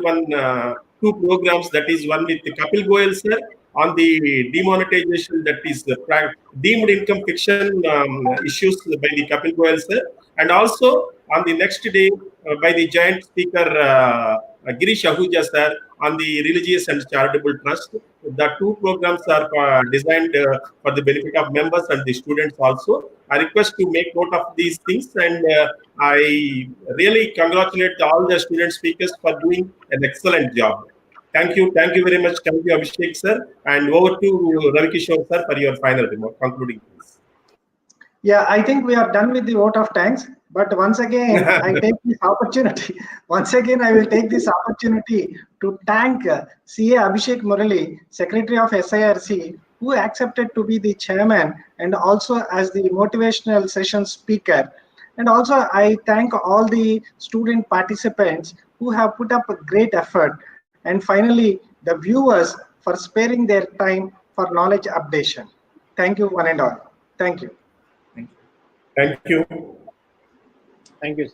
two programs. That is one with Kapil Goyal sir on the demonetization, that is the deemed income fiction issues by the Kapil Goyal sir, and also on the next day by the giant speaker Girish Ahuja sir on the religious and charitable trust. The two programs are designed for the benefit of members and the students also. I request to make note of these things, and I really congratulate all the student speakers for doing an excellent job. Thank you very much. Thank you, Abhishek sir. And over to Ravi Kishore sir for your final remark, concluding please. Yeah, I think we are done with the vote of thanks. But once again, I take this opportunity. Once again, I will take this opportunity to thank CA Abhishek Murali, Secretary of SIRC, who accepted to be the chairman and also as the motivational session speaker. And also, I thank all the student participants who have put up a great effort. And finally, the viewers for sparing their time for knowledge updation. Thank you, one and all. Thank you. Thank you. Thank you.